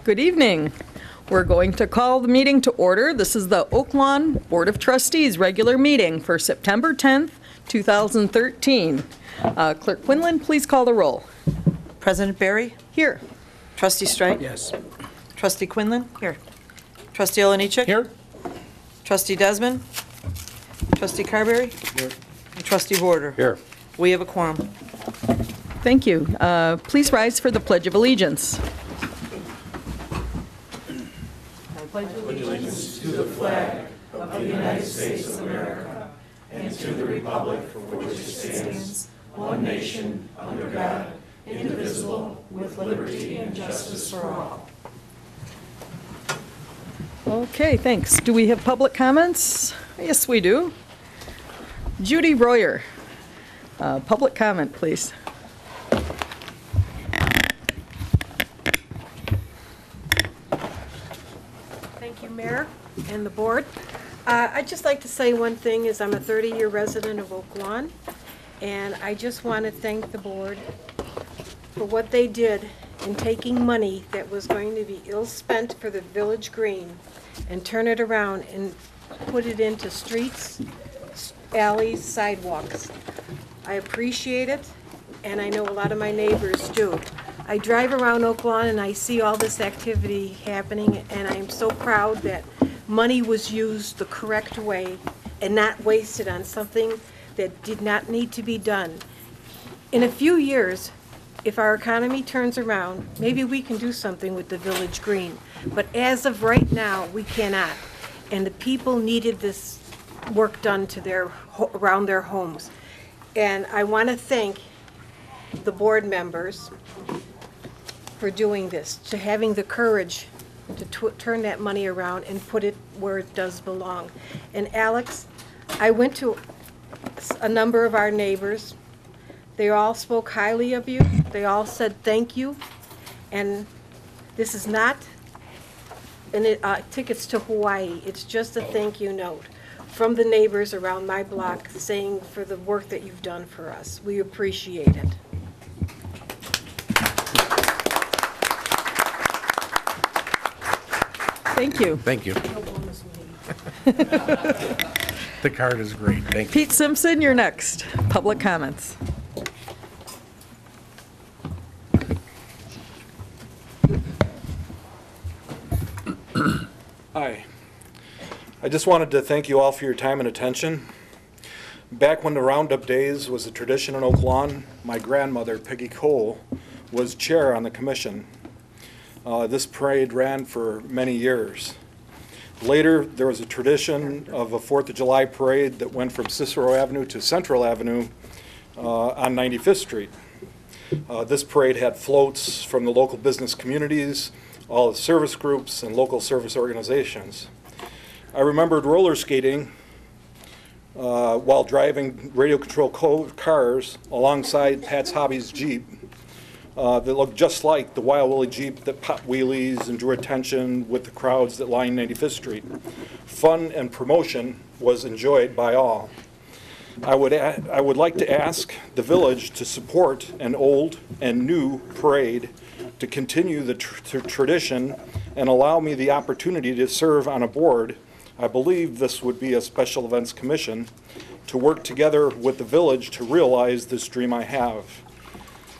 Good evening. We're going to call the meeting to order. This is the Oak Lawn Board of Trustees regular meeting for September 10th, 2013. Clerk Quinlan, please call the roll. President Barry? Here. Trustee Streit? Yes. Trustee Quinlan? Here. Trustee Olenichek? Here? Trustee Desmond? Trustee Carberry? Here. And Trustee Border? Here. We have a quorum. Thank you. Please rise for the Pledge of Allegiance. Okay, thanks. Do we have public comments? Yes, we do. Judy Royer. Public comment, please. Thank you, Mayor and the board. I'd just like to say one thing is I'm a 30-year resident of Oak Lawn, and I just want to thank the board for what they did in taking money that was going to be ill-spent for the village green and turn it around and put it into streets, alleys, sidewalks. I appreciate it, and I know a lot of my neighbors do. I drive around Oak Lawn and I see all this activity happening, and I'm so proud that money was used the correct way and not wasted on something that did not need to be done. In a few years, if our economy turns around, maybe we can do something with the village green. But as of right now, we cannot. And the people needed this work done to around their homes. And I want to thank the board members for doing this, to having the courage to turn that money around and put it where it does belong. And Alex, I went to a number of our neighbors. They all spoke highly of you. They all said thank you. And this is not tickets to Hawaii. It's just a thank you note from the neighbors around my block saying for the work that you've done for us. We appreciate it. Thank you. Thank you. The card is great. Thank you. Pete Simpson, you're next. Public comments. Hi. I just wanted to thank you all for your time and attention. Back when the Roundup Days was a tradition in Oak Lawn, my grandmother, Peggy Cole, was chair on the commission. This parade ran for many years. Later, there was a tradition of a 4th of July parade that went from Cicero Avenue to Central Avenue on 95th Street. This parade had floats from the local business communities, all the service groups, and local service organizations. I remembered roller skating while driving radio-controlled cars alongside Pat's Hobbies Jeep that looked just like the Wild Willie Jeep that popped wheelies and drew attention with the crowds that lined 95th Street. Fun and promotion was enjoyed by all. I would like to ask the village to support an old and new parade to continue the tradition and allow me the opportunity to serve on a board. I believe this would be a special events commission to work together with the village to realize this dream I have.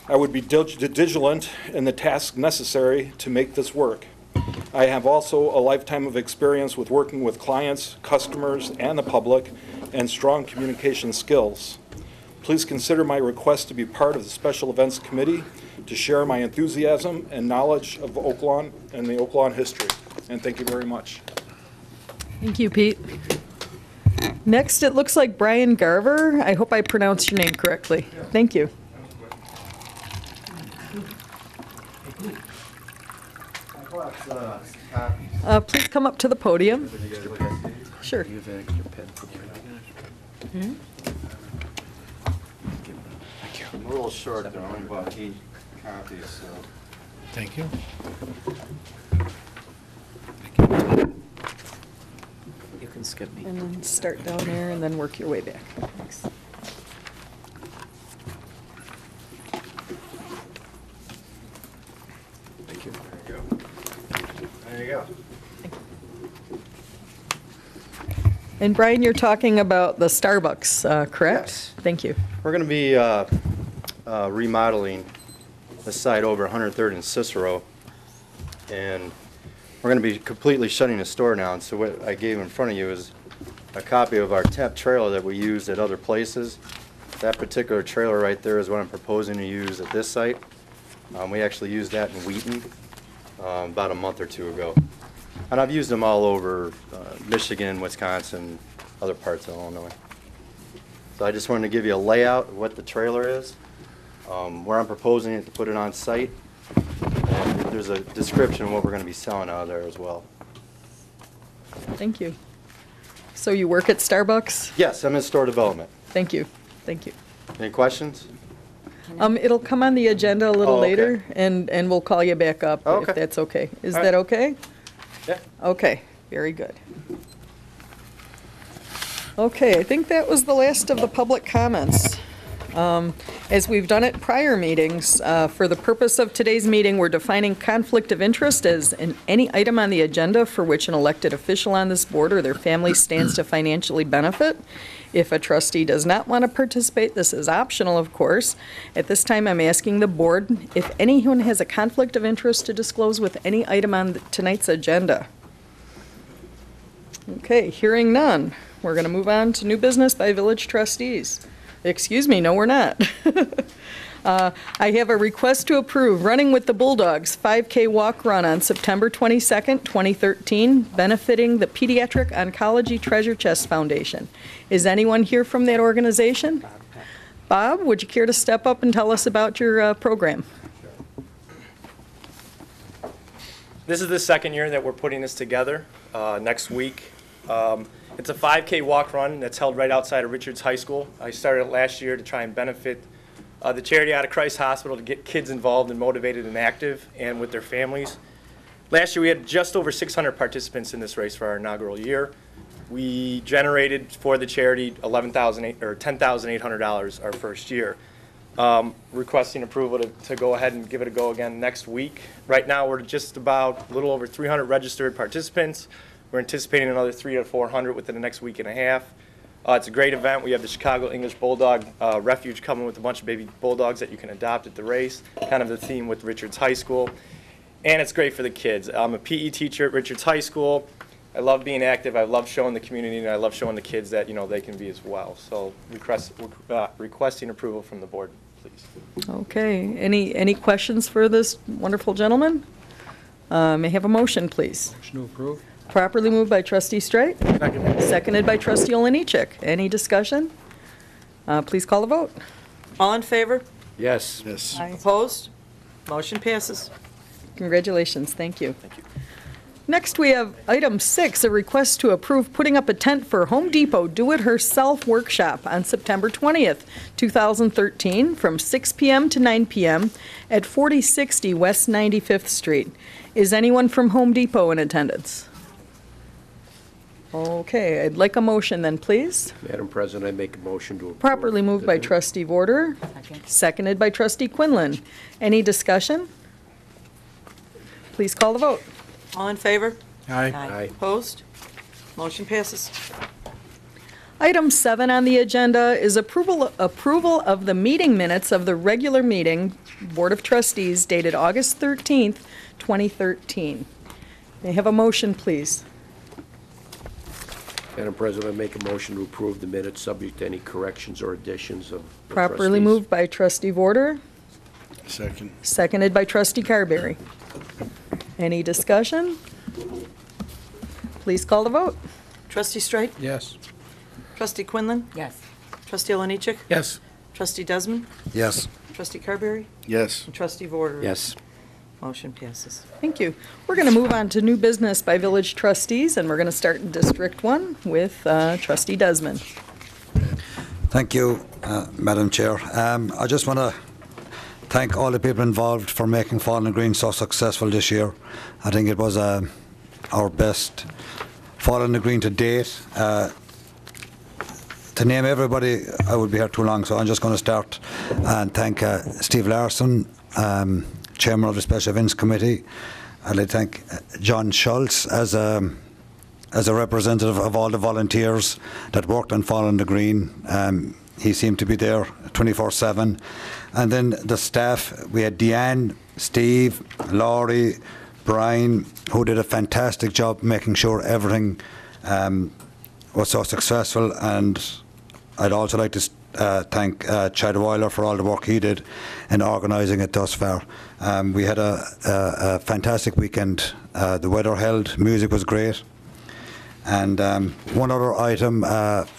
I would be vigilant in the tasks necessary to make this work. I have also a lifetime of experience with working with clients, customers, and the public, and strong communication skills. Please consider my request to be part of the Special Events Committee to share my enthusiasm and knowledge of Oak Lawn and the Oak Lawn history. And thank you very much. Thank you, Pete. Next, it looks like Brian Garver. I hope I pronounced your name correctly. Thank you. Please come up to the podium. Sure. I'm a little short, there are only about 8 copies, so. Thank you. You can skip me. And then start down there and then work your way back. Thanks. Thank you. There you go. And Brian, you're talking about the Starbucks, correct? Yes. Thank you. We're going to be remodeling the site over 103rd and Cicero, and we're going to be completely shutting the store down. So what I gave in front of you is a copy of our temp trailer that we used at other places. That particular trailer right there is what I'm proposing to use at this site. We actually used that in Wheaton about a month or two ago. And I've used them all over Michigan, Wisconsin, other parts of Illinois. So I just wanted to give you a layout of what the trailer is, where I'm proposing it to put it on site. And there's a description of what we're going to be selling out of there as well. Thank you. So you work at Starbucks? Yes, I'm in store development. Thank you. Thank you. Any questions? It'll come on the agenda a little Oh, okay. later, and we'll call you back up Oh, if okay. that's okay. Is All that right. okay? Yeah. Okay, very good. Okay, I think that was the last of the public comments. As we've done at prior meetings, for the purpose of today's meeting, we're defining conflict of interest as any item on the agenda for which an elected official on this board or their family stands to financially benefit. If a trustee does not want to participate, this is optional, of course. At this time, I'm asking the board if anyone has a conflict of interest to disclose with any item on tonight's agenda. Okay, hearing none. We're going to move on to new business by village trustees. Excuse me, no, we're not. I have a request to approve Running with the Bulldogs 5K walk run on September 22nd, 2013, benefiting the Pediatric Oncology Treasure Chest Foundation. Is anyone here from that organization? Bob, would you care to step up and tell us about your program? This is the second year that we're putting this together. Next week, it's a 5K walk run that's held right outside of Richards High School. I started it last year to try and benefit the charity out of Christ Hospital to get kids involved and motivated and active and with their families. Last year we had just over 600 participants in this race for our inaugural year. We generated for the charity $10,800 our first year. Requesting approval to go ahead and give it a go again next week. Right now we're just about a little over 300 registered participants. We're anticipating another 300 to 400 within the next week and a half. It's a great event. We have the Chicago English Bulldog Refuge coming with a bunch of baby bulldogs that you can adopt at the race, kind of the theme with Richards High School. And it's great for the kids. I'm a PE teacher at Richards High School. I love being active. I love showing the community, and I love showing the kids that, you know, they can be as well. So requesting approval from the board, please. Okay, any questions for this wonderful gentleman? May I have a motion, please? Motion to approve? Properly moved by trustee Streit. Seconded by trustee Oliniechek. Any discussion? Please call the vote. All in favor? Yes. Yes. Opposed? Motion passes. Congratulations, thank you. Thank you. Next, we have item 6, a request to approve putting up a tent for Home Depot Do-It-Herself Workshop on September 20th, 2013, from 6 p.m. to 9 p.m. at 4060 West 95th Street. Is anyone from Home Depot in attendance? Okay, I'd like a motion then, please. Madam President, I make a motion to approve. Properly moved by trustee Vorder, seconded by trustee Quinlan. Any discussion? Please call the vote. All in favor? Aye. Aye. Opposed? Motion passes. Item 7 on the agenda is approval of the meeting minutes of the regular meeting, Board of Trustees, dated August 13th, 2013. May I have a motion, please? Madam President, I make a motion to approve the minutes subject to any corrections or additions of the Properly trustees. moved by trustee Vorder, Second. seconded by trustee Carberry. Any discussion? Please call the vote. Trustee Streit? Yes. Trustee Quinlan? Yes. Trustee Oliniechek? Yes. Trustee Desmond? Yes. Trustee Carberry? Yes. And Trustee Vorder? Yes. Motion passes. Thank you. We're going to move on to new business by village trustees, and we're going to start in District 1 with trustee Desmond. Thank you, Madam Chair. I just want to thank all the people involved for making Fallen Green so successful this year. I think it was our best Fallen Green to date. To name everybody, I would be here too long, so I'm just going to start and thank Steve Larson, Chairman of the Special Events Committee. I'd like to thank John Schultz as as a representative of all the volunteers that worked on Following the Green. He seemed to be there 24/7. And then the staff, we had Deanne, Steve, Laurie, Brian, who did a fantastic job making sure everything was so successful. And I'd also like to thank Chad Weiler for all the work he did in organising it thus far. We had a fantastic weekend. The weather held, music was great. And one other item,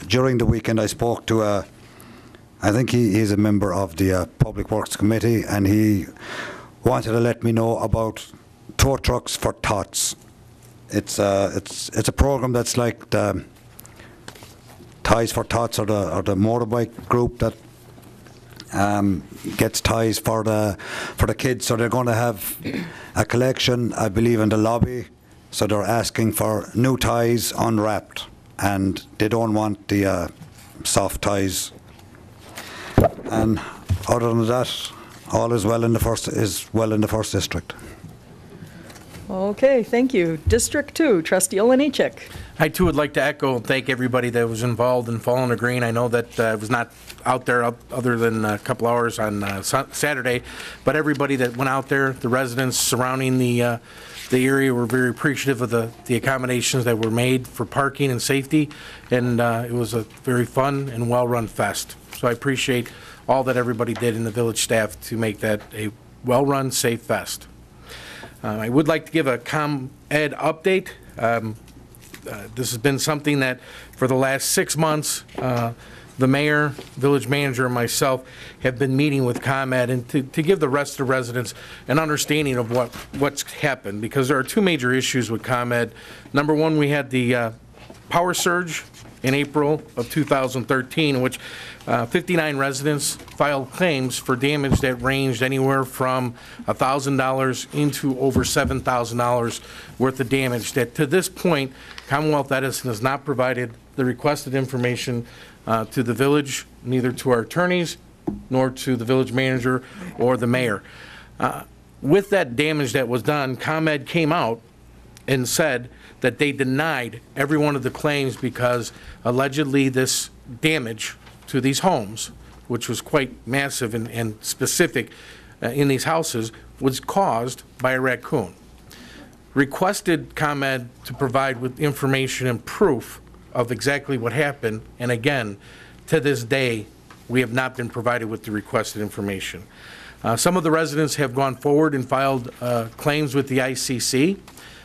during the weekend I spoke to I think he's a member of the Public Works Committee, and he wanted to let me know about tow trucks for tots. It's a program that's like the Ties for Tots, or the motorbike group that gets ties for the kids. So they're going to have a collection, I believe, in the lobby. So they're asking for new ties unwrapped, and they don't want the soft ties. And other than that, all is well in the first district. Okay, thank you. District 2, Trustee Olenichik. I too would like to echo and thank everybody that was involved in Following the Green. I know that I was not out there other than a couple hours on Saturday, but everybody that went out there, the residents surrounding the area, were very appreciative of the accommodations that were made for parking and safety, and it was a very fun and well-run fest. So I appreciate all that everybody did in the village staff to make that a well-run, safe fest. I would like to give a ComEd update. This has been something that for the last 6 months, the mayor, village manager, and myself have been meeting with ComEd and to give the rest of the residents an understanding of what's happened, because there are two major issues with ComEd. Number one, we had the power surge in April of 2013, in which 59 residents filed claims for damage that ranged anywhere from $1,000 into over $7,000 worth of damage that to this point Commonwealth Edison has not provided the requested information to the village, neither to our attorneys nor to the village manager or the mayor. With that damage that was done, ComEd came out and said that they denied every one of the claims because allegedly this damage to these homes, which was quite massive and specific in these houses, was caused by a raccoon. Requested ComEd to provide with information and proof of exactly what happened, and again, to this day, we have not been provided with the requested information. Some of the residents have gone forward and filed claims with the ICC.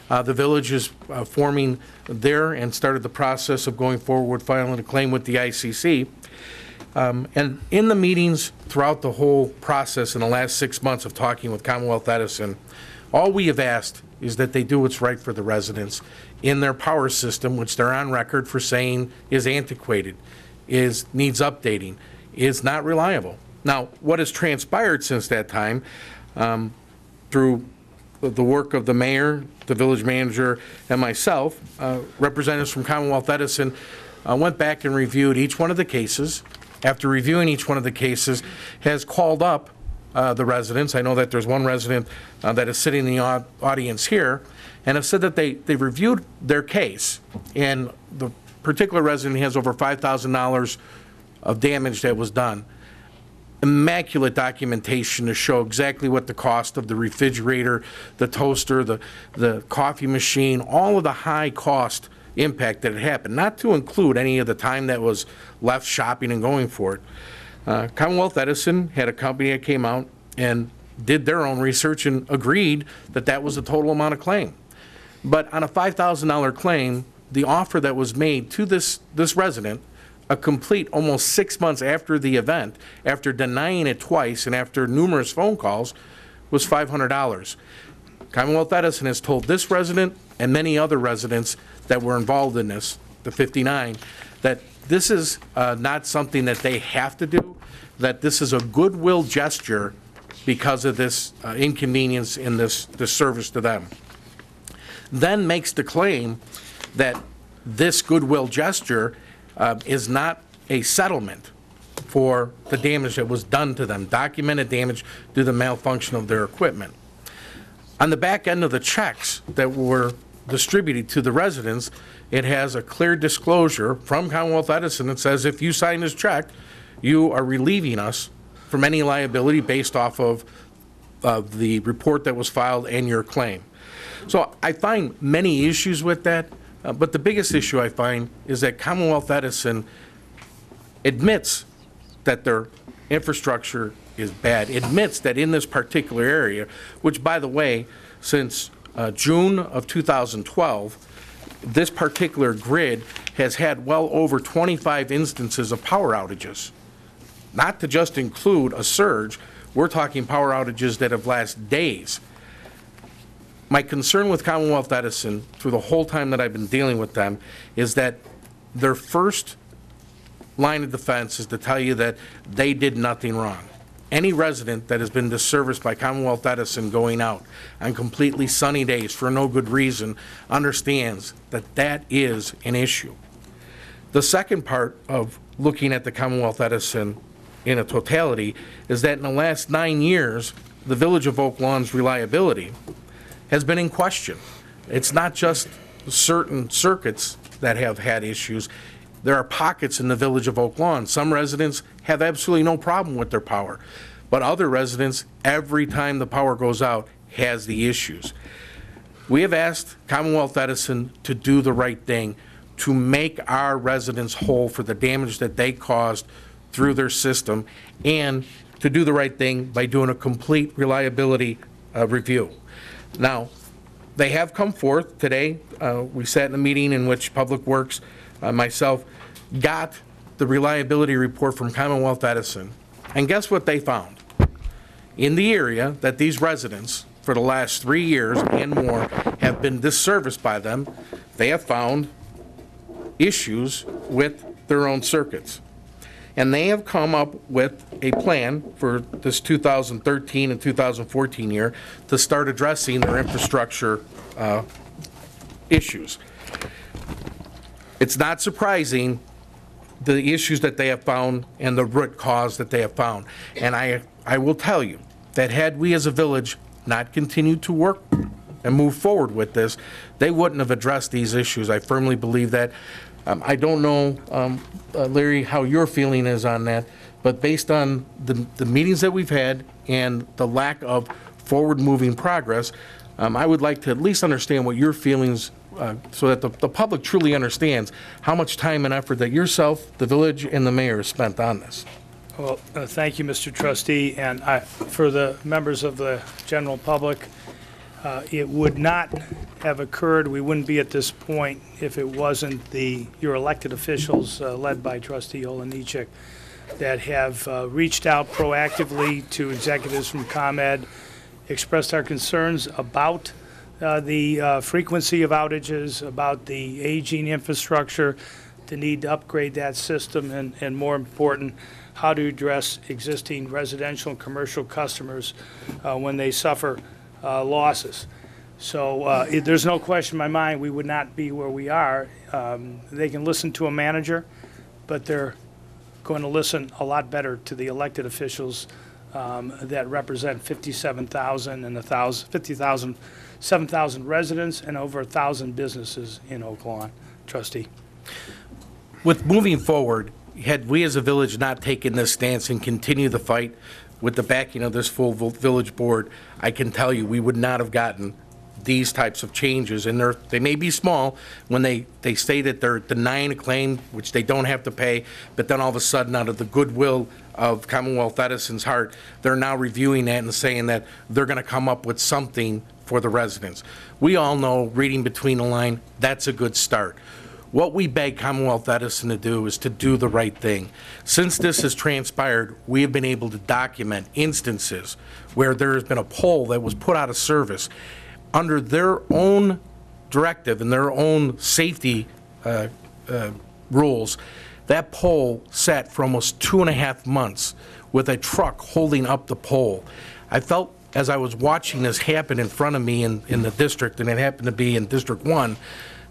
The village is forming there and started the process of going forward, filing a claim with the ICC. And in the meetings throughout the whole process in the last 6 months of talking with Commonwealth Edison, all we have asked is that they do what's right for the residents in their power system, which they're on record for saying is antiquated, needs updating, is not reliable. Now, what has transpired since that time, through the work of the mayor, the village manager, and myself, representatives from Commonwealth Edison went back and reviewed each one of the cases. After reviewing each one of the cases, has called up the residents. I know that there's one resident that is sitting in the audience here, and have said that they've reviewed their case, and the particular resident has over $5,000 of damage that was done. Immaculate documentation to show exactly what the cost of the refrigerator, the toaster, the coffee machine, all of the high cost impact that had happened, not to include any of the time that was left shopping and going for it. Commonwealth Edison had a company that came out and did their own research and agreed that that was the total amount of claim. But on a $5,000 claim, the offer that was made to this resident, a complete almost 6 months after the event, after denying it twice and after numerous phone calls, was $500. Commonwealth Edison has told this resident and many other residents that were involved in this, the 59, that this is not something that they have to do, that this is a goodwill gesture because of this inconvenience in this service to them. Then makes the claim that this goodwill gesture is not a settlement for the damage that was done to them, documented damage due to the malfunction of their equipment. On the back end of the checks that were distributed to the residents, it has a clear disclosure from Commonwealth Edison that says if you sign this check, you are relieving us from any liability based off of the report that was filed and your claim. So I find many issues with that, but the biggest issue I find is that Commonwealth Edison admits that their infrastructure is bad, admits that in this particular area, which, by the way, since June of 2012, this particular grid has had well over 25 instances of power outages. Not to just include a surge, we're talking power outages that have lasted days. My concern with Commonwealth Edison through the whole time that I've been dealing with them is that their first line of defense is to tell you that they did nothing wrong. Any resident that has been disserviced by Commonwealth Edison going out on completely sunny days for no good reason understands that that is an issue. The second part of looking at the Commonwealth Edison in a totality is that in the last 9 years, the Village of Oak Lawn's reliability has been in question. It's not just certain circuits that have had issues. There are pockets in the Village of Oak Lawn. Some residents have absolutely no problem with their power, but other residents, every time the power goes out, has the issues. We have asked Commonwealth Edison to do the right thing, to make our residents whole for the damage that they caused through their system, and to do the right thing by doing a complete reliability review. Now, they have come forth today. We sat in a meeting in which Public Works, myself, got the reliability report from Commonwealth Edison. And guess what they found? In the area that these residents, for the last 3 years and more, have been disserviced by them, they have found issues with their own circuits. And they have come up with a plan for this 2013 and 2014 year to start addressing their infrastructure issues. It's not surprising the issues that they have found and the root cause that they have found. And I will tell you that had we as a village not continued to work and move forward with this, they wouldn't have addressed these issues. I firmly believe that. I don't know, Larry, how your feeling is on that, but based on the meetings that we've had and the lack of forward-moving progress, I would like to at least understand what your feelings, so that the public truly understands how much time and effort that yourself, the village, and the mayor spent on this. Well, thank you, Mr. Trustee, and for the members of the general public, it would not have occurred, we wouldn't be at this point if it wasn't your elected officials, led by Trustee Olenichek, that have reached out proactively to executives from ComEd, expressed our concerns about the frequency of outages, about the aging infrastructure, the need to upgrade that system, and more important, how to address existing residential and commercial customers when they suffer losses. So there's no question in my mind we would not be where we are. They can listen to a manager, but they're going to listen a lot better to the elected officials that represent 57,000 and 7,000 residents and over 1,000 businesses in Oak Lawn. Trustee. With moving forward, had we as a village not taken this stance and continue the fight with the backing of this full village board, I can tell you we would not have gotten these types of changes. And they may be small when they say that they're denying a claim, which they don't have to pay, but then all of a sudden, out of the goodwill of Commonwealth Edison's heart, they're now reviewing that and saying that they're going to come up with something for the residents. We all know, reading between the line, that's a good start. What we beg Commonwealth Edison to do is to do the right thing. Since this has transpired, we have been able to document instances where there has been a pole that was put out of service under their own directive and their own safety rules. That pole sat for almost 2.5 months with a truck holding up the pole. I felt as I was watching this happen in front of me in the district, and it happened to be in District 1,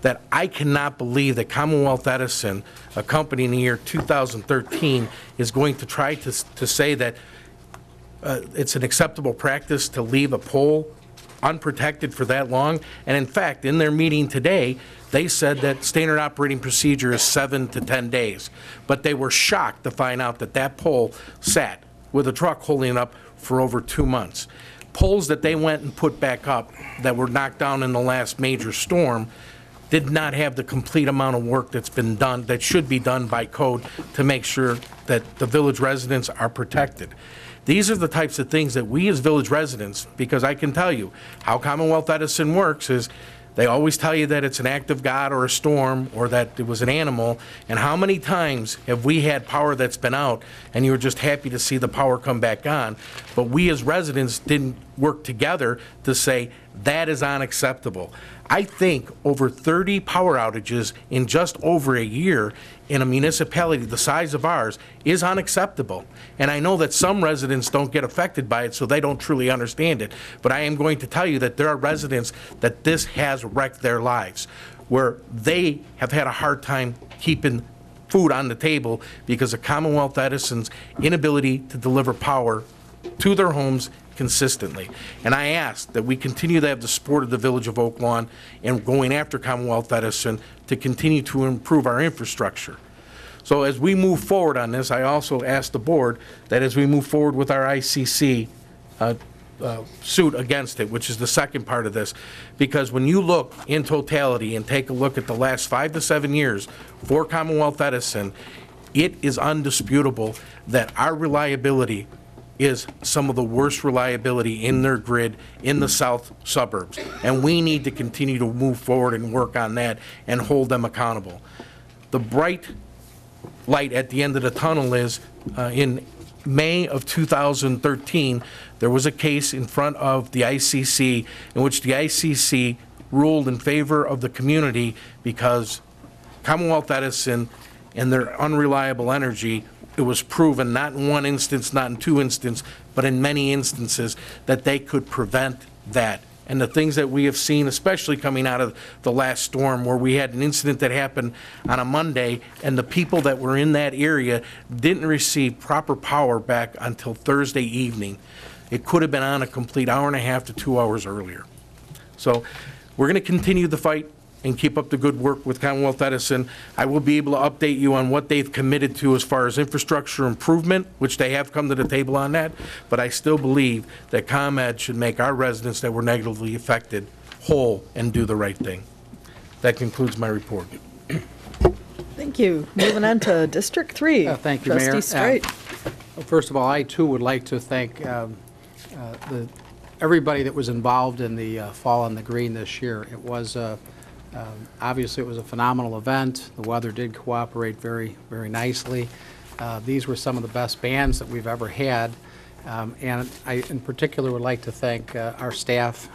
that I cannot believe that Commonwealth Edison, a company in the year 2013, is going to try to say that it's an acceptable practice to leave a pole unprotected for that long. And in fact, in their meeting today, they said that standard operating procedure is 7 to 10 days. But they were shocked to find out that that pole sat with a truck holding it up for over 2 months. Poles that they went and put back up that were knocked down in the last major storm did not have the complete amount of work that's been done, that should be done by code to make sure that the village residents are protected. These are the types of things that we as village residents, because I can tell you how Commonwealth Edison works is they always tell you that it's an act of God or a storm or that it was an animal, and how many times have we had power that's been out and you were just happy to see the power come back on, but we as residents didn't work together to say that is unacceptable. I think over 30 power outages in just over a year in a municipality the size of ours is unacceptable. And I know that some residents don't get affected by it, so they don't truly understand it. But I am going to tell you that there are residents that this has wrecked their lives, where they have had a hard time keeping food on the table because of Commonwealth Edison's inability to deliver power to their homes consistently. And I ask that we continue to have the support of the Village of Oak Lawn and going after Commonwealth Edison to continue to improve our infrastructure. So as we move forward on this, I also ask the board that as we move forward with our ICC suit against it, which is the second part of this, because when you look in totality and take a look at the last 5 to 7 years for Commonwealth Edison, it is undisputable that our reliability is some of the worst reliability in their grid in the south suburbs. And we need to continue to move forward and work on that and hold them accountable. The bright light at the end of the tunnel is in May of 2013, there was a case in front of the ICC in which the ICC ruled in favor of the community because Commonwealth Edison and their unreliable energy, it was proven, not in one instance, not in 2 instances, but in many instances, that they could prevent that. And the things that we have seen, especially coming out of the last storm, where we had an incident that happened on a Monday, and the people that were in that area didn't receive proper power back until Thursday evening. It could have been on a complete hour and a half to 2 hours earlier. So we're going to continue the fight and keep up the good work with Commonwealth Edison. I will be able to update you on what they've committed to as far as infrastructure improvement, which they have come to the table on that, but I still believe that ComEd should make our residents that were negatively affected whole and do the right thing. That concludes my report. Thank you. Moving on to District 3. Thank you, Mayor. Trustee Straight. First of all, I too would like to thank everybody that was involved in the Fall on the Green this year. It was obviously it was a phenomenal event. The weather did cooperate very, very nicely. These were some of the best bands that we've ever had. And I, in particular, would like to thank our staff,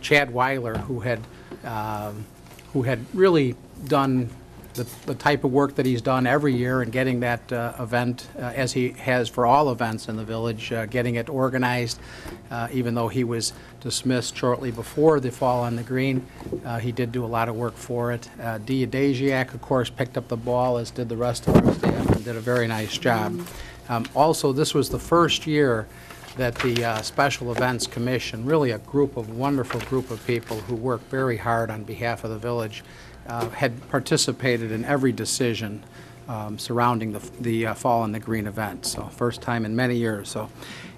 Chad Weiler, who had really done the type of work that he's done every year in getting that event, as he has for all events in the village, getting it organized. Even though he was dismissed shortly before the Fall on the Green, he did do a lot of work for it. Dia Dajiak, of course, picked up the ball, as did the rest of our staff, and did a very nice job. Also, this was the first year that the Special Events Commission, really a wonderful group of people who worked very hard on behalf of the village, had participated in every decision surrounding the Fall on the Green event. So first time in many years. So,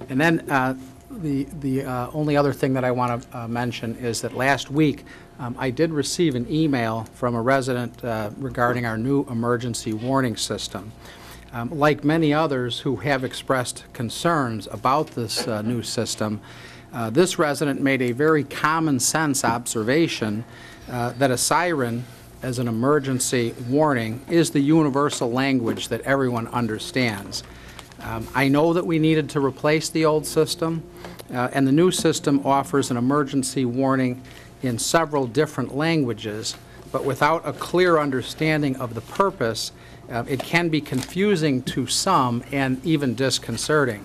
and then the only other thing that I want to mention is that last week I did receive an email from a resident regarding our new emergency warning system. Like many others who have expressed concerns about this new system, this resident made a very common sense observation that a siren as an emergency warning is the universal language that everyone understands. I know that we needed to replace the old system, and the new system offers an emergency warning in several different languages, but without a clear understanding of the purpose, it can be confusing to some and even disconcerting.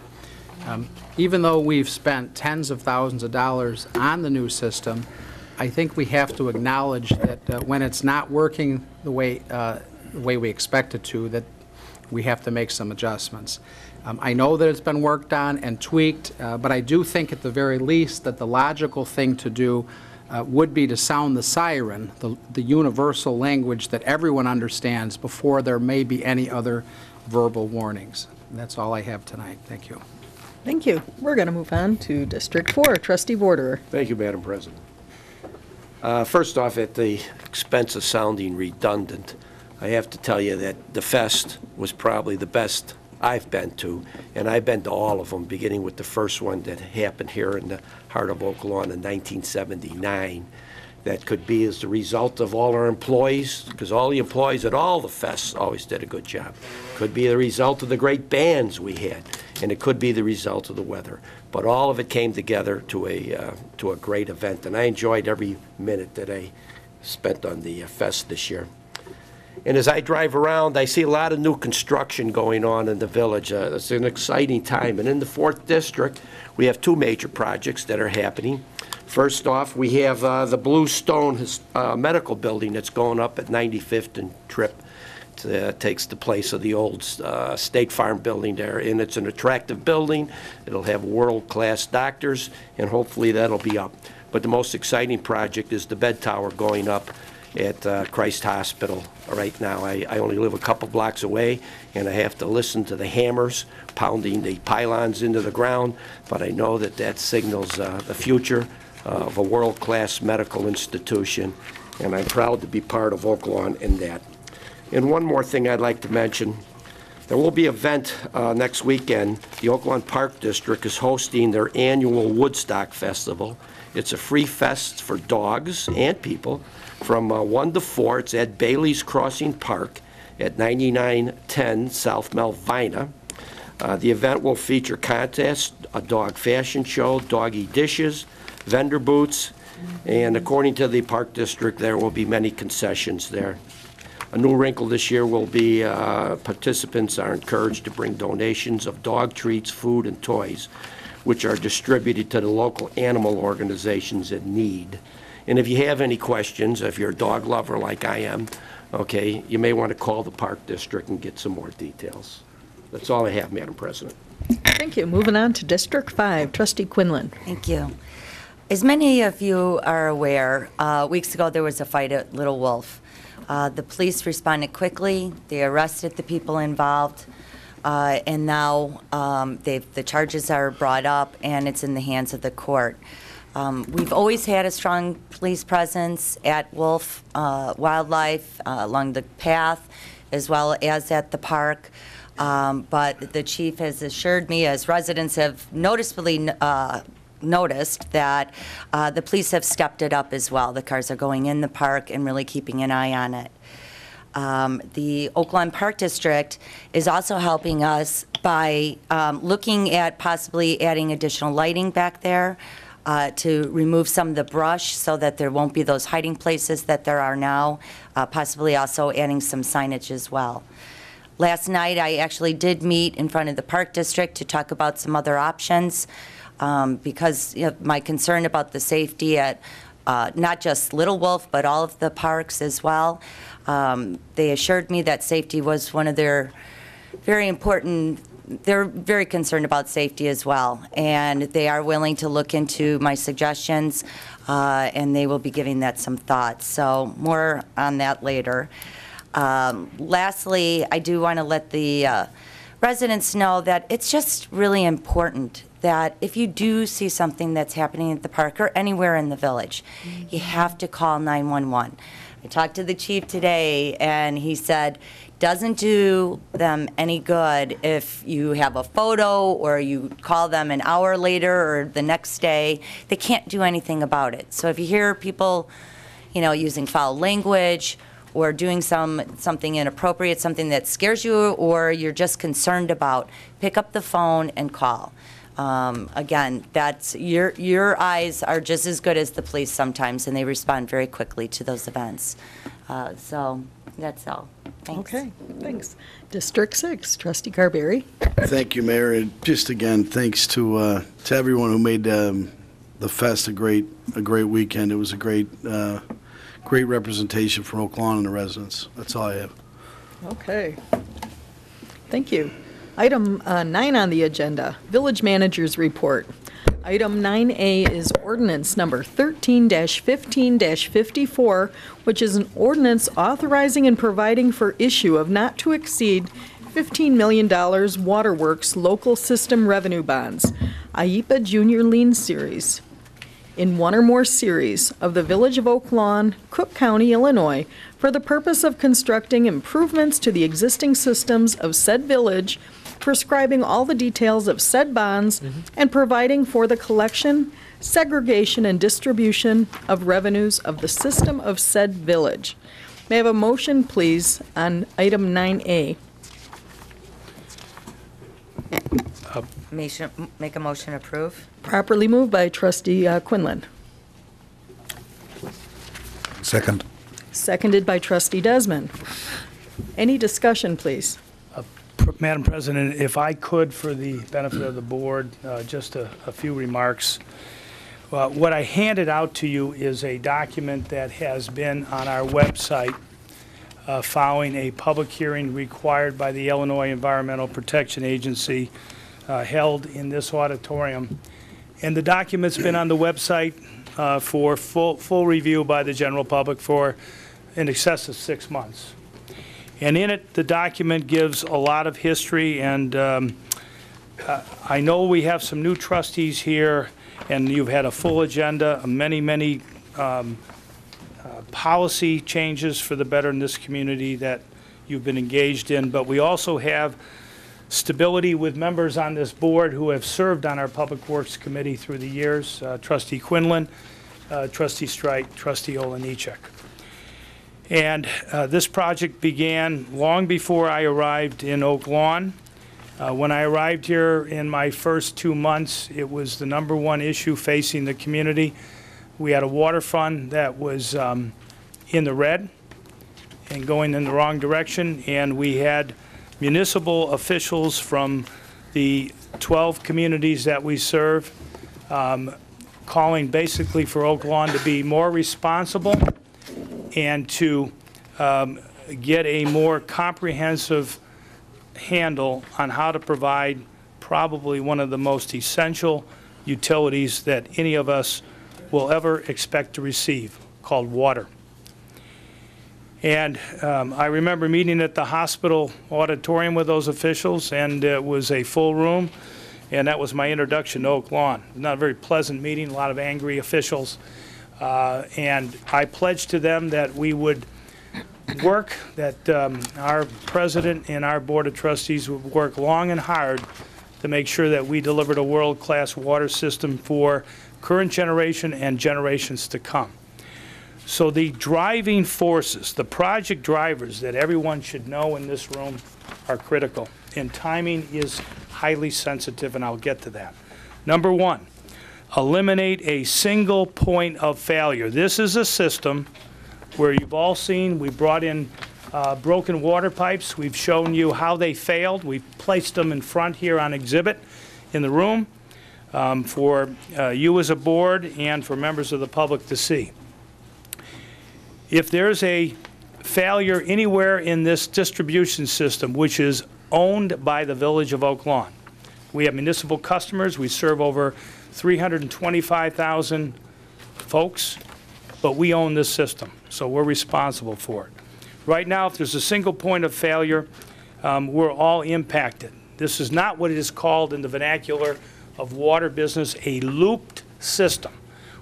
Even though we've spent tens of thousands of dollars on the new system, I think we have to acknowledge that when it's not working the way we expect it to, that we have to make some adjustments. I know that it's been worked on and tweaked, but I do think at the very least that the logical thing to do would be to sound the siren, the universal language that everyone understands before there may be any other verbal warnings. And that's all I have tonight. Thank you. Thank you. We're going to move on to District 4. Trustee Borderer. Thank you, Madam President. First off, at the expense of sounding redundant, I have to tell you that the fest was probably the best I've been to, and I've been to all of them, beginning with the first one that happened here in the heart of Oak Lawn in 1979. That could be as the result of all our employees, because all the employees at all the fests always did a good job. Could be the result of the great bands we had, and it could be the result of the weather. But all of it came together to a great event, and I enjoyed every minute that I spent on the fest this year. And as I drive around, I see a lot of new construction going on in the village. It's an exciting time. And in the 4th District, we have 2 major projects that are happening. First off, we have the Blue Stone Medical Building that's going up at 95th and Tripp. It takes the place of the old State Farm building there. And it's an attractive building. It'll have world-class doctors, and hopefully that'll be up. But the most exciting project is the bed tower going up at Christ Hospital right now. I only live a couple blocks away, and I have to listen to the hammers pounding the pylons into the ground, but I know that that signals the future of a world-class medical institution, and I'm proud to be part of Oak Lawn in that. And one more thing I'd like to mention. There will be an event next weekend. The Oak Lawn Park District is hosting their annual Woodstock Festival. It's a free fest for dogs and people from 1 to 4. It's at Bailey's Crossing Park at 9910 South Melvina. The event will feature contests, a dog fashion show, doggy dishes, vendor booths, and according to the Park District, there will be many concessions there. A new wrinkle this year will be participants are encouraged to bring donations of dog treats, food, and toys, which are distributed to the local animal organizations in need. And if you have any questions, if you're a dog lover like I am, okay, you may want to call the Park District and get some more details. That's all I have, Madam President. Thank you. Moving on to District 5. Trustee Quinlan. Thank you. As many of you are aware, weeks ago there was a fight at Little Wolf. The police responded quickly. They arrested the people involved. And now the charges are brought up, and it's in the hands of the court. We've always had a strong police presence at Wolf Wildlife, along the path, as well as at the park. But the chief has assured me, as residents have noticeably noticed, that the police have stepped it up as well. The cars are going in the park and really keeping an eye on it. The Oak Lawn Park District is also helping us by looking at possibly adding additional lighting back there to remove some of the brush so that there won't be those hiding places that there are now, possibly also adding some signage as well. Last night, I actually did meet in front of the Park District to talk about some other options because my concern about the safety at not just Little Wolf, but all of the parks as well. They assured me that safety was one of their very important, they're very concerned about safety as well. And they are willing to look into my suggestions, and they will be giving that some thought. So more on that later. Lastly, I do want to let the residents know that it's just really important that if you do see something that's happening at the park or anywhere in the village, you have to call 911. I talked to the chief today, and he said, doesn't do them any good if you have a photo or you call them an hour later or the next day. They can't do anything about it. So if you hear people, using foul language or doing something inappropriate, something that scares you or you're just concerned about, pick up the phone and call. Again, that's your eyes are just as good as the police sometimes, and they respond very quickly to those events. So that's all. Thanks. Okay, thanks. District 6, Trustee Carberry. Thank you, Mayor. And just again, thanks to everyone who made the fest a great weekend. It was a great representation for Oak Lawn and the residents. That's all I have. Okay. Thank you. Item 9 on the agenda, Village Manager's Report. Item 9A is ordinance number 13-15-54, which is an ordinance authorizing and providing for issue of not to exceed $15 million Waterworks Local System Revenue Bonds, IEPA Junior Lien Series, in one or more series of the Village of Oak Lawn, Cook County, Illinois, for the purpose of constructing improvements to the existing systems of said village, prescribing all the details of said bonds, and providing for the collection, segregation, and distribution of revenues of the system of said village. May I have a motion, please, on item 9A? Make a motion approve? Properly moved by trustee Quinlan. Second. Seconded by trustee Desmond. Any discussion, please? Madam President, if I could, for the benefit of the board, just a few remarks. What I handed out to you is a document that has been on our website following a public hearing required by the Illinois Environmental Protection Agency held in this auditorium. And the document's been on the website for full review by the general public for in excess of 6 months. And in it, the document gives a lot of history, and I know we have some new trustees here, and you've had a full agenda, many policy changes for the better in this community that you've been engaged in, but we also have stability with members on this board who have served on our Public Works Committee through the years, Trustee Quinlan, Trustee Streit, Trustee Olenichek. And this project began long before I arrived in Oak Lawn. When I arrived here in my first 2 months, it was the #1 issue facing the community. We had a water fund that was in the red and going in the wrong direction, and we had municipal officials from the 12 communities that we serve calling basically for Oak Lawn to be more responsible and to get a more comprehensive handle on how to provide probably one of the most essential utilities that any of us will ever expect to receive, called water. And I remember meeting at the hospital auditorium with those officials, and it was a full room, and that was my introduction to Oak Lawn. Not a very pleasant meeting, a lot of angry officials. And I pledged to them that we would work, that our president and our board of trustees would work long and hard to make sure that we delivered a world-class water system for current generation and generations to come. So the driving forces, the project drivers that everyone should know in this room are critical, and timing is highly sensitive, and I'll get to that. #1, eliminate a single point of failure. This is a system where you've all seen we brought in broken water pipes. We've shown you how they failed. We've placed them in front here on exhibit in the room for you as a board and for members of the public to see. If there's a failure anywhere in this distribution system, which is owned by the Village of Oak Lawn, we have municipal customers. We serve over 325,000 folks, but we own this system, so we're responsible for it. Right now, if there's a single point of failure, we're all impacted. This is not what it is called in the vernacular of water business, a looped system,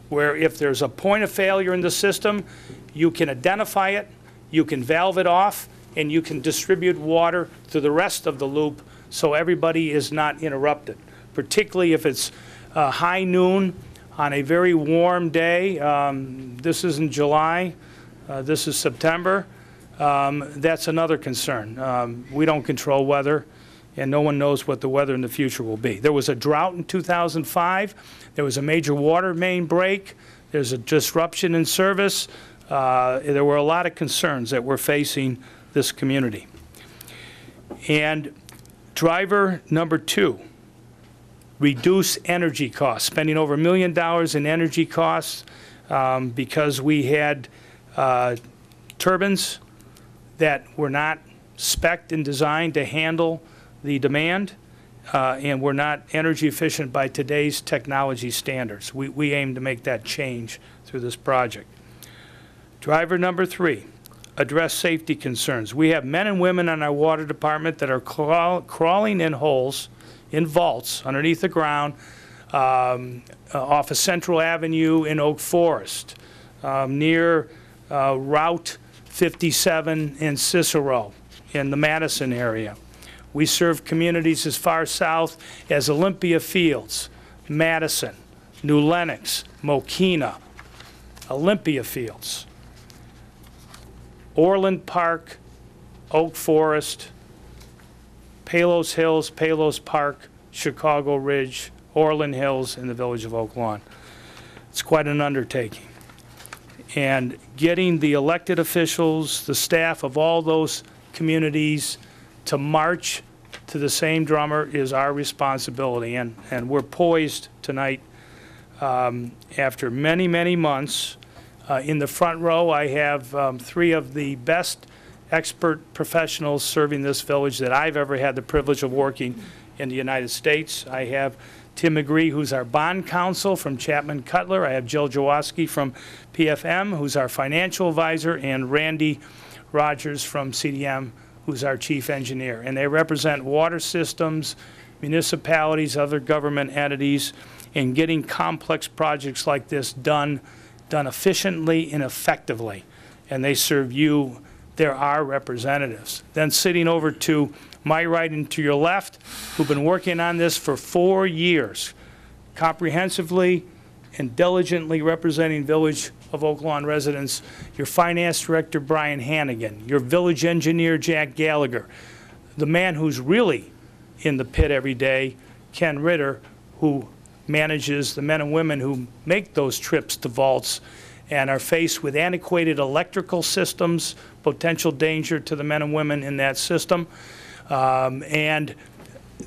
where if there's a point of failure in the system, you can identify it, you can valve it off, and you can distribute water to the rest of the loop so everybody is not interrupted, particularly if it's high noon on a very warm day. This isn't July, this is September. That's another concern. We don't control weather, and no one knows what the weather in the future will be. There was a drought in 2005. There was a major water main break. There's a disruption in service. There were a lot of concerns that were facing this community. And driver #2, reduce energy costs, spending over $1 million in energy costs because we had turbines that were not spec'd and designed to handle the demand, and we're not energy efficient by today's technology standards. We aim to make that change through this project. Driver number 3, address safety concerns. We have men and women in our water department that are crawling in holes, in vaults underneath the ground, off of Central Avenue in Oak Forest, near Route 57 in Cicero, in the Madison area. We serve communities as far south as Olympia Fields, Madison, New Lenox, Mokina, Olympia Fields, Orland Park, Oak Forest, Palos Hills, Palos Park, Chicago Ridge, Orland Hills, and the village of Oak Lawn. It's quite an undertaking. And getting the elected officials, the staff of all those communities to march to the same drummer is our responsibility. And we're poised tonight after many, many months. In the front row, I have 3 of the best expert professionals serving this village that I've ever had the privilege of working in the United States. I have Tim McGree, who's our bond counsel from Chapman Cutler. I have Jill Jaworski from PFM, who's our financial advisor, and Randy Rogers from CDM, who's our chief engineer. And they represent water systems, municipalities, other government entities, in getting complex projects like this done efficiently and effectively. And they serve you. They're our representatives. Then sitting over to my right and to your left, who've been working on this for 4 years, comprehensively and diligently representing Village of Oak Lawn residents, your finance director, Brian Hannigan, your village engineer, Jack Gallagher, the man who's really in the pit every day, Ken Ritter, who manages the men and women who make those trips to vaults and are faced with antiquated electrical systems, potential danger to the men and women in that system. And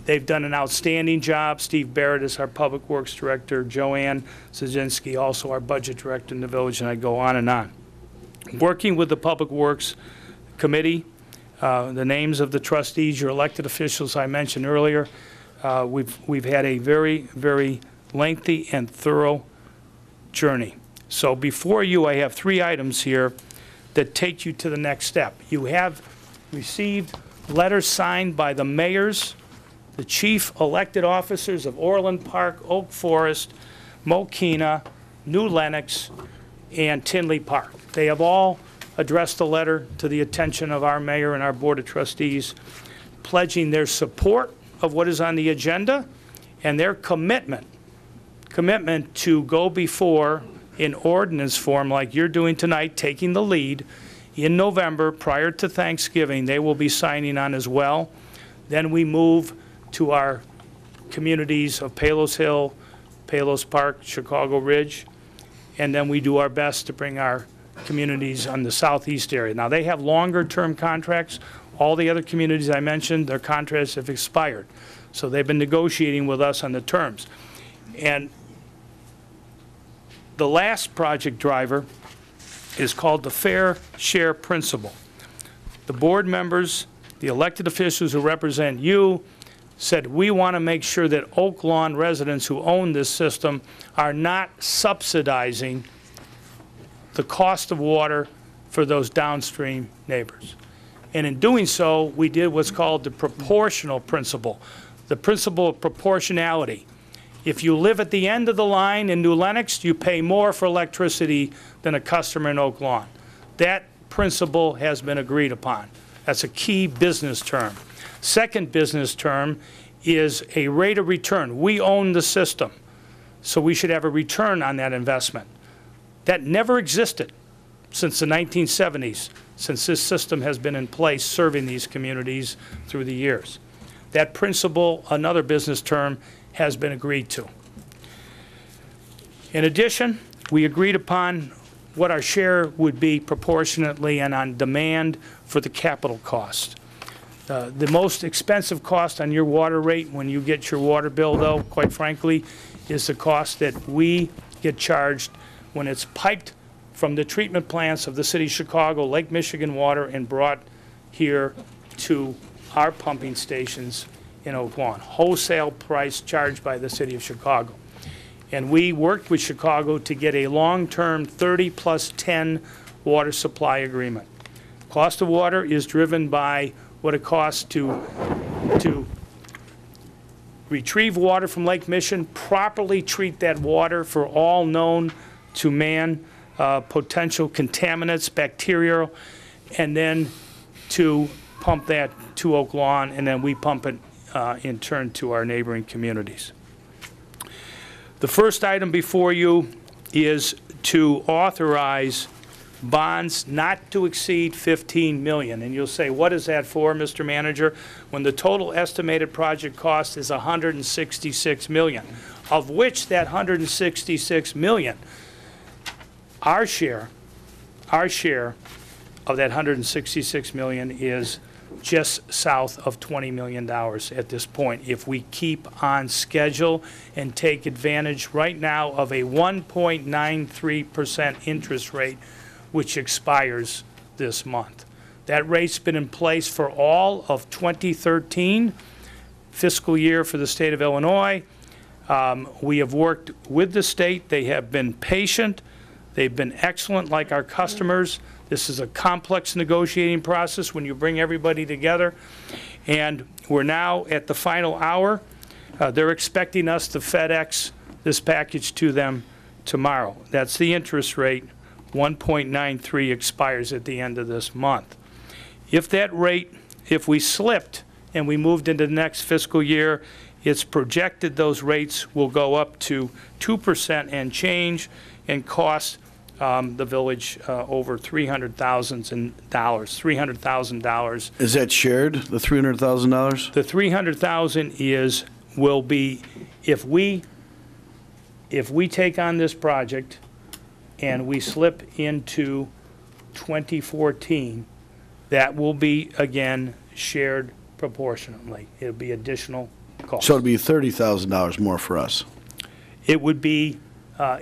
they've done an outstanding job. Steve Barrett is our Public Works Director, Joanne Zazinski, also our Budget Director in the village, and I go on and on. Working with the Public Works Committee, the names of the trustees, your elected officials I mentioned earlier, we've had a very, very lengthy and thorough journey. So before you, I have 3 items here that take you to the next step. You have received letters signed by the mayors, the chief elected officers of Orland Park, Oak Forest, Mokina, New Lenox, and Tinley Park. They have all addressed a letter to the attention of our mayor and our board of trustees, pledging their support of what is on the agenda and their commitment to go before in ordinance form like you're doing tonight, taking the lead. In November, prior to Thanksgiving, they will be signing on as well. Then we move to our communities of Palos Hill, Palos Park, Chicago Ridge, and then we do our best to bring our communities on the southeast area. Now, they have longer-term contracts. All the other communities I mentioned, their contracts have expired. So they've been negotiating with us on the terms. And the last project driver is called the Fair Share Principle. The board members, the elected officials who represent you, said we want to make sure that Oak Lawn residents who own this system are not subsidizing the cost of water for those downstream neighbors. And in doing so, we did what's called the proportional principle, the principle of proportionality. If you live at the end of the line in New Lenox, you pay more for electricity than a customer in Oak Lawn. That principle has been agreed upon. That's a key business term. Second business term is a rate of return. We own the system, so we should have a return on that investment. That never existed since the 1970s, since this system has been in place serving these communities through the years. That principle, another business term, has been agreed to. In addition, we agreed upon what our share would be proportionately and on demand for the capital cost. The most expensive cost on your water rate when you get your water bill, though, quite frankly, is the cost that we get charged when it's piped from the treatment plants of the city of Chicago, Lake Michigan water, and brought here to our pumping stations in Oak Lawn, wholesale price charged by the city of Chicago. And we worked with Chicago to get a long-term 30+10 water supply agreement. Cost of water is driven by what it costs to retrieve water from Lake Mission, properly treat that water for all known to man potential contaminants, bacterial, and then to pump that to Oak Lawn, and then we pump it in turn to our neighboring communities. The first item before you is to authorize bonds not to exceed $15 million. And you'll say, what is that for, Mr. Manager? When the total estimated project cost is $166 million, of which that $166 million, our share of that $166 million is just south of $20 million at this point, if we keep on schedule and take advantage right now of a 1.93% interest rate, which expires this month. That rate's been in place for all of 2013 fiscal year for the state of Illinois. We have worked with the state. They have been patient. They've been excellent, like our customers. This is a complex negotiating process when you bring everybody together. And we're now at the final hour. They're expecting us to FedEx this package to them tomorrow. That's the interest rate. 1.93 expires at the end of this month. If that rate, if we slipped and we moved into the next fiscal year, it's projected those rates will go up to 2% and change and cost the village over $300,000. Is that shared, the $300,000? The $300,000 will be, if we take on this project and we slip into 2014, that will be, again, shared proportionately. It'll be additional cost. So it'd be $30,000 more for us. It would be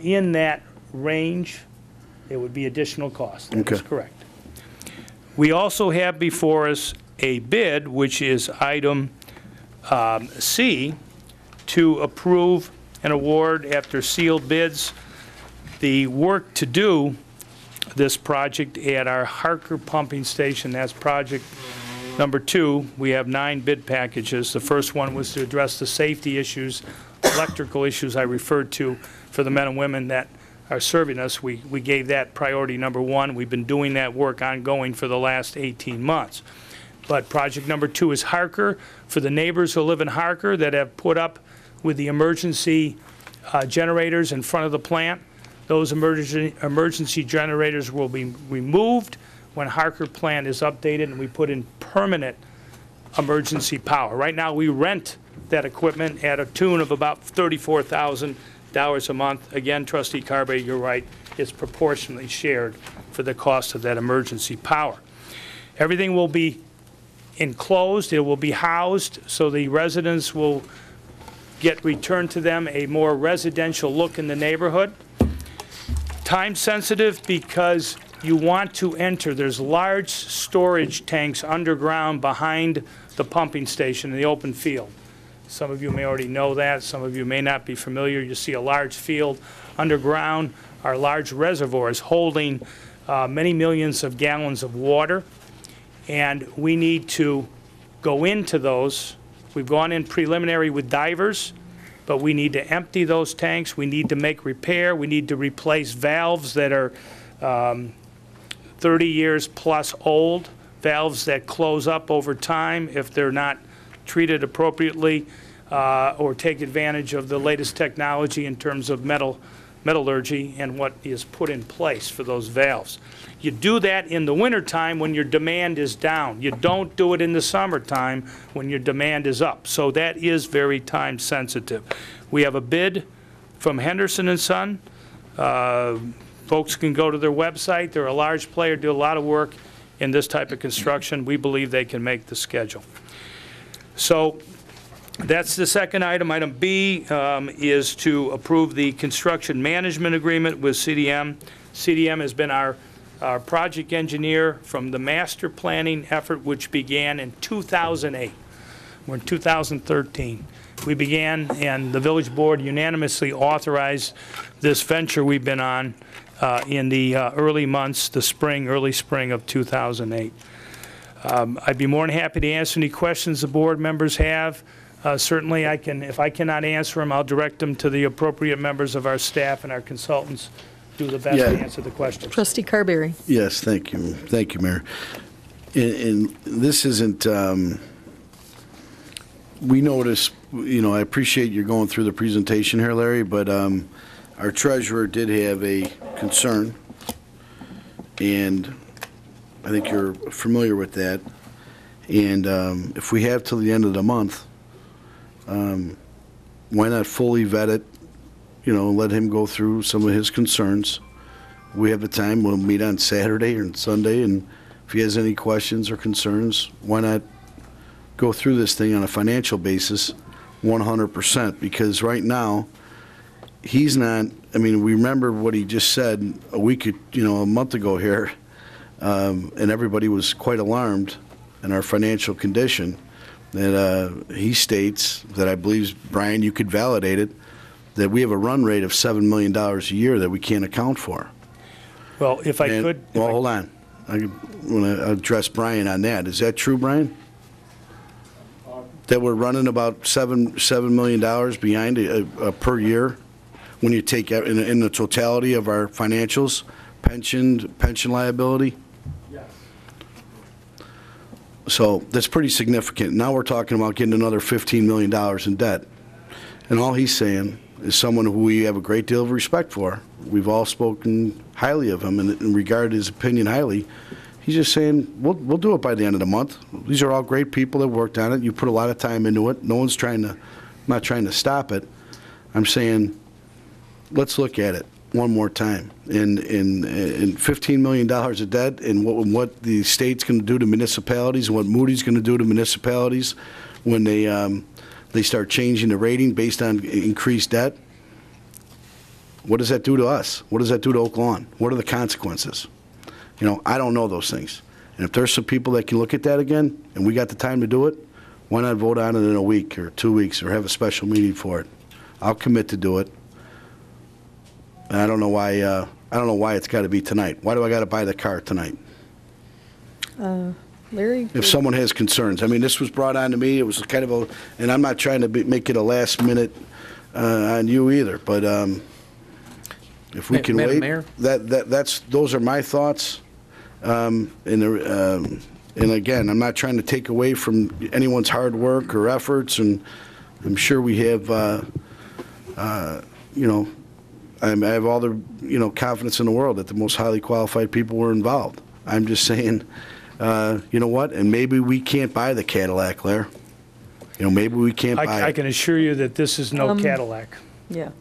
in that range. It would be additional cost. That is correct. We also have before us a bid, which is item C, to approve an award after sealed bids the work to do this project at our Harker pumping station. That's project number 2. We have 9 bid packages. The first one was to address the safety issues, electrical issues I referred to for the men and women that are serving us. We gave that priority number 1. We've been doing that work ongoing for the last 18 months. But project number 2 is Harker. For the neighbors who live in Harker that have put up with the emergency generators in front of the plant, those emergency generators will be removed when Harker plant is updated and we put in permanent emergency power. Right now we rent that equipment at a tune of about $34,000 a month. Again, Trustee Carby, you're right, it's proportionally shared for the cost of that emergency power. Everything will be enclosed, it will be housed, so the residents will get returned to them a more residential look in the neighborhood. Time sensitive because you want to enter. There's large storage tanks underground behind the pumping station in the open field. Some of you may already know that. Some of you may not be familiar. You see a large field underground are large reservoirs holding many millions of gallons of water. And we need to go into those. We've gone in preliminary with divers, but we need to empty those tanks. We need to make repair. We need to replace valves that are 30 years plus old, valves that close up over time if they're not treated appropriately or take advantage of the latest technology in terms of metallurgy and what is put in place for those valves. You do that in the wintertime when your demand is down. You don't do it in the summertime when your demand is up. So that is very time sensitive. We have a bid from Henderson & Son. Folks can go to their website. They're a large player, do a lot of work in this type of construction. We believe they can make the schedule. So that's the second item. Item B is to approve the construction management agreement with CDM. CDM has been our project engineer from the master planning effort, which began in 2008. We're in 2013. We began, and the village board unanimously authorized this venture we've been on in the early months, early spring of 2008. I'd be more than happy to answer any questions the board members have. Certainly, if I cannot answer them, I'll direct them to the appropriate members of our staff and our consultants do the best to answer the questions. Trustee Carberry. Yes, thank you. Thank you, Mayor. And this isn't, we notice, I appreciate you going through the presentation here, Larry, but our treasurer did have a concern, and I think you're familiar with that. And if we have till the end of the month, why not fully vet it, let him go through some of his concerns. We have the time, we'll meet on Saturday or Sunday, and if he has any questions or concerns, why not go through this thing on a financial basis 100%? Because right now, he's not, we remember what he just said a month ago here, and everybody was quite alarmed in our financial condition. That he states that, I believe, Brian, you could validate it, that we have a run rate of $7 million a year that we can't account for. Well, if I could... Well, hold on. I want to address Brian on that. Is that true, Brian? That we're running about $7 million behind per year when you take in the totality of our financials, pension liability? So that's pretty significant. Now we're talking about getting another $15 million in debt. And all he's saying is someone who we have a great deal of respect for. We've all spoken highly of him and regarded his opinion highly. He's just saying, we'll do it by the end of the month. These are all great people that worked on it. You put a lot of time into it. No one's not trying to stop it. I'm saying, let's look at it one more time. In $15 million of debt, and what the state's going to do to municipalities, and what Moody's going to do to municipalities when they start changing the rating based on increased debt. What does that do to us? What does that do to Oak Lawn? What are the consequences? I don't know those things. And if there's some people that can look at that again, and we got the time to do it, why not vote on it in a week or 2 weeks or have a special meeting for it? I'll commit to do it. And I don't know why it's got to be tonight. Why do I got to buy the car tonight? Larry? If someone has concerns. This was brought on to me. It was kind of and I'm not trying to make it a last minute on you either, but if we can Madam wait, Mayor? those are my thoughts. And again, I'm not trying to take away from anyone's hard work or efforts, and I'm sure we have, I have all the, confidence in the world that the most highly qualified people were involved. I'm just saying, you know what? And maybe we can't buy the Cadillac, Lair. Maybe we can't buy it. I can assure you that this is no Cadillac. Yeah.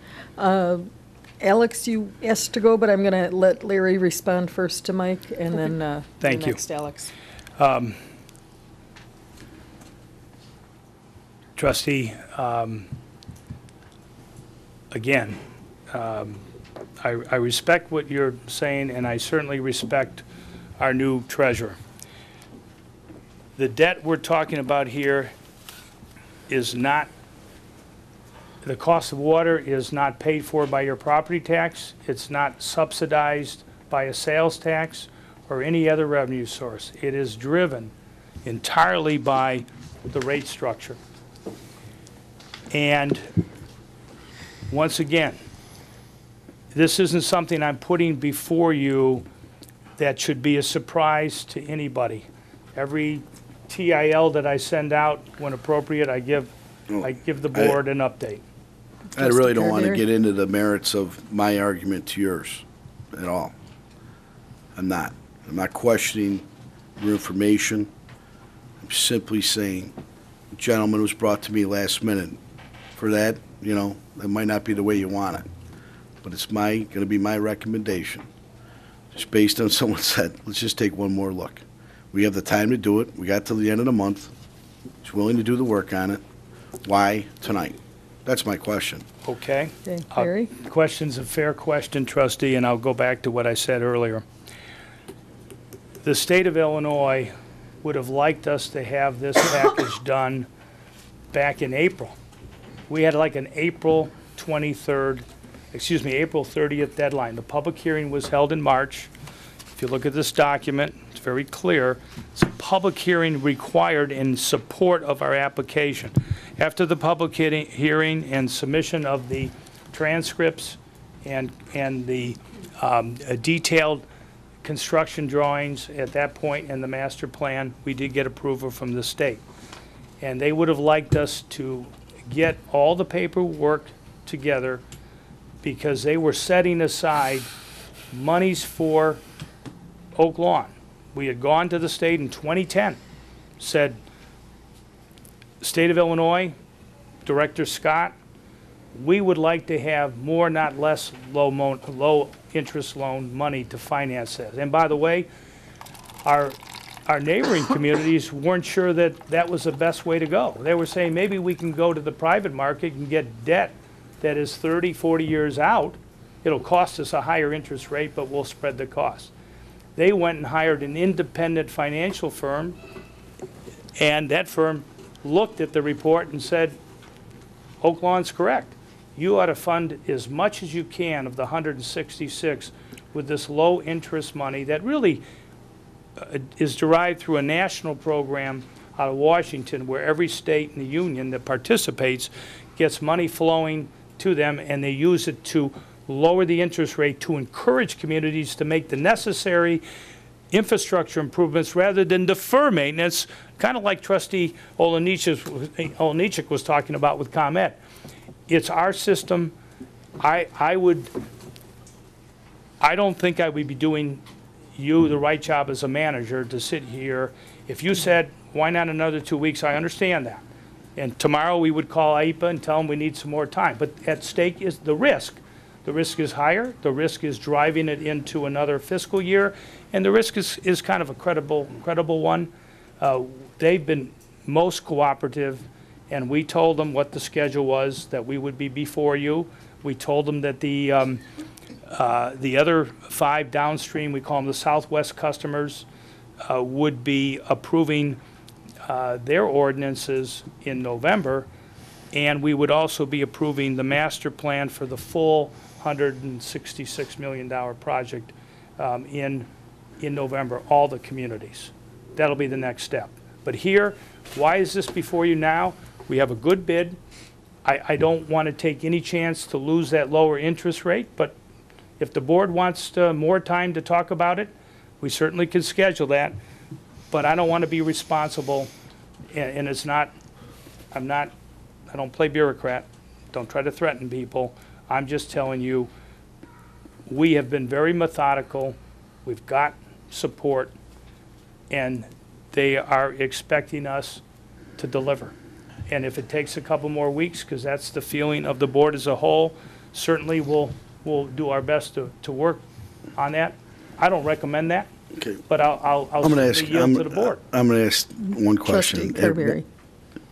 Alex, you asked to go, but I'm going to let Larry respond first to Mike, and then Thank you. next, Alex. Trustee, again, I respect what you're saying, and I certainly respect our new treasurer. The debt we're talking about here is not, the cost of water is not paid for by your property tax. It's not subsidized by a sales tax or any other revenue source. It is driven entirely by the rate structure. And once again, this isn't something I'm putting before you that should be a surprise to anybody. Every TIL that I send out, when appropriate, I give the board an update. I really don't want to get into the merits of my argument to yours at all. I'm not questioning your information. I'm simply saying, the gentleman was brought to me last minute. For that, that might not be the way you want it. But it's going to be my recommendation. Just based on someone said, let's just take one more look. We have the time to do it. We got till the end of the month. He's willing to do the work on it. Why tonight? That's my question. Okay. Okay, Larry? The question's a fair question, trustee, and I'll go back to what I said earlier. The state of Illinois would have liked us to have this package done back in April. We had like an April 30th deadline. The public hearing was held in March. If you look at this document, it's very clear. It's a public hearing required in support of our application. After the public hearing and submission of the transcripts and the detailed construction drawings at that point in the master plan, we did get approval from the state. And they would have liked us to get all the paperwork together because they were setting aside monies for Oak Lawn. We had gone to the state in 2010, said, State of Illinois, Director Scott, we would like to have more, not less, low interest loan money to finance that. And by the way, our neighboring communities weren't sure that that was the best way to go. They were saying maybe we can go to the private market and get debt that is 30, 40 years out. It'll cost us a higher interest rate, but we'll spread the cost. They went and hired an independent financial firm, and that firm looked at the report and said, Oak Lawn's correct. You ought to fund as much as you can of the 166 with this low interest money that really is derived through a national program out of Washington where every state in the union that participates gets money flowing to them, and they use it to lower the interest rate to encourage communities to make the necessary infrastructure improvements rather than defer maintenance, kind of like Trustee Olenichik was talking about with ComEd. It's our system. I don't think I would be doing you the right job as a manager to sit here. If you said, why not another 2 weeks, I understand that. And tomorrow we would call IPA and tell them we need some more time. But at stake is the risk. The risk is higher. The risk is driving it into another fiscal year. And the risk is kind of a credible one. They've been most cooperative, and we told them what the schedule was, that we would be before you. We told them that the other 5 downstream, we call them the Southwest customers, would be approving their ordinances in November, and we would also be approving the master plan for the full $166 million project in November, all the communities. That'll be the next step. But here, why is this before you now? We have a good bid. I don't want to take any chance to lose that lower interest rate, but if the board wants more time to talk about it, we certainly can schedule that. But I don't want to be responsible, and it's not, I don't play bureaucrat. Don't try to threaten people. I'm just telling you, we have been very methodical. We've got support, and they are expecting us to deliver. And if it takes a couple more weeks, because that's the feeling of the board as a whole, certainly we'll do our best to work on that. I don't recommend that, Okay. but I'll certainly yield to the board. I'm going to ask one question. Trustee Carberry.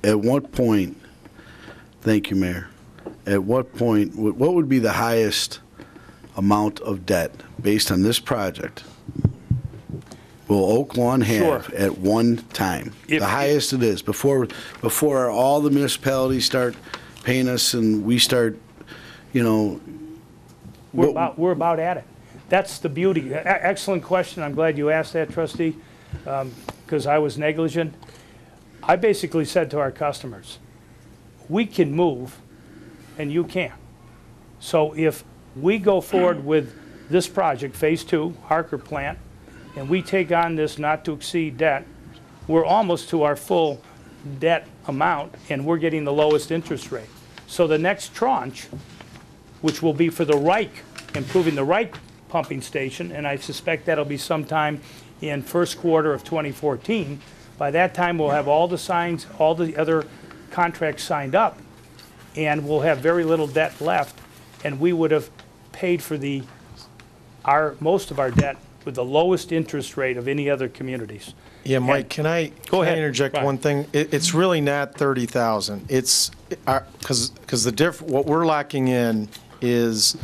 At what point, thank you, Mayor, at what point, what would be the highest amount of debt based on this project will Oak Lawn have Sure. at one time? The highest it is, before all the municipalities start paying us and we start, We're about at it. That's the beauty. Excellent question. I'm glad you asked that, trustee, because I was negligent. I basically said to our customers, we can move and you can't. So if we go forward with this project, Phase 2, Harker plant, and we take on this not to exceed debt, we're almost to our full debt amount and we're getting the lowest interest rate. So the next tranche, which will be for the Reich, improving the Reich pumping station, and I suspect that'll be sometime in first quarter of 2014. By that time, we'll have all the signs, all the other contracts signed up, and we'll have very little debt left, and we would have paid for most of our debt with the lowest interest rate of any other communities. Yeah, Mike, can I interject Fine. one thing? It's really not 30,000. It's because what we're locking in is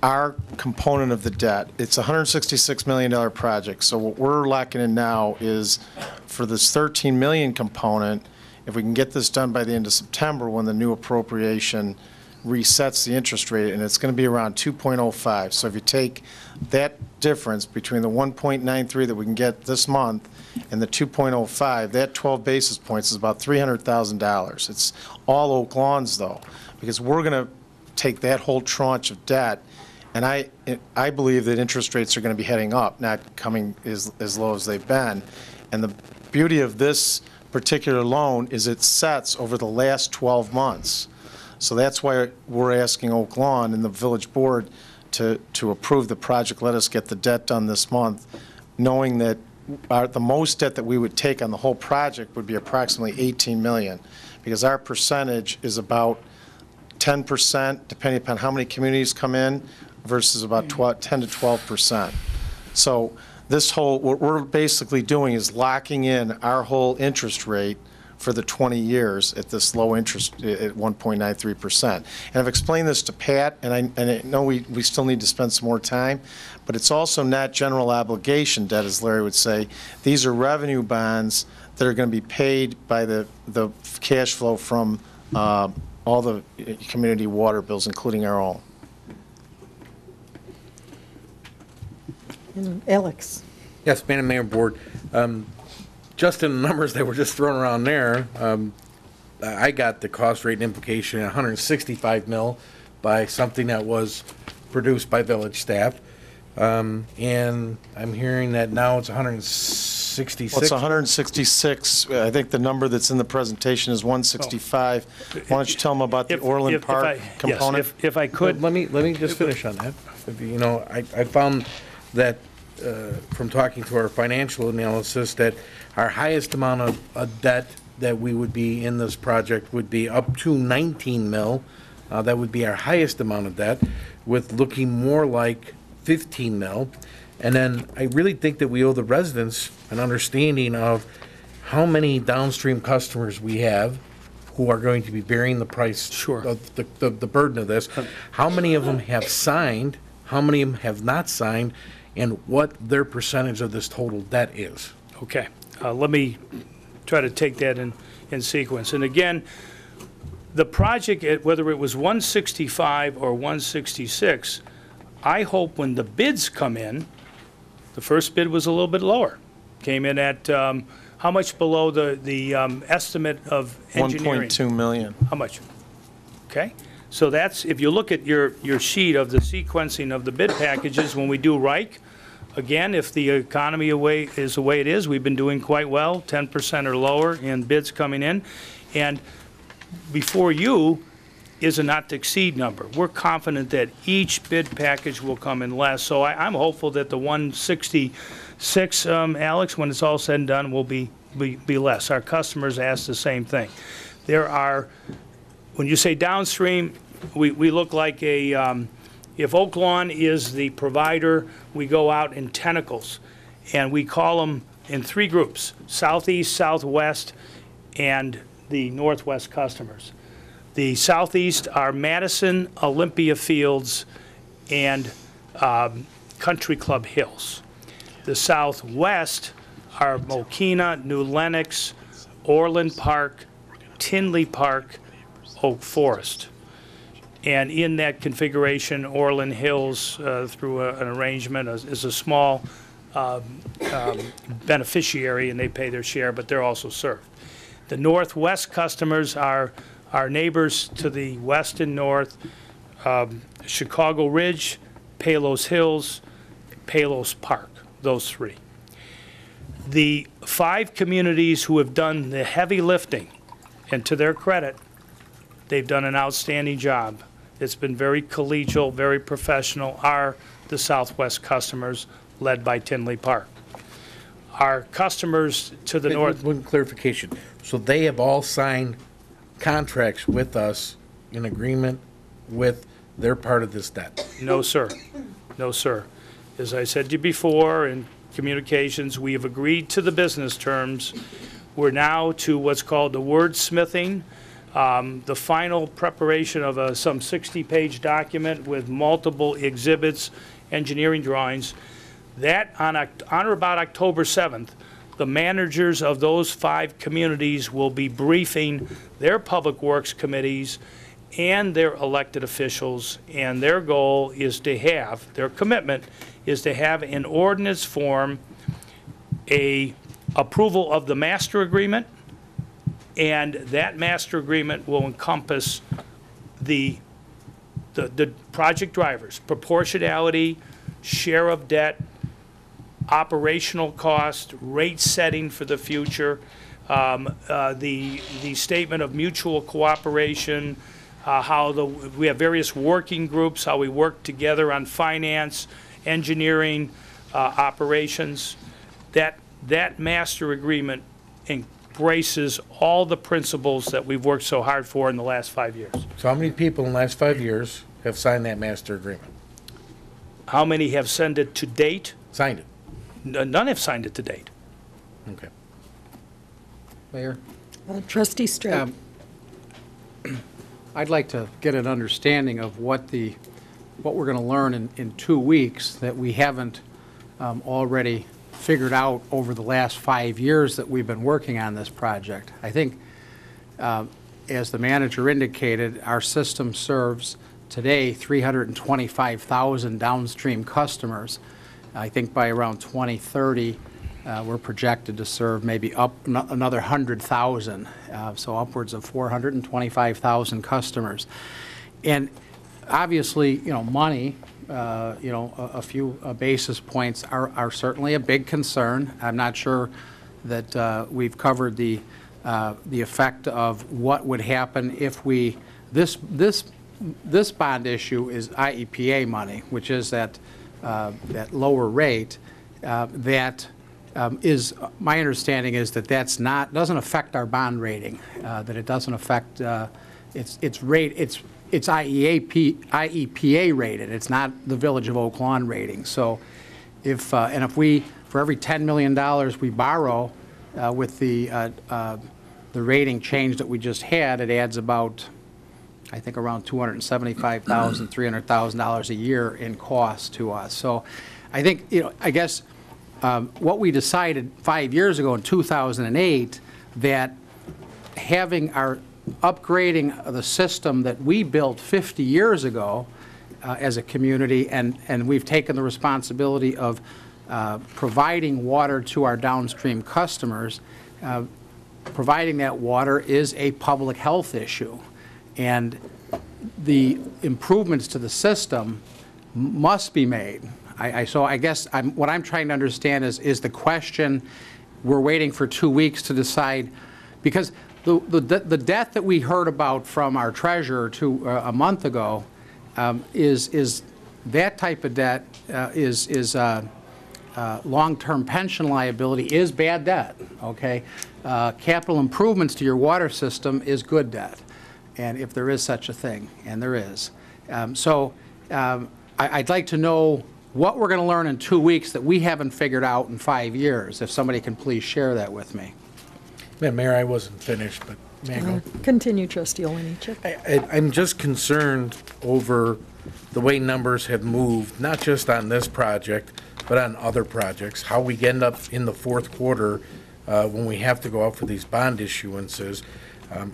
our component of the debt. It's a $166 million project. So what we're locking in now is for this 13 million component if we can get this done by the end of September, when the new appropriation resets the interest rate, and it's going to be around 2.05. So if you take that difference between the 1.93 that we can get this month and the 2.05, that 12 basis points is about $300,000. It's all Oak Lawns, though, because we're going to take that whole tranche of debt, and I believe that interest rates are going to be heading up, not coming as low as they've been. And the beauty of this particular loan is it sets over the last 12 months. So that's why we're asking Oak Lawn and the village board to approve the project, let us get the debt done this month, knowing that the most debt that we would take on the whole project would be approximately 18 million, because our percentage is about 10%, depending upon how many communities come in, versus about 10 to 12%. So this whole, what we're basically doing is locking in our whole interest rate for the 20 years at this low interest at 1.93%. And I've explained this to Pat, and I know we still need to spend some more time, but it's also not general obligation debt, as Larry would say. These are revenue bonds that are going to be paid by the cash flow from all the community water bills, including our own. Alex. Yes, Madam Mayor, Board. Just in the numbers that were just thrown around there, I got the cost rate implication at 165 mil by something that was produced by village staff. And I'm hearing that now it's 166. Well, it's 166. I think the number that's in the presentation is 165. Why don't you tell them about the Orland Park component? Yes, if I could. Let me just finish on that. You know, I found that from talking to our financial analysis that our highest amount of debt that we would be in this project would be up to 19 mil. That would be our highest amount of debt, with looking more like 15 mil. And then I really think that we owe the residents an understanding of how many downstream customers we have who are going to be bearing the price, of the burden of this. How many of them have signed, how many of them have not signed, and what their percentage of this total debt is. Okay, let me try to take that in sequence. And again, the project, whether it was 165 or 166, I hope when the bids come in, the first bid was a little bit lower. Came in at, how much below the estimate of engineering? 1.2 million. How much? Okay, so that's, if you look at your sheet of the sequencing of the bid packages, when we do Reich, again, if the economy is the way it is, we've been doing quite well, 10% or lower in bids coming in. And before you is a not-to-exceed number. We're confident that each bid package will come in less. So I'm hopeful that the 166, Alex, when it's all said and done, will be less. Our customers ask the same thing. There are, when you say downstream, we look like a, if Oak Lawn is the provider, we go out in tentacles, and we call them in three groups: southeast, southwest, and the northwest customers. The southeast are Madison, Olympia Fields, and Country Club Hills. The southwest are Mokina, New Lenox, Orland Park, Tinley Park, Oak Forest. And in that configuration, Orland Hills, through an arrangement, is a small beneficiary, and they pay their share, but they're also served. The northwest customers are our neighbors to the west and north, Chicago Ridge, Palos Hills, Palos Park, those three. The 5 communities who have done the heavy lifting, and to their credit, they've done an outstanding job. It's been very collegial, very professional, are the southwest customers led by Tinley Park. Our customers to the north. One clarification. So they have all signed contracts with us in agreement with their part of this debt? No, sir. No, sir. As I said to you before in communications, we have agreed to the business terms. We're now to what's called the wordsmithing, the final preparation of some 60-page document with multiple exhibits, engineering drawings. That on or about October 7th, the managers of those 5 communities will be briefing their public works committees and their elected officials, and their goal is to have, their commitment is to have in ordinance form a approval of the master agreement, and that master agreement will encompass the project drivers, proportionality, share of debt, operational cost, rate setting for the future, the statement of mutual cooperation, how we have various working groups, how we work together on finance, engineering, operations. That master agreement embraces all the principles that we've worked so hard for in the last 5 years. So how many people in the last 5 years have signed that master agreement? How many have signed it to date? Signed it? None have signed it to date. Okay. Mayor? Trustee Strand. I'd like to get an understanding of what we're going to learn in 2 weeks that we haven't already figured out over the last 5 years that we've been working on this project. I think, as the manager indicated, our system serves today 325,000 downstream customers. I think by around 2030, we're projected to serve maybe up another 100,000, so upwards of 425,000 customers. And obviously, money, a few basis points are certainly a big concern. I'm not sure that we've covered the effect of what would happen if this bond issue is IEPA money, which is that lower rate. My understanding is that doesn't affect our bond rating, that it doesn't affect it's IEPA rated. It's not the Village of Oak Lawn rating. So if we, for every $10 million we borrow with the rating change that we just had, it adds about, I think, around $275,000, $300,000 a year in cost to us. So I think, I guess what we decided 5 years ago in 2008, that upgrading the system that we built 50 years ago as a community, and we've taken the responsibility of providing water to our downstream customers, providing that water is a public health issue. And the improvements to the system must be made. So I guess what I'm trying to understand is the question, we're waiting for 2 weeks to decide, because the debt that we heard about from our treasurer a month ago is that type of debt is long-term pension liability is bad debt, okay? Capital improvements to your water system is good debt, and if there is such a thing, and there is. I'd like to know what we're going to learn in 2 weeks that we haven't figured out in 5 years, if somebody can please share that with me. Mayor, I wasn't finished, but may I go? Continue, Trustee Oliniechek. I'm just concerned over the way numbers have moved, not just on this project, but on other projects, how we end up in the fourth quarter when we have to go out for these bond issuances.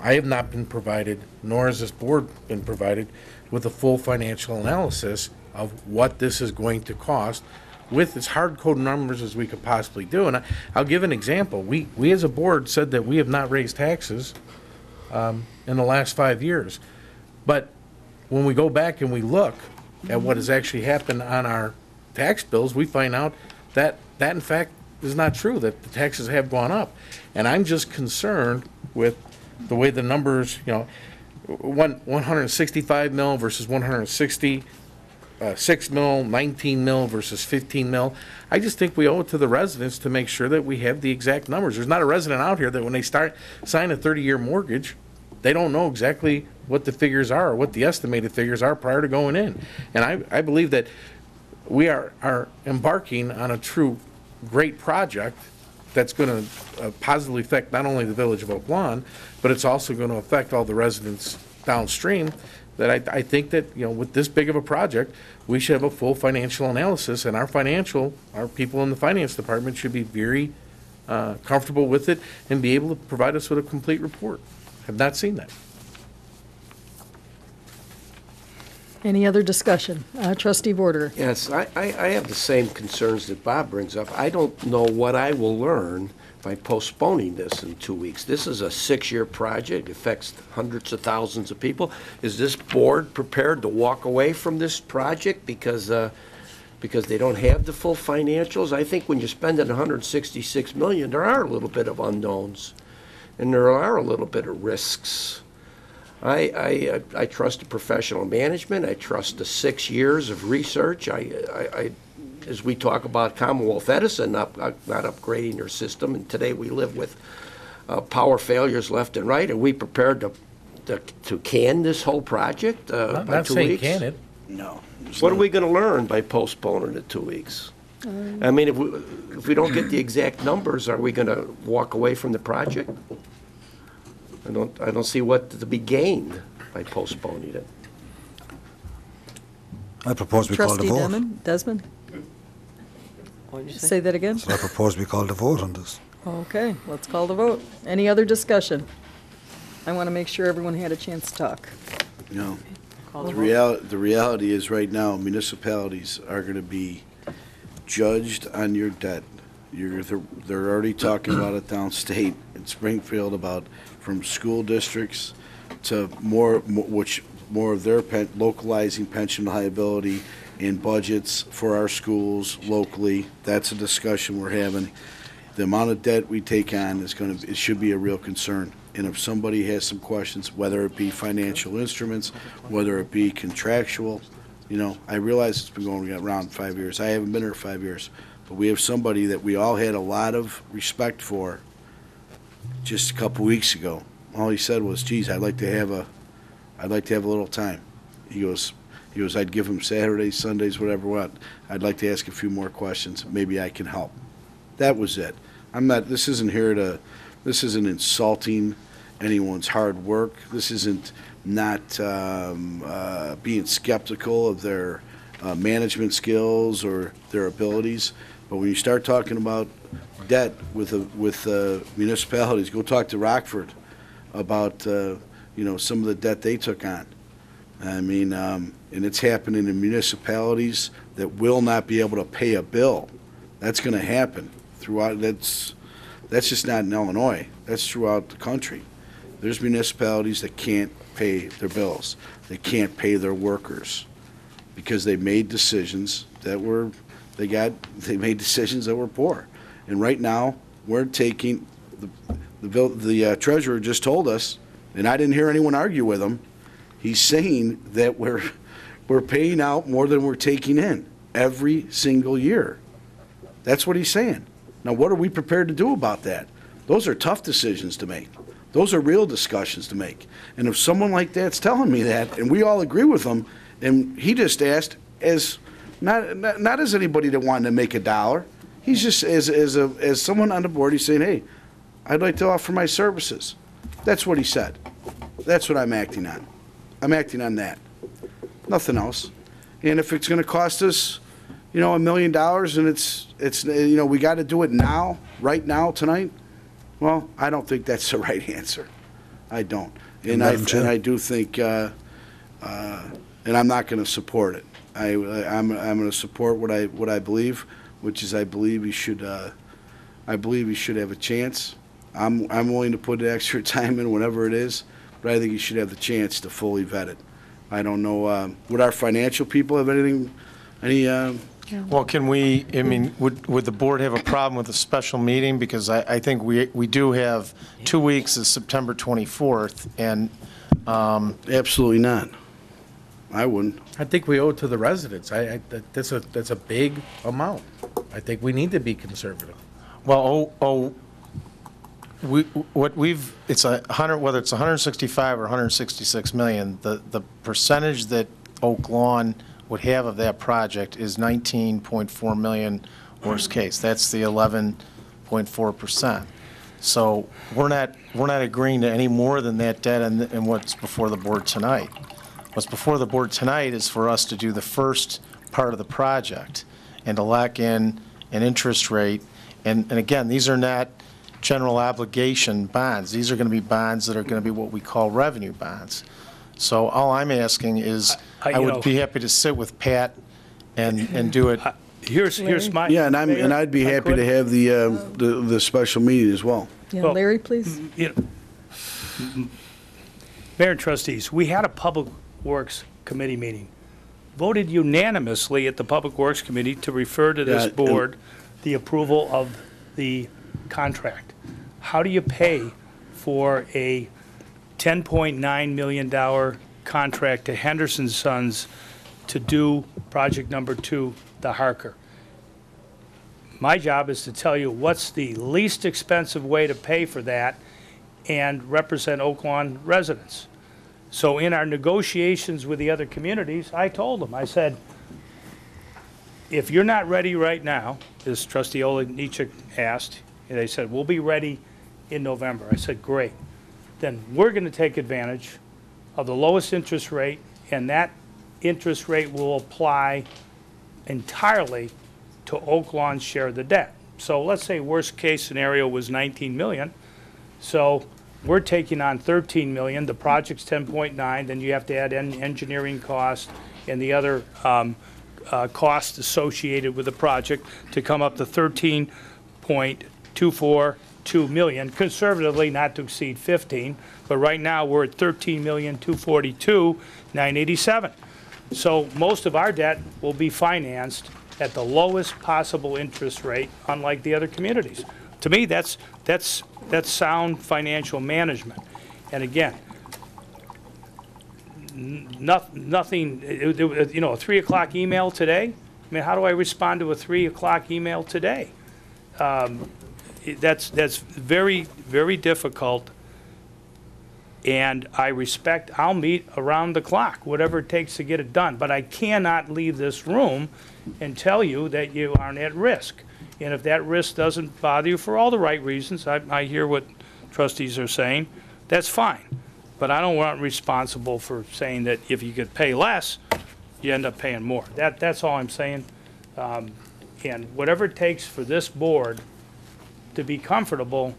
I have not been provided, nor has this board been provided, with a full financial analysis of what this is going to cost with as hard-coded numbers as we could possibly do. And I'll give an example. We as a board said that we have not raised taxes in the last 5 years. But when we go back and we look at what has actually happened on our tax bills, we find out that in fact is not true, that the taxes have gone up. And I'm just concerned with the way the numbers, 165 mil versus 160, 6 mil, 19 mil versus 15 mil. I just think we owe it to the residents to make sure that we have the exact numbers. There's not a resident out here that when they sign a 30-year mortgage, they don't know exactly what the figures are or what the estimated figures are prior to going in. And I believe that we are embarking on a true great project that's going to positively affect not only the Village of Oak Lawn, but it's also going to affect all the residents downstream. That I think that, with this big of a project, we should have a full financial analysis, and our people in the finance department should be very comfortable with it, and be able to provide us with a complete report. Have not seen that. Any other discussion? Trustee Vorder. Yes, I have the same concerns that Bob brings up. I don't know what I will learn by postponing this in 2 weeks. This is a 6-year project, it affects hundreds of thousands of people. Is this board prepared to walk away from this project because they don't have the full financials? I think when you're spending $166 million, there are a little bit of unknowns, and there are a little bit of risks. I trust the professional management. I trust the 6 years of research. As we talk about Commonwealth Edison not upgrading their system, and today we live with power failures left and right. Are we prepared to can this whole project by 2 weeks? Not saying can it. No. What are we going to learn by postponing it 2 weeks? I mean, if we don't get the exact numbers, are we going to walk away from the project? I don't see what to be gained by postponing it. I propose we call the vote. Trustee Desmond? Say that again? So I propose we call the vote on this. Okay, let's call the vote. Any other discussion? I want to make sure everyone had a chance to talk. No. The reality is right now, municipalities are going to be judged on your debt. They're already talking about it downstate in Springfield about from school districts to more of their localizing pension liability and budgets for our schools locally. That's a discussion we're having. The amount of debt we take on it should be a real concern. And if somebody has some questions, whether it be financial instruments, whether it be contractual, I realize it's been going around 5 years. I haven't been here 5 years. But we have somebody that we all had a lot of respect for just a couple weeks ago. All he said was, geez, I'd like to have a little time. He goes, I'd give him Saturdays, Sundays, whatever what. I'd like to ask a few more questions. Maybe I can help. That was it. This isn't insulting anyone's hard work. This isn't not being skeptical of their management skills or their abilities. But when you start talking about debt with municipalities, go talk to Rockford about some of the debt they took on. I mean, and it's happening in municipalities that will not be able to pay a bill. That's going to happen throughout. That's just not in Illinois. That's throughout the country. There's municipalities that can't pay their bills. They can't pay their workers because they made decisions that were poor. And right now, we're taking the treasurer just told us, and I didn't hear anyone argue with him. He's saying that we're paying out more than we're taking in every single year. That's what he's saying. Now, what are we prepared to do about that? Those are tough decisions to make. Those are real discussions to make. And if someone like that's telling me that, and we all agree with him, and he just asked as not as anybody that wanted to make a dollar. He's just as someone on the board. He's saying, "Hey, I'd like to offer my services." That's what he said. That's what I'm acting on. I'm acting on that. Nothing else. And if it's going to cost us, $1 million, and it's we got to do it now, right now, tonight. Well, I don't think that's the right answer. I don't. And I do think, and I'm not going to support it. I'm going to support what I believe, which is I believe he should have a chance. I'm willing to put the extra time in whenever it is, but I think he should have the chance to fully vet it. I don't know, would our financial people have Well, can we, would the board have a problem with a special meeting? Because I think we do have 2 weeks is September 24th, and... Absolutely not. I wouldn't. I think we owe it to the residents. That's a big amount. I think we need to be conservative. Well, it's 100, whether it's 165 or 166 million, the percentage that Oak Lawn would have of that project is 19.4 million worst case. That's the 11.4%. So we're not agreeing to any more than that debt and what's before the board tonight. What's before the board tonight is for us to do the first part of the project and to lock in an interest rate And again, these are not general obligation bonds. These are going to be bonds that are going to be what we call revenue bonds. So all I'm asking is, I would be happy to sit with Pat and do it. Here's my. Yeah, and I'd be happy to have the special meeting as well. Yeah, Well, Larry, please. Mayor and trustees, we had a Public Works Committee meeting. Voted unanimously at the Public Works Committee to refer to this Yeah, board the approval of the contract. How do you pay for a $10.9 million contract to Henderson Sons to do project number 2, the Harker? My job is to tell you what's the least expensive way to pay for that and represent Oak Lawn residents. So in our negotiations with the other communities, I told them, I said, if you're not ready right now, as Trustee Olejniczak asked, and they said, we'll be ready in November. I said, great. Then we're going to take advantage of the lowest interest rate, and that interest rate will apply entirely to Oak Lawn's share of the debt. So let's say worst case scenario was 19 million. So we're taking on 13 million, the project's 10.9, then you have to add engineering cost and the other costs associated with the project to come up to 13.242 million, conservatively not to exceed 15, but right now we're at 13,242,987. So most of our debt will be financed at the lowest possible interest rate, unlike the other communities. To me, that's sound financial management. And again, nothing, you know, a 3 o'clock email today? I mean, how do I respond to a 3 o'clock email today? That's very, very difficult. And I respect, I'll meet around the clock, whatever it takes to get it done. But I cannot leave this room and tell you that you aren't at risk. And if that risk doesn't bother you for all the right reasons, I hear what trustees are saying, that's fine. But I don't want responsible for saying that if you could pay less, you end up paying more. That's all I'm saying. And whatever it takes for this board to be comfortable,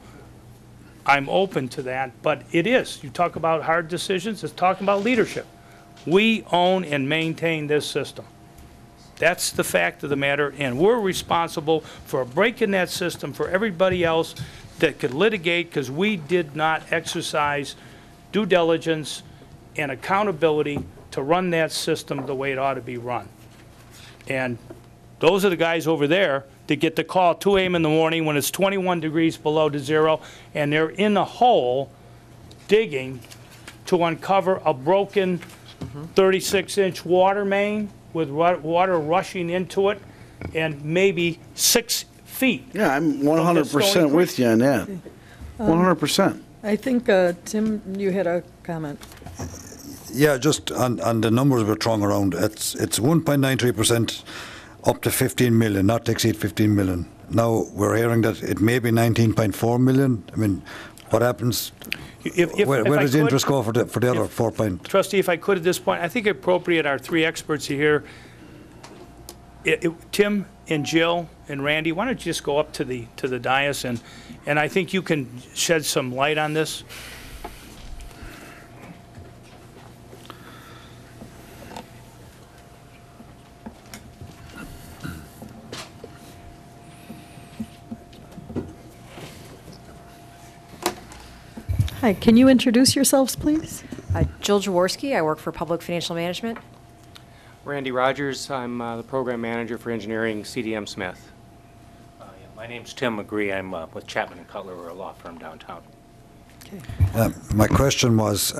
I'm open to that, but it is. You talk about hard decisions, it's talking about leadership. We own and maintain this system. That's the fact of the matter, and we're responsible for breaking that system for everybody else that could litigate because we did not exercise due diligence and accountability to run that system the way it ought to be run. And those are the guys over there that get the call at 2 a.m. in the morning when it's 21 degrees below to zero, and they're in the hole digging to uncover a broken 36-inch water main with water rushing into it and maybe 6 feet. Yeah, I'm 100% with you on that. 100%. I think, Tim, you had a comment. Yeah, just on the numbers we're throwing around, it's 1.93% up to 15 million, not to exceed 15 million. Now we're hearing that it may be 19.4 million. I mean, what happens? Where does the interest go for the other 4 point? Trustee, if I could at this point, I think appropriate our 3 experts here, Tim and Jill and Randy, why don't you just go up to the dais and I think you can shed some light on this. Hi, can you introduce yourselves, please? Jill Jaworski, I work for Public Financial Management. Randy Rogers, I'm the Program Manager for Engineering, CDM Smith. My name's Tim McGree. I'm with Chapman & Cutler. We're a law firm downtown. Okay. My question was,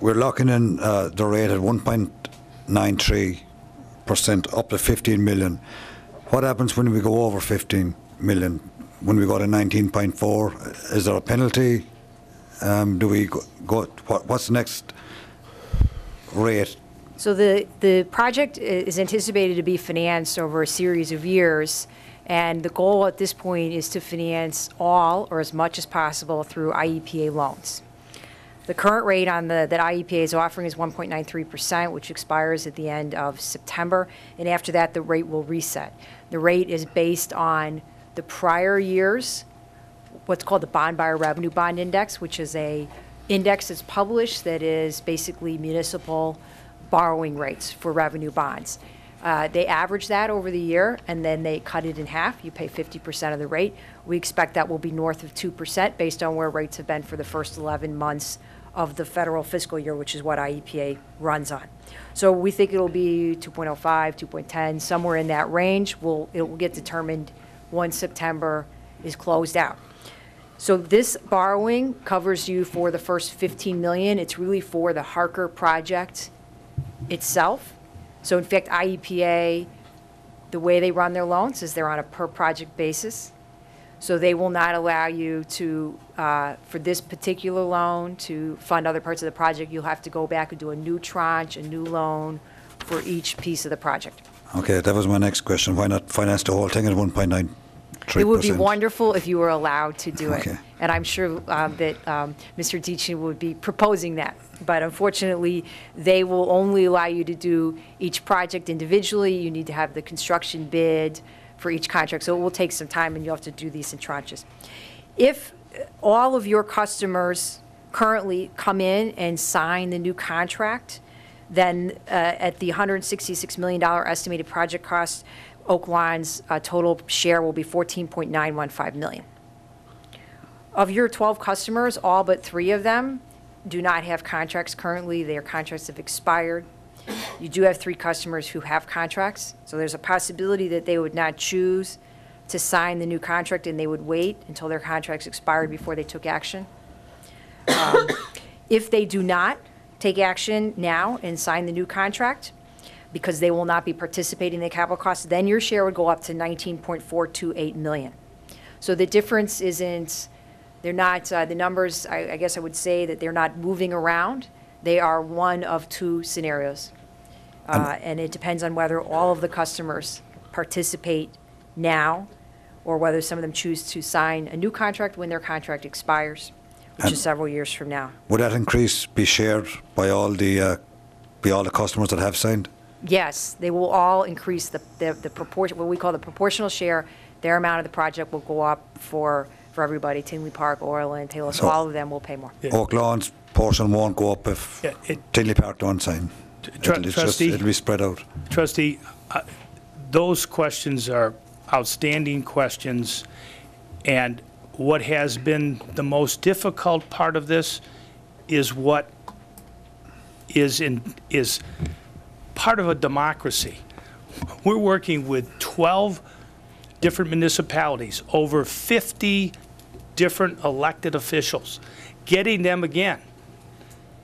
we're locking in the rate at 1.93% up to 15 million. What happens when we go over 15 million? When we go to 19.4, is there a penalty? Do we go? What's the next rate? So the project is anticipated to be financed over a series of years, and the goal at this point is to finance all or as much as possible through IEPA loans. The current rate on that IEPA is offering is 1.93%, which expires at the end of September, and after that, the rate will reset. The rate is based on the prior year's, what's called the Bond Buyer Revenue Bond Index, which is a index that's published that is basically municipal borrowing rates for revenue bonds. They average that over the year, and then they cut it in half. You pay 50% of the rate. We expect that will be north of 2% based on where rates have been for the first 11 months of the federal fiscal year, which is what IEPA runs on. So we think it'll be 2.05, 2.10, somewhere in that range. It will get determined once September is closed out. So this borrowing covers you for the first $15 million. It's really for the Harker project itself. So in fact, IEPA, the way they run their loans is they're on a per project basis. So they will not allow you to, for this particular loan, to fund other parts of the project. You'll have to go back and do a new tranche, a new loan for each piece of the project. Okay, that was my next question. Why not finance the whole thing at 1.93%? It would be wonderful if you were allowed to do it. Okay. And I'm sure that Mr. Deachin would be proposing that. But unfortunately, they will only allow you to do each project individually. You need to have the construction bid for each contract. So it will take some time, and you'll have to do these in tranches. If all of your customers currently come in and sign the new contract, then at the $166 million estimated project cost, Oak Lawn's total share will be $14.915 million. Of your 12 customers, all but 3 of them do not have contracts currently. Their contracts have expired. You do have 3 customers who have contracts, so there's a possibility that they would not choose to sign the new contract and they would wait until their contracts expired before they took action. If they do not take action now and sign the new contract, because they will not be participating in the capital costs, then your share would go up to $19.428 million. So the difference isn't, they're not, the numbers, I guess I would say that they're not moving around. They are one of 2 scenarios. And it depends on whether all of the customers participate now or whether some of them choose to sign a new contract when their contract expires, which is several years from now. Would that increase be shared by all the customers that have signed? Yes, they will all increase the proportion, what we call the proportional share. Their amount of the project will go up for everybody, Tinley Park, Orland, Taylor, so all of them will pay more. Oak Lawn's portion won't go up if Tinley Park don't sign. It'll be spread out. Trustee, those questions are outstanding questions, and what has been the most difficult part of this is what is part of a democracy. We're working with 12 different municipalities, over 50 different elected officials. Getting them again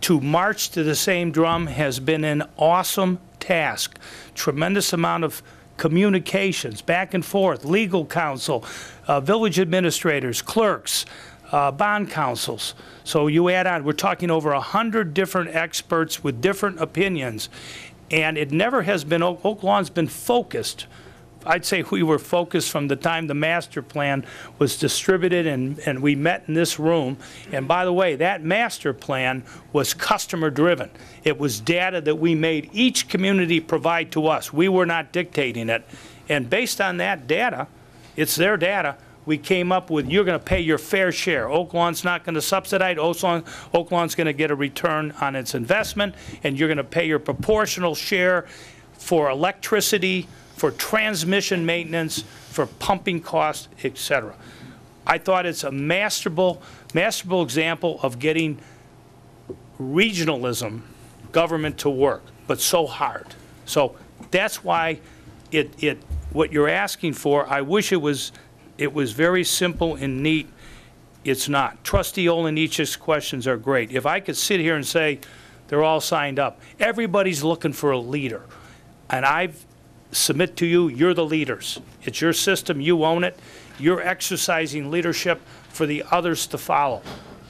to march to the same drum has been an awesome task. Tremendous amount of communications back and forth, legal counsel, village administrators, clerks, bond counsels. So you add on, we're talking over 100 different experts with different opinions. And it never has been, Oak Lawn's been focused. I'd say we were focused from the time the master plan was distributed and we met in this room. And by the way, that master plan was customer driven. It was data that we made each community provide to us. We were not dictating it. And based on that data, it's their data, we came up with, you're going to pay your fair share. Oak Lawn's not going to subsidize. Oak Lawn's going to get a return on its investment, and you're going to pay your proportional share for electricity, for transmission maintenance, for pumping costs, et cetera. I thought it's a masterful example of getting regionalism government to work, but so hard. So that's why what you're asking for, I wish it was very simple and neat. It's not. Trustee Olenich's questions are great. If I could sit here and say they're all signed up, everybody's looking for a leader. And I submit to you, you're the leaders. It's your system, you own it. You're exercising leadership for the others to follow.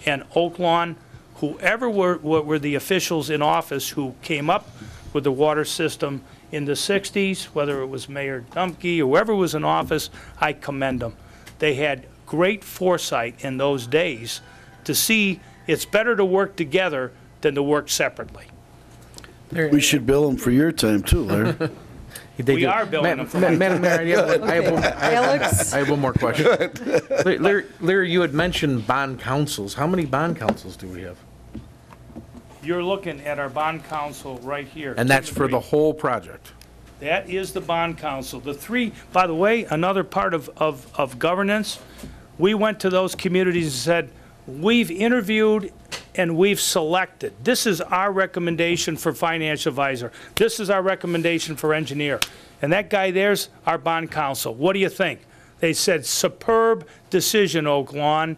And Oak Lawn, whoever were the officials in office who came up with the water system in the 60s, whether it was Mayor Dumke or whoever was in office, I commend them. They had great foresight in those days to see It's better to work together than to work separately. We should bill them for your time too, Larry. We are billing them for Madam Mayor, Alex? I have one more question. Larry, you had mentioned bond councils. How many bond councils do we have? You're looking at our bond council right here. And that's for the whole project? That is the bond council. The three, by the way, another part of governance, we went to those communities and said, we've interviewed and we've selected. This is our recommendation for financial advisor. This is our recommendation for engineer. And that guy there's our bond counsel. What do you think? They said, superb decision, Oak Lawn.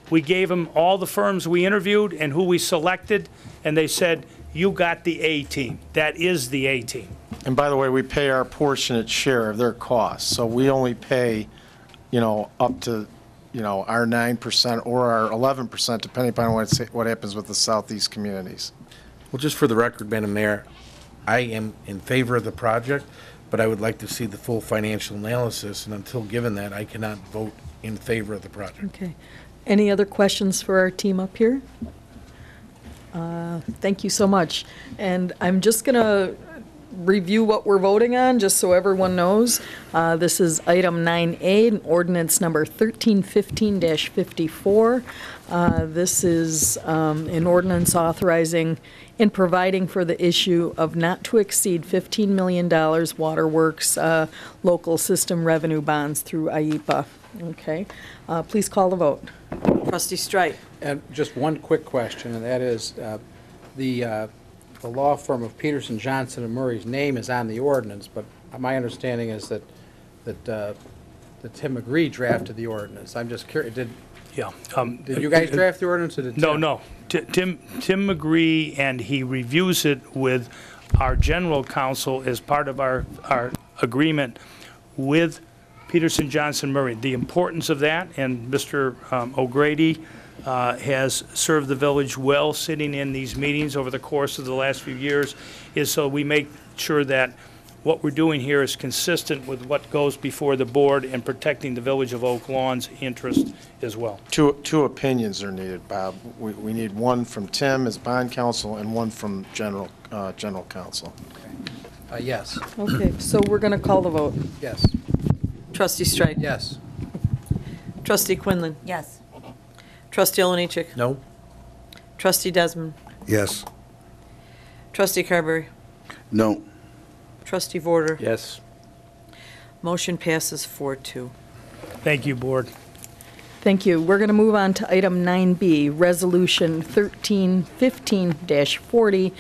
We gave them all the firms we interviewed and who we selected, and they said, you got the A team. That is the A team. And by the way, we pay our portionate share of their costs. So we only pay, up to, our 9% or our 11%, depending upon what happens with the southeast communities. Well, just for the record, Madam Mayor, I am in favor of the project, but I would like to see the full financial analysis, and until given that, I cannot vote in favor of the project. Okay. Any other questions for our team up here? Thank you so much. And I'm just going to review what we're voting on, just so everyone knows. This is item 9A, ordinance number 1315-54. This is an ordinance authorizing and providing for the issue of not to exceed $15 million waterworks local system revenue bonds through IEPA. Okay. Please call the vote. Trustee Strike. And just one quick question, and that is, the law firm of Peterson, Johnson, and Murray's name is on the ordinance, but my understanding is that Tim McGree drafted the ordinance. I'm just curious, did you guys draft the ordinance, or did Tim? No. Tim McGree, and he reviews it with our general counsel as part of our agreement with Peterson, Johnson, Murray. The importance of that, and Mr. O'Grady has served the village well sitting in these meetings over the course of the last few years, is so we make sure that what we're doing here is consistent with what goes before the board and protecting the village of Oak Lawn's interest as well. Two opinions are needed, Bob. We need one from Tim as bond counsel and one from general counsel. Okay. Yes. Okay, so we're going to call the vote. Yes. Trustee Strike. Yes. Trustee Quinlan. Yes. Trustee Oliniechek. No? Trustee Desmond. Yes. Trustee Carberry. No. Trustee Vorder. Yes. Motion passes 4-2. Thank you, board. Thank you. We're going to move on to item 9B, Resolution 1315-40,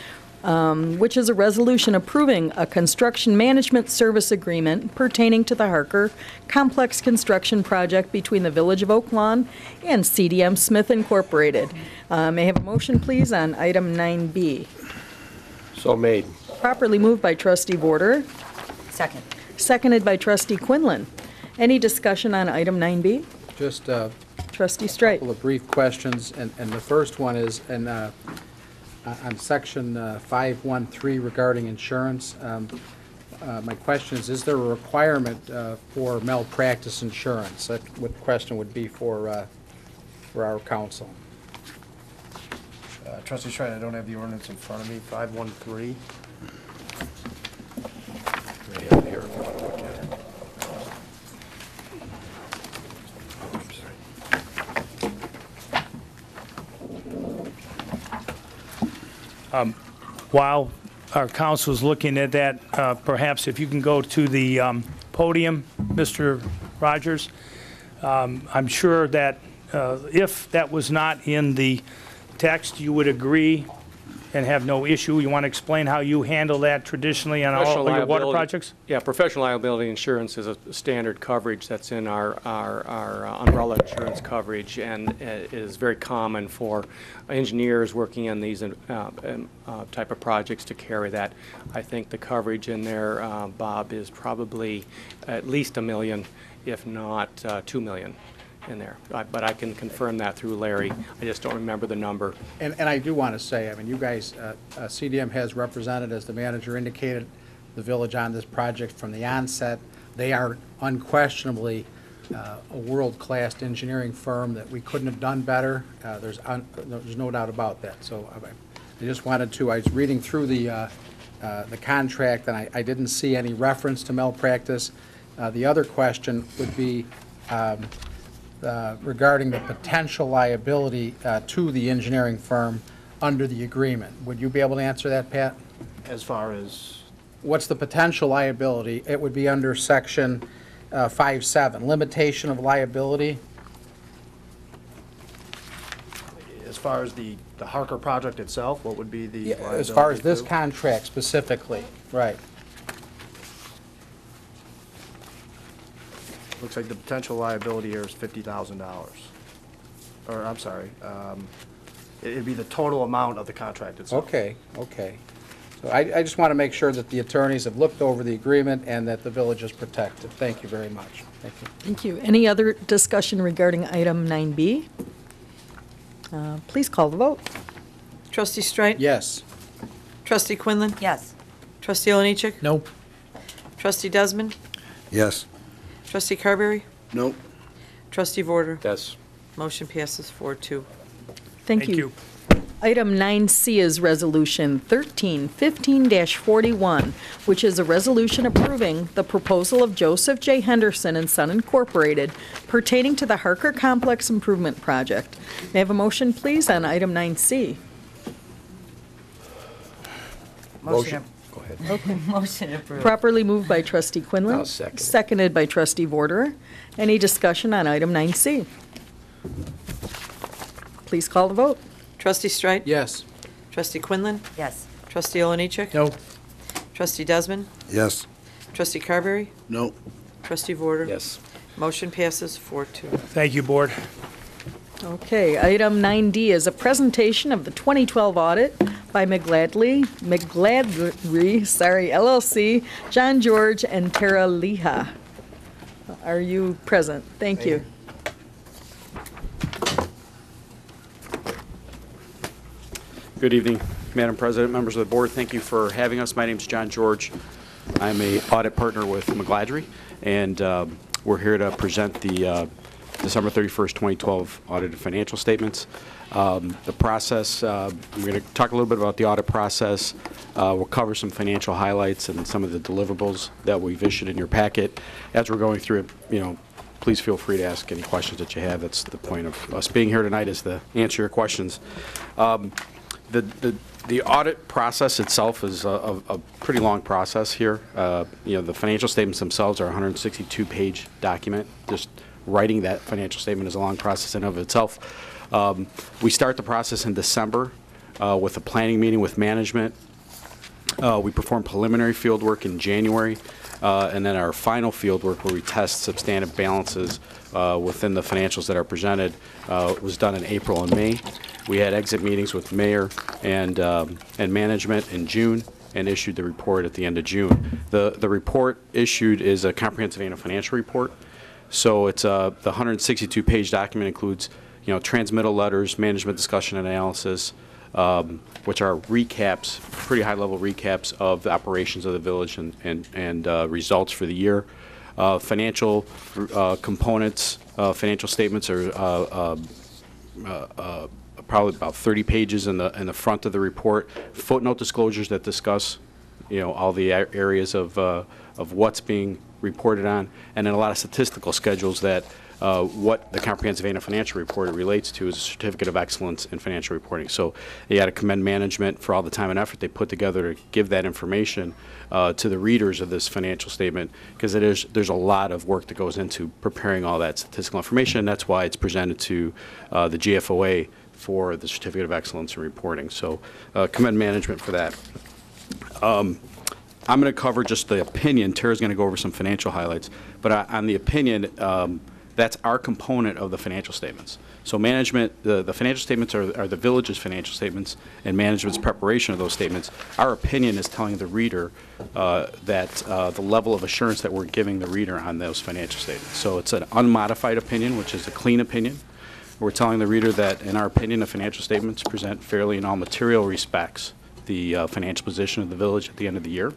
which is a resolution approving a construction management service agreement pertaining to the Harker Complex Construction Project between the Village of Oak Lawn and CDM Smith Incorporated. May I have a motion, please, on item 9B? So made. Properly moved by Trustee Vorder, Second. seconded by Trustee Quinlan. Any discussion on item 9B? Just Trustee Strike. couple of brief questions, and the first one is on section 513 regarding insurance. My question is there a requirement for malpractice insurance? That question would be for our council. Trustee Strike, I don't have the ordinance in front of me, 513. I have it here if you want to look at it. Oh, I'm sorry. While our council is looking at that, perhaps if you can go to the podium, Mr. Rogers. I'm sure that if that was not in the text, you would agree and have no issue. You want to explain how you handle that traditionally on all your water projects? Yeah, professional liability insurance is a standard coverage that's in our umbrella insurance coverage, and it is very common for engineers working in these type of projects to carry that. I think the coverage in there, Bob, is probably at least $1 million, if not $2 million. In there, but I can confirm that through Larry. I just don't remember the number. And I do want to say, I mean, you guys, CDM has represented, as the manager indicated, the village on this project from the onset. They are unquestionably a world-class engineering firm that we couldn't have done better. There's no doubt about that. So I just wanted to, I was reading through the contract, and I didn't see any reference to malpractice. The other question would be regarding the potential liability to the engineering firm under the agreement. Would you be able to answer that, Pat? As far as? What's the potential liability? It would be under Section 5.7, limitation of liability. As far as the Harker project itself, what would be the liability? As far as this to? contract specifically, right. Looks like the potential liability here is $50,000. Or, I'm sorry, it'd be the total amount of the contract itself. Okay, okay. So I just want to make sure that the attorneys have looked over the agreement and that the village is protected. Thank you very much. Thank you. Thank you. Any other discussion regarding item 9B? Please call the vote. Trustee Streit? Yes. Trustee Quinlan? Yes. Trustee Oliniechek? No. Trustee Desmond? Yes. Trustee Carberry? Nope. Trustee Vorder? Yes. Motion passes 4-2. Thank you. Item 9C is Resolution 1315-41, which is a resolution approving the proposal of Joseph J. Henderson and Son Incorporated pertaining to the Harker Complex Improvement Project. May I have a motion, please, on item 9C? Motion. Go ahead. Okay. Motion approved. Properly moved by Trustee Quinlan. I'll second it. Seconded by Trustee Vorderer. Any discussion on item 9C? Please call the vote. Trustee Streit? Yes. Trustee Quinlan? Yes. Trustee Oliniechek? No. Trustee Desmond? Yes. Trustee Carberry? Nope. Trustee Vorder? Yes. Motion passes 4-2. Thank you, Board. Okay, item 9D is a presentation of the 2012 audit by McGladry, LLC, John George, and Tara Leha. Are you present? Thank you. Good evening, Madam President, members of the board. Thank you for having us. My name is John George. I'm a audit partner with McGladry, and we're here to present the December 31st, 2012 audited financial statements. The process, we're going to talk a little bit about the audit process. We'll cover some financial highlights and some of the deliverables that we've issued in your packet. As we're going through it, please feel free to ask any questions that you have. That's the point of us being here tonight, is to answer your questions. The audit process itself is a pretty long process here. The financial statements themselves are a 162-page document. Just writing that financial statement is a long process in and of itself. We start the process in December with a planning meeting with management. We perform preliminary field work in January, and then our final field work, where we test substantive balances within the financials that are presented, was done in April and May. We had exit meetings with mayor and management in June, and issued the report at the end of June. The report issued is a comprehensive annual financial report. So it's the 162-page document includes, transmittal letters, management discussion and analysis, which are recaps, pretty high-level recaps of the operations of the village and results for the year. Financial components, financial statements are probably about 30 pages in the front of the report. Footnote disclosures that discuss, all the areas of what's being reported on, and then a lot of statistical schedules that what the comprehensive annual financial report relates to is a certificate of excellence in financial reporting. So you got to commend management for all the time and effort they put together to give that information to the readers of this financial statement, because there's a lot of work that goes into preparing all that statistical information. That's why it's presented to the GFOA for the certificate of excellence in reporting. So commend management for that. I'm going to cover just the opinion. Tara's going to go over some financial highlights. But on the opinion, that's our component of the financial statements. So management, the financial statements are the village's financial statements, and management's preparation of those statements. Our opinion is telling the reader that the level of assurance that we're giving the reader on those financial statements. So it's an unmodified opinion, which is a clean opinion. We're telling the reader that, in our opinion, the financial statements present fairly in all material respects the financial position of the village at the end of the year.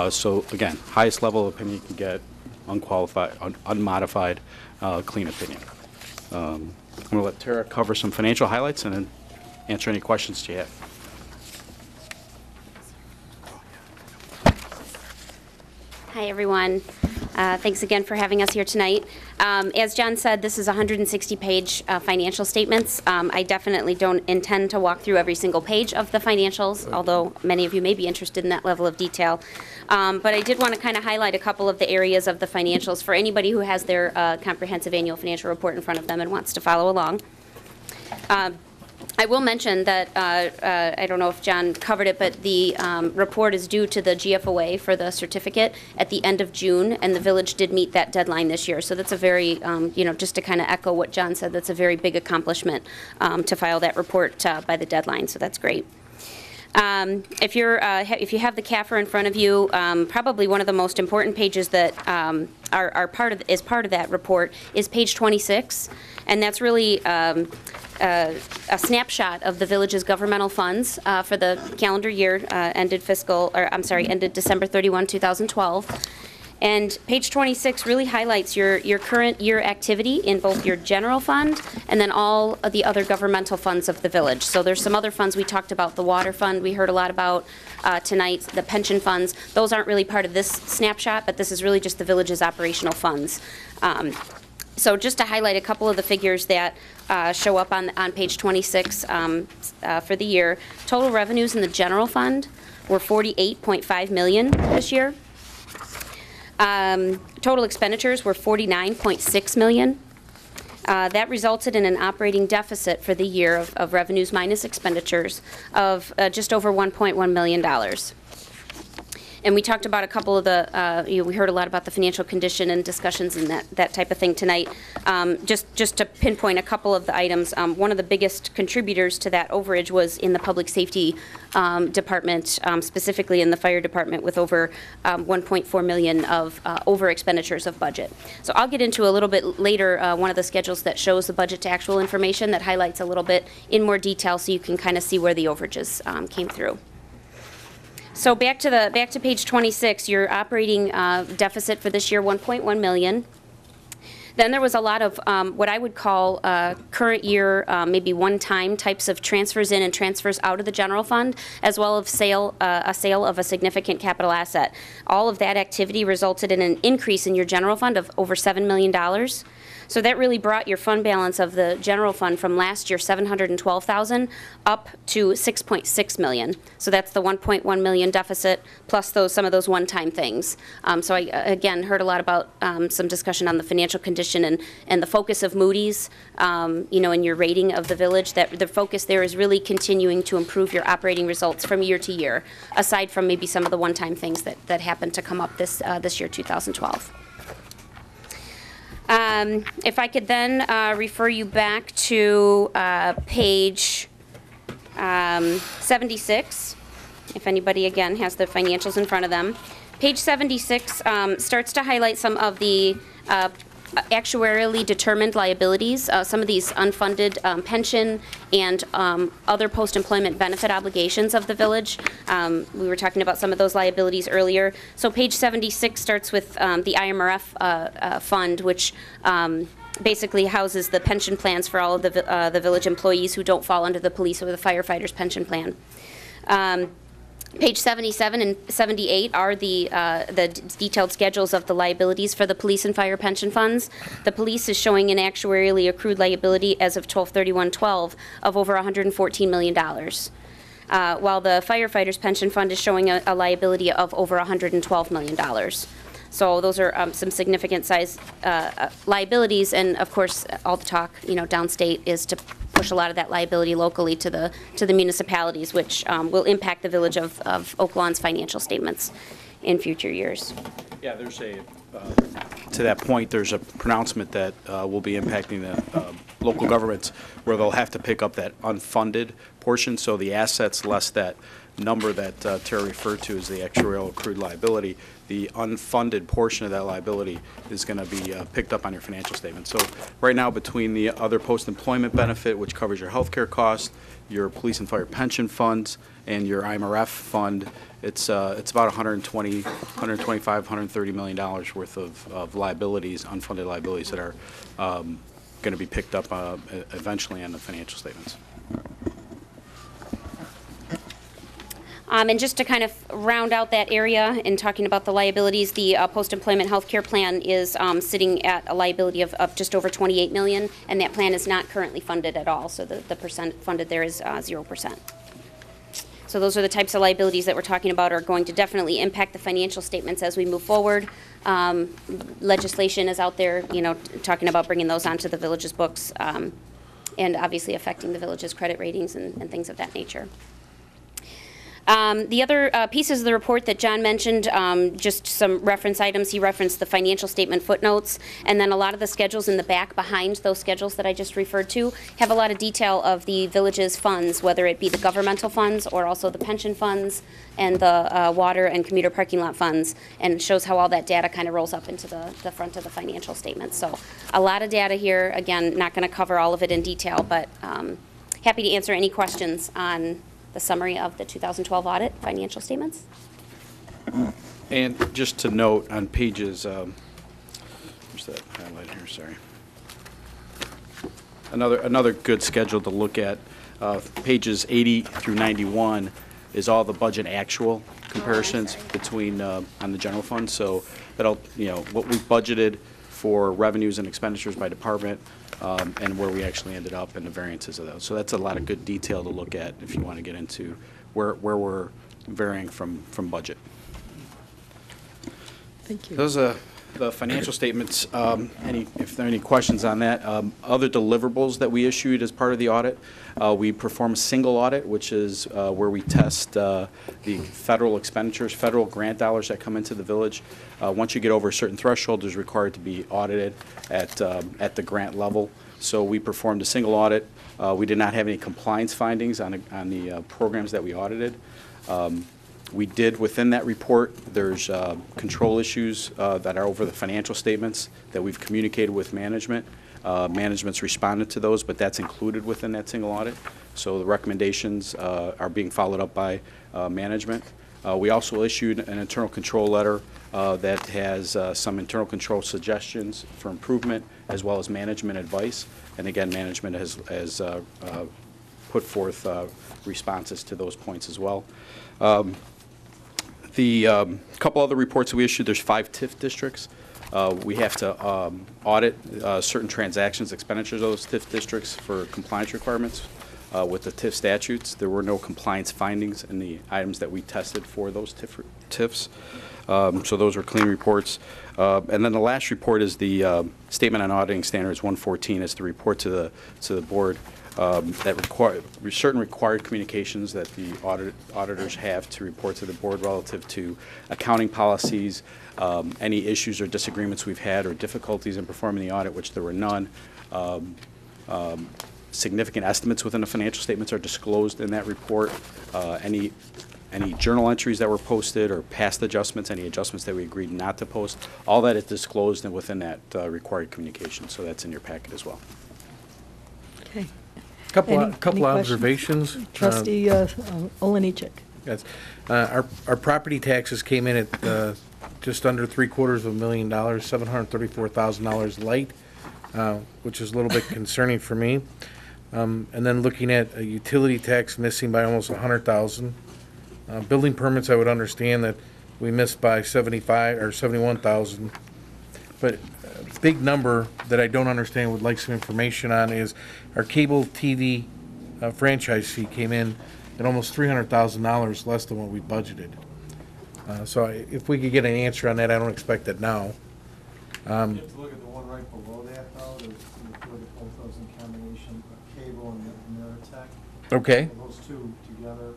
So again, highest level of opinion you can get, unqualified, unmodified, clean opinion. I'm going to let Tara cover some financial highlights and then answer any questions you have. Hi, everyone. Thanks again for having us here tonight. As John said, this is 160-page financial statements. I definitely don't intend to walk through every single page of the financials, although many of you may be interested in that level of detail. But I did want to kind of highlight a couple of the areas of the financials for anybody who has their comprehensive annual financial report in front of them and wants to follow along. I will mention that, I don't know if John covered it, but the report is due to the GFOA for the certificate at the end of June, and the village did meet that deadline this year. So that's a very, just to kind of echo what John said, that's a very big accomplishment to file that report by the deadline, so that's great. If you have the CAFR in front of you, probably one of the most important pages that are part of that report is page 26, and that's really a snapshot of the village's governmental funds for the calendar year ended December 31, 2012. And page 26 really highlights your current year activity in both your general fund and then all of the other governmental funds of the village. So there's some other funds we talked about, the water fund we heard a lot about tonight, the pension funds. Those aren't really part of this snapshot, but this is really just the village's operational funds. So just to highlight a couple of the figures that show up on page 26 for the year, total revenues in the general fund were $48.5 million this year. Total expenditures were $49.6 million. That resulted in an operating deficit for the year of revenues minus expenditures of just over $1.1 million. And we talked about a couple of the, we heard a lot about the financial condition and discussions and that type of thing tonight. Just to pinpoint a couple of the items, one of the biggest contributors to that overage was in the public safety department, specifically in the fire department, with over $1.4 million of over expenditures of budget. So I'll get into a little bit later one of the schedules that shows the budget to actual information that highlights a little bit in more detail so you can kind of see where the overages came through. So back to page 26, your operating deficit for this year, $1.1 million. Then there was a lot of what I would call current year, maybe one-time types of transfers in and transfers out of the general fund, as well as a sale of a significant capital asset. All of that activity resulted in an increase in your general fund of over $7 million. So that really brought your fund balance of the general fund from last year, $712,000, up to $6.6 million. So that's the $1.1 million deficit plus some of those one-time things. So I, again, heard a lot about some discussion on the financial condition and the focus of Moody's, in your rating of the village, that the focus there is really continuing to improve your operating results from year to year, aside from maybe some of the one-time things that happened to come up this year, 2012. If I could then refer you back to page 76, if anybody, again, has the financials in front of them. Page 76 starts to highlight some of the actuarially determined liabilities, some of these unfunded pension and other post-employment benefit obligations of the village. We were talking about some of those liabilities earlier. So page 76 starts with the IMRF fund, which basically houses the pension plans for all of the village employees who don't fall under the police or the firefighters pension plan. Page 77 and 78 are the detailed schedules of the liabilities for the police and fire pension funds. The police is showing an actuarially accrued liability as of 12/31/12 of over $114 million, while the firefighters pension fund is showing a liability of over $112 million. So those are some significant size liabilities, and of course, all the talk, downstate is to push a lot of that liability locally to the municipalities, which will impact the village of Oak Lawn's financial statements in future years. Yeah, there's to that point, there's a pronouncement that will be impacting the local governments where they'll have to pick up that unfunded portion, so the assets less that number that Tara referred to as the actuarial accrued liability, the unfunded portion of that liability is going to be picked up on your financial statement. So right now, between the other post-employment benefit, which covers your health care costs, your police and fire pension funds, and your IMRF fund, it's about $125, $130 million worth of liabilities, unfunded liabilities that are going to be picked up eventually on the financial statements. And just to kind of round out that area in talking about the liabilities, the post-employment health care plan is sitting at a liability of just over $28 million, and that plan is not currently funded at all, so the percent funded there is 0%. So those are the types of liabilities that we're talking about are going to definitely impact the financial statements as we move forward. Legislation is out there, you know, talking about bringing those onto the village's books, and obviously affecting the village's credit ratings and things of that nature. The other pieces of the report that John mentioned, just some reference items. He referenced the financial statement footnotes, and then a lot of the schedules in the back behind those schedules that I just referred to have a lot of detail of the village's funds, whether it be the governmental funds or also the pension funds and the water and commuter parking lot funds, and shows how all that data kind of rolls up into the front of the financial statement. So a lot of data here. Again, not going to cover all of it in detail, but happy to answer any questions on the summary of the 2012 audit financial statements. And just to note on pages, where's that highlight here, sorry. Another good schedule to look at, pages 80 through 91 is all the budget actual comparisons between, on the general fund. So that'll, you know, what we budgeted for revenues and expenditures by department, and where we actually ended up and the variances of those. So that's a lot of good detail to look at if you want to get into where we're varying from budget. Thank you. Those are the financial statements. If there are any questions on that. Other deliverables that we issued as part of the audit, we perform a single audit, which is where we test the federal expenditures, federal grant dollars that come into the village. Once you get over a certain threshold, it's required to be audited at the grant level. So we performed a single audit. We did not have any compliance findings on the programs that we audited. We did, within that report, there's control issues that are over the financial statements that we've communicated with management. Management's responded to those, but that's included within that single audit. So the recommendations are being followed up by management. We also issued an internal control letter that has some internal control suggestions for improvement, as well as management advice. And again, management has put forth responses to those points as well. The couple other reports that we issued, there's 5 TIF districts. We have to audit certain transactions, expenditures of those TIF districts for compliance requirements with the TIF statutes. There were no compliance findings in the items that we tested for those TIFs. So those were clean reports. And then the last report is the Statement on Auditing Standards 114. It's the report to the board that require certain required communications that the auditors have to report to the board relative to accounting policies, any issues or disagreements we've had or difficulties in performing the audit, which there were none. Significant estimates within the financial statements are disclosed in that report. Any journal entries that were posted or past adjustments, any adjustments that we agreed not to post, all that is disclosed and within that required communication. So that's in your packet as well. Okay. Couple Any observations. Trustee Olenichek. Yes. Our property taxes came in at just under $734,000, $734,000 light, which is a little bit concerning for me. And then looking at a utility tax missing by almost $100,000. Building permits, I would understand that we missed by $75,000 or $71,000. But a big number that I don't understand, would like some information on, is our cable TV franchise fee came in at almost $300,000 less than what we budgeted. So if we could get an answer on that, I don't expect it now. You have to look at the one right below that, though. There's, you have to look at both those in combination, cable and Ameritech. Okay. Those two together,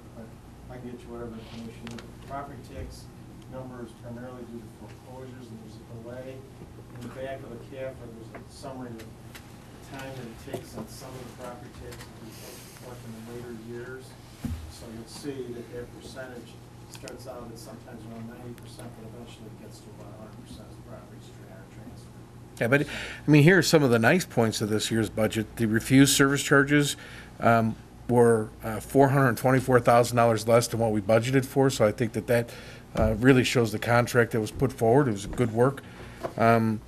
I can get you whatever information. The property tax number is primarily due to foreclosures, and there's a delay. In the back of the CAFR, there's a summary of the time that it takes on some of the property taxes to be collected in later years. So you'll see that their percentage starts out at sometimes around 90%, but eventually gets to about 100% of properties are transferred. Yeah, but, I mean, here are some of the nice points of this year's budget. The refused service charges were $424,000 less than what we budgeted for, so I think that really shows the contract that was put forward. It was good work. The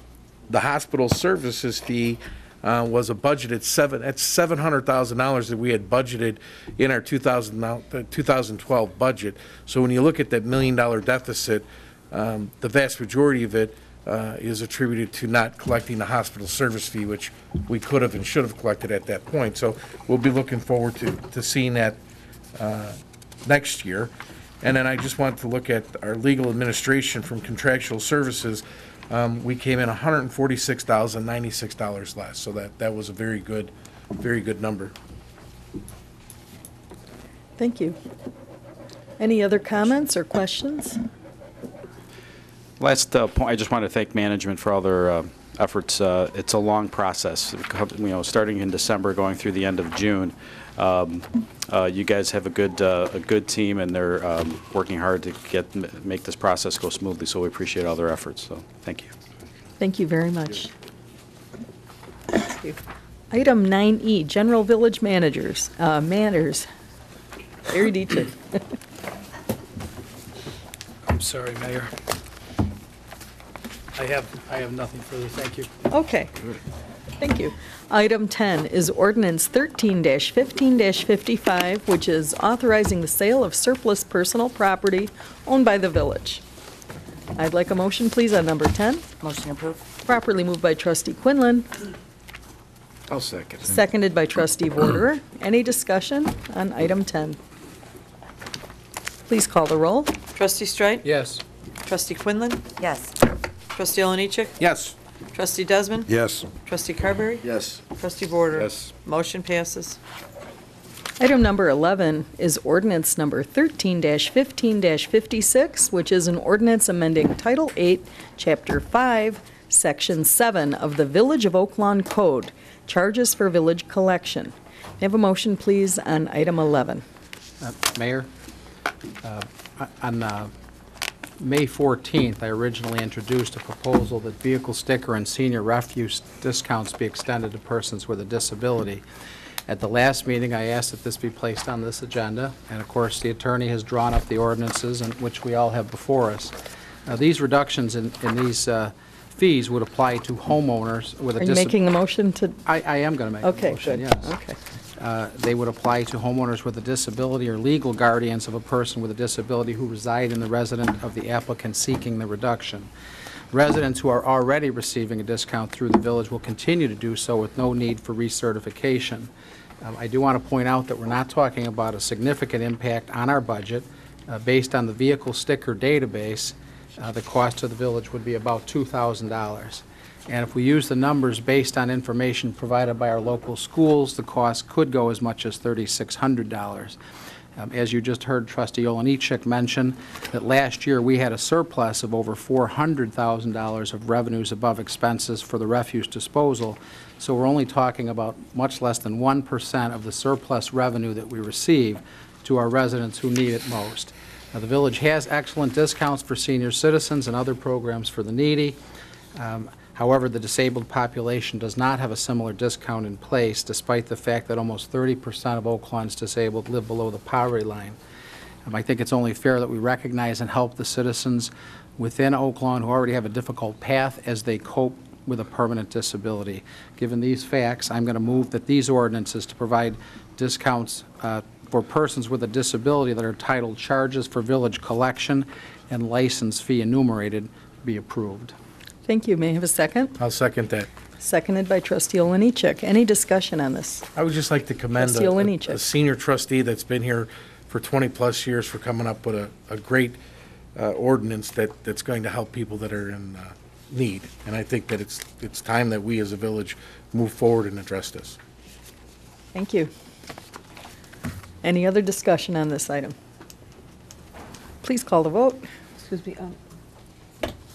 hospital services fee was a budgeted that's $700,000 that we had budgeted in our 2012 budget. So when you look at that $1 million deficit, the vast majority of it is attributed to not collecting the hospital service fee, which we could have and should have collected at that point. So we'll be looking forward to seeing that next year. And then I just want to look at our legal administration from contractual services. We came in $146,096 less, so that was a very good number. Thank you. Any other comments or questions? Last point, I just want to thank management for all their efforts. It's a long process, starting in December, going through the end of June. You guys have a good team, and they're working hard to make this process go smoothly. So we appreciate all their efforts. So thank you. Thank you very much. Thank you. Item 9E, General Village Manners. Larry Dietrich. I'm sorry, Mayor. I have nothing further. Thank you. Okay. Thank you. Item 10 is Ordinance 13-15-55, which is authorizing the sale of surplus personal property owned by the village. I'd like a motion, please, on number 10. Motion approved. Properly moved by trustee Quinlan, I'll second. seconded by trustee Vorderer. Any discussion on item 10? Please call the roll. Trustee Streit? Yes. Trustee Quinlan? Yes. Trustee Oliniechek? Yes. Trustee Desmond? Yes. Trustee Carberry? Yes. Trustee Vorderer? Yes. Motion passes. Item number 11 is ordinance number 13-15-56, which is an ordinance amending Title 8, Chapter 5, Section 7 of the Village of Oak Lawn Code, Charges for Village Collection. May I have a motion, please, on item 11? Mayor, on May 14th, I originally introduced a proposal that vehicle sticker and senior refuse discounts be extended to persons with a disability. At the last meeting, I asked that this be placed on this agenda, and of course, the attorney has drawn up the ordinances, which we all have before us. These reductions in these fees would apply to homeowners with a Are you making the motion to? I am going to make a Okay, motion, good. yes. Okay. They would apply to homeowners with a disability or legal guardians of a person with a disability who reside in the residence of the applicant seeking the reduction. Residents who are already receiving a discount through the village will continue to do so with no need for recertification. I do want to point out that we're not talking about a significant impact on our budget. Based on the vehicle sticker database, the cost to the village would be about $2,000. And if we use the numbers based on information provided by our local schools, the cost could go as much as $3,600. As you just heard Trustee Oliniechek mention, that last year we had a surplus of over $400,000 of revenues above expenses for the refuse disposal. So we're only talking about much less than 1% of the surplus revenue that we receive to our residents who need it most. Now, the village has excellent discounts for senior citizens and other programs for the needy. However, the disabled population does not have a similar discount in place, despite the fact that almost 30% of Oak Lawn's disabled live below the poverty line. I think it's only fair that we recognize and help the citizens within Oak Lawn who already have a difficult path as they cope with a permanent disability. Given these facts, I'm going to move that these ordinances to provide discounts for persons with a disability that are titled Charges for Village Collection and License Fee Enumerated be approved. Thank you. May I have a second? I'll second that. Seconded by trustee Oliniechek. Any discussion on this? I would just like to commend Trustee Oliniechek. a senior trustee that's been here for 20-plus years for coming up with a great ordinance that's going to help people that are in need. And I think that it's time that we as a village move forward and address this. Thank you. Any other discussion on this item? Please call the vote. Excuse me,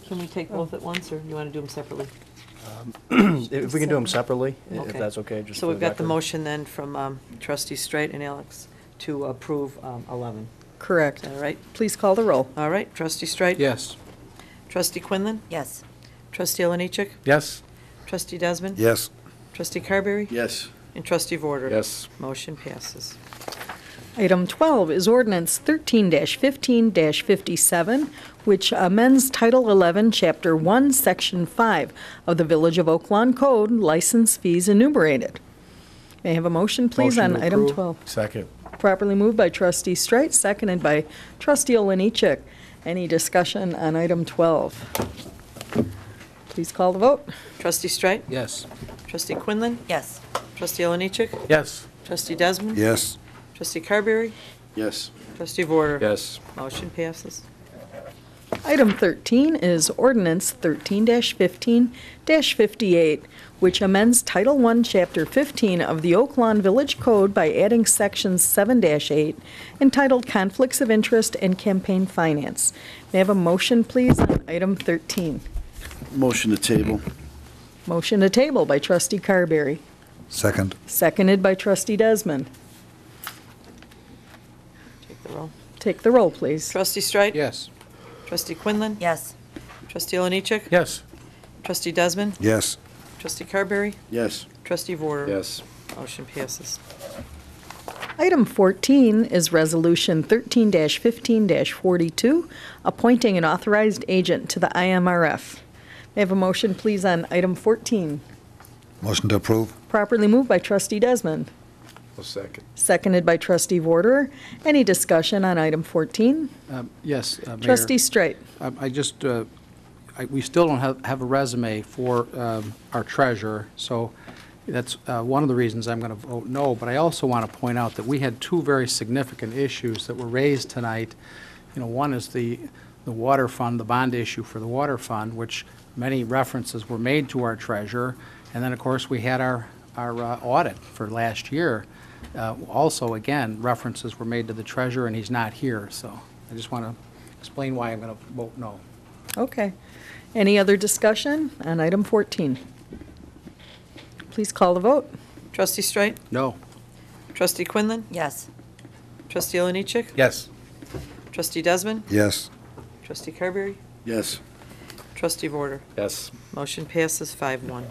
can we take both at once, or you want to do them separately? If we can do them separately, if Okay. that's okay, just So for we've got the record. motion then from trustee Streit and Alex to approve 11. Correct. Is that right? Please call the roll. All right, trustee Streit? Yes. Trustee Quinlan? Yes. Trustee Oliniechek? Yes. Trustee Desmond? Yes. Trustee Carberry? Yes. And trustee Vorder? Yes. Motion passes. Item 12 is ordinance 13-15-57, which amends Title 11, Chapter 1, Section 5 of the Village of Oak Lawn Code, license fees enumerated. May I have a motion, please, Motion on to item approve. 12? Second. Properly moved by trustee Streit, seconded by trustee Oliniechek. Any discussion on item 12? Please call the vote. Trustee Streit? Yes. Trustee Quinlan? Yes. Trustee Oliniechek? Yes. Trustee Desmond? Yes. Trustee Carberry? Yes. Trustee Vorder? Yes. Motion passes. Item 13 is ordinance 13-15-58, which amends Title I, Chapter 15 of the Oak Lawn Village Code by adding Section 7-8 entitled Conflicts of Interest and Campaign Finance. May I have a motion, please, on item 13? Motion to table. Motion to table by trustee Carberry, Second. seconded by trustee Desmond. Take the roll. Take the roll, please. Trustee Streit? Yes. Trustee Quinlan? Yes. Trustee Oliniechek? Yes. Trustee Desmond? Yes. Trustee Carberry? Yes. Trustee Vorder? Yes. Motion passes. Item 14 is Resolution 13-15-42, appointing an authorized agent to the IMRF. May I have a motion, please, on item 14? Motion to approve. Properly moved by trustee Desmond, A second. seconded by trustee Vorder. Any discussion on item 14? Yes, Mayor. Trustee Streit. We still don't have a resume for our treasurer, so that's one of the reasons I'm going to vote no. But I also want to point out that we had two very significant issues that were raised tonight. One is the water fund, the bond issue for the water fund, which many references were made to our treasurer. And then, of course, we had our audit for last year. Also, again, references were made to the treasurer, and he's not here. So I just want to explain why I'm going to vote no. Okay. Any other discussion on item 14? Please call the vote. Trustee Streit? No. Trustee Quinlan? Yes. Trustee Oliniechek? Yes. Trustee Desmond? Yes. Trustee Carberry? Yes. Trustee Vorder? Yes. Motion passes 5-1.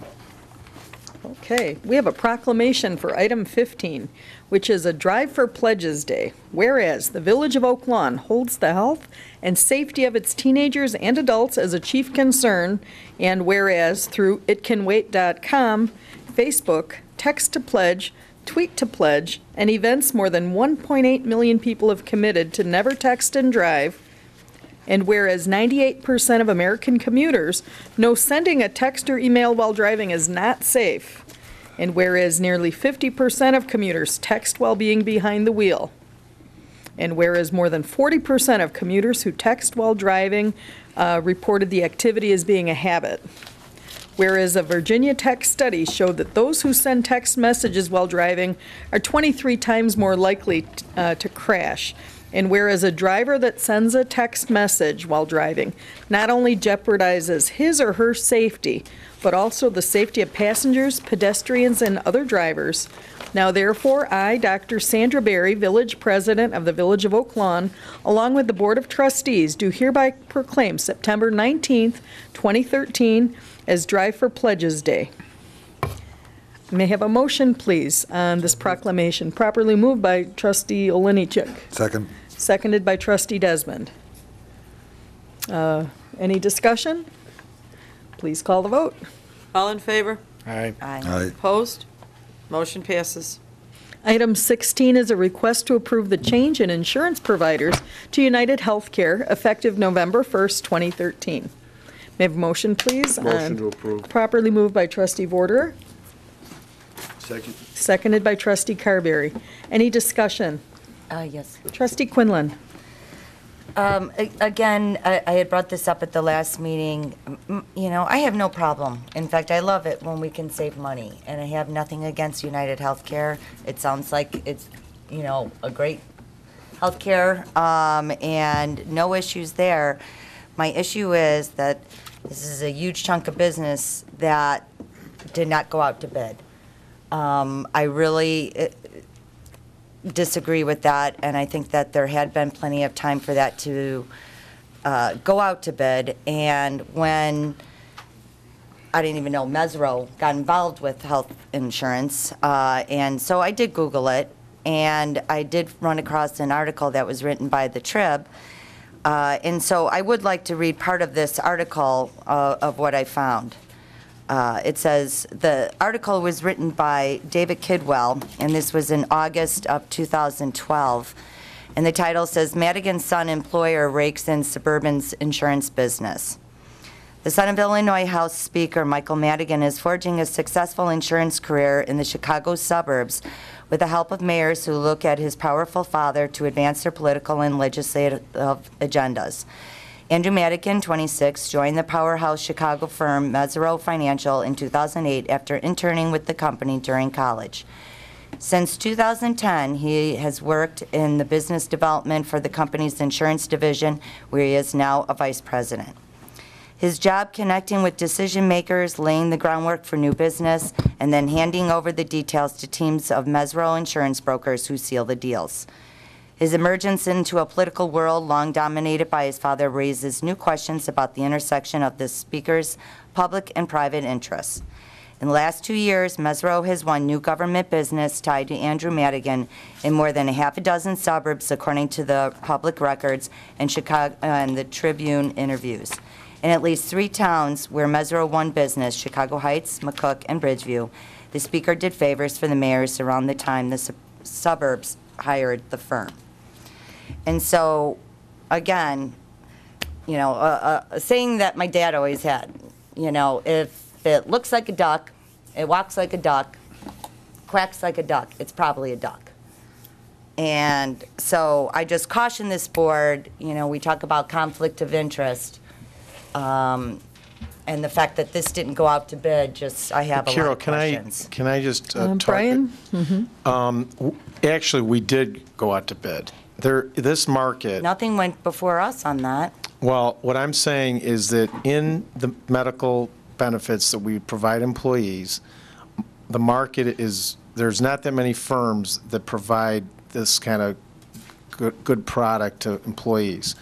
Okay, we have a proclamation for item 15, which is a Drive for Pledges Day. Whereas the Village of Oak Lawn holds the health and safety of its teenagers and adults as a chief concern, and whereas through itcanwait.com, Facebook, Text to Pledge, Tweet to Pledge, and events, more than 1.8 million people have committed to never text and drive. And whereas 98% of American commuters know sending a text or email while driving is not safe, and whereas nearly 50% of commuters text while being behind the wheel, and whereas more than 40% of commuters who text while driving reported the activity as being a habit, whereas a Virginia Tech study showed that those who send text messages while driving are 23 times more likely to crash. And whereas a driver that sends a text message while driving not only jeopardizes his or her safety, but also the safety of passengers, pedestrians, and other drivers. Now therefore, I, Dr. Sandra Berry, Village President of the Village of Oak Lawn, along with the Board of Trustees, do hereby proclaim September 19th, 2013 as Drive for Pledges Day. May I have a motion, please, on this proclamation, properly moved by trustee Oliniechek. Second. Seconded by trustee Desmond. Any discussion? Please call the vote. All in favor? Aye. Aye. Opposed? Motion passes. Item 16 is a request to approve the change in insurance providers to United Healthcare effective November 1st, 2013. May I have a motion, please? Motion to approve. Properly moved by trustee Vorder, Second. seconded by trustee Carberry. Any discussion? Yes. Trustee Quinlan. Again, I had brought this up at the last meeting. I have no problem. In fact, I love it when we can save money, and I have nothing against United Healthcare. It sounds like it's, a great healthcare, and no issues there. My issue is that this is a huge chunk of business that did not go out to bid. disagree with that, and I think that there had been plenty of time for that to go out to bid. And when I didn't even know Mesro got involved with health insurance, and so I did Google it, and I did run across an article that was written by the Trib. And so I would like to read part of this article of what I found. It says, the article was written by David Kidwell, and this was in August of 2012. And the title says, Madigan's son employer rakes in Suburban's insurance business. The son of Illinois House Speaker Michael Madigan is forging a successful insurance career in the Chicago suburbs with the help of mayors who look at his powerful father to advance their political and legislative agendas. Andrew Madigan, 26, joined the powerhouse Chicago firm Mesro Financial in 2008 after interning with the company during college. Since 2010, he has worked in the business development for the company's insurance division, where he is now a vice president. His job connecting with decision makers, laying the groundwork for new business, and then handing over the details to teams of Mesro insurance brokers who seal the deals. His emergence into a political world long dominated by his father raises new questions about the intersection of the speaker's public and private interests. In the last 2 years, Mesro has won new government business tied to Andrew Madigan in more than a half a dozen suburbs, according to the public records and Chicago and the Tribune interviews. In at least 3 towns where Mesro won business, Chicago Heights, McCook, and Bridgeview, the speaker did favors for the mayors around the time the suburbs hired the firm. And so, again, you know, a saying that my dad always had, you know, if it looks like a duck, it walks like a duck, quacks like a duck, it's probably a duck. And so I just caution this board, you know, we talk about conflict of interest, and the fact that this didn't go out to bid, just, I have a lot of questions. Can I just talk? Brian? Actually, we did go out to bid. This market. Nothing went before us on that. Well, what I'm saying is that in the medical benefits that we provide employees, the market is, there's not that many firms that provide this kind of good product to employees.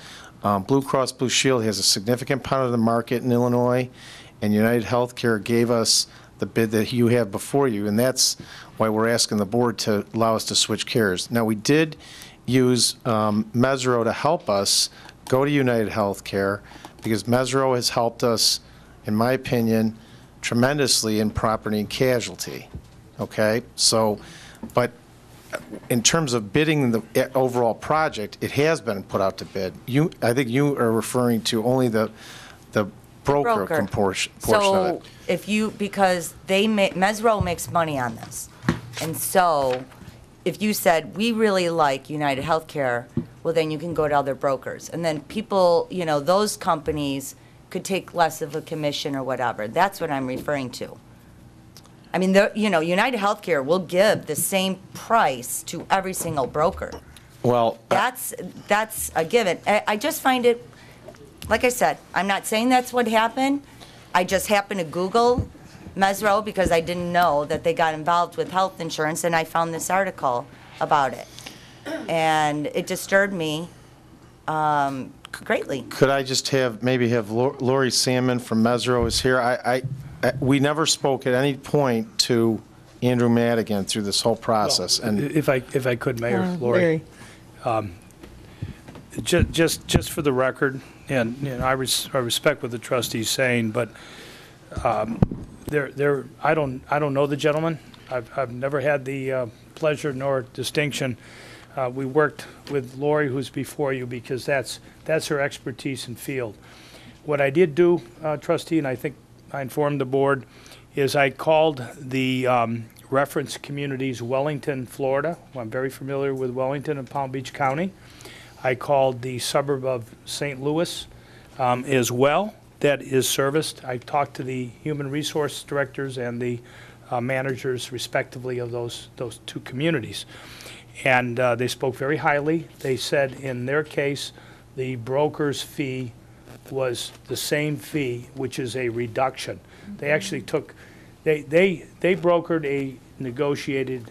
Blue Cross Blue Shield has a significant part of the market in Illinois, and United Healthcare gave us the bid that you have before you, and that's why we're asking the board to allow us to switch carriers. Now, we did use Mesro to help us go to United Healthcare, because Mesro has helped us, in my opinion, tremendously in property and casualty. Okay? So, but in terms of bidding the overall project, it has been put out to bid. I think you are referring to only the broker. Portion of it. So if you, because Mesro makes money on this. And so if you said, we really like United Healthcare, well, then you can go to other brokers. And then people, you know, those companies could take less of a commission or whatever. That's what I'm referring to. I mean, you know, United Healthcare will give the same price to every single broker. Well, that's a given. I just find it, like I said, I'm not saying that's what happened. I just happened to Google Mesro because I didn't know that they got involved with health insurance, and I found this article about it. And it disturbed me greatly. Could I just maybe have Lori Salmon from Mesro is here? We never spoke at any point to Andrew Madigan through this whole process. Well, and if I could, Mayor, Lori, just for the record, and you know, I respect what the trustee's saying, but I don't know the gentleman. I've never had the pleasure nor distinction. We worked with Lori, who's before you, because that's her expertise and field. What I did do, trustee, and I think I informed the board, is I called the reference communities Wellington, Florida. I'm very familiar with Wellington and Palm Beach County. I called the suburb of St. Louis as well, that is serviced. I talked to the human resource directors and the managers respectively of those 2 communities. And they spoke very highly. They said in their case the broker's fee was the same fee, which is a reduction. They actually took, they brokered a negotiated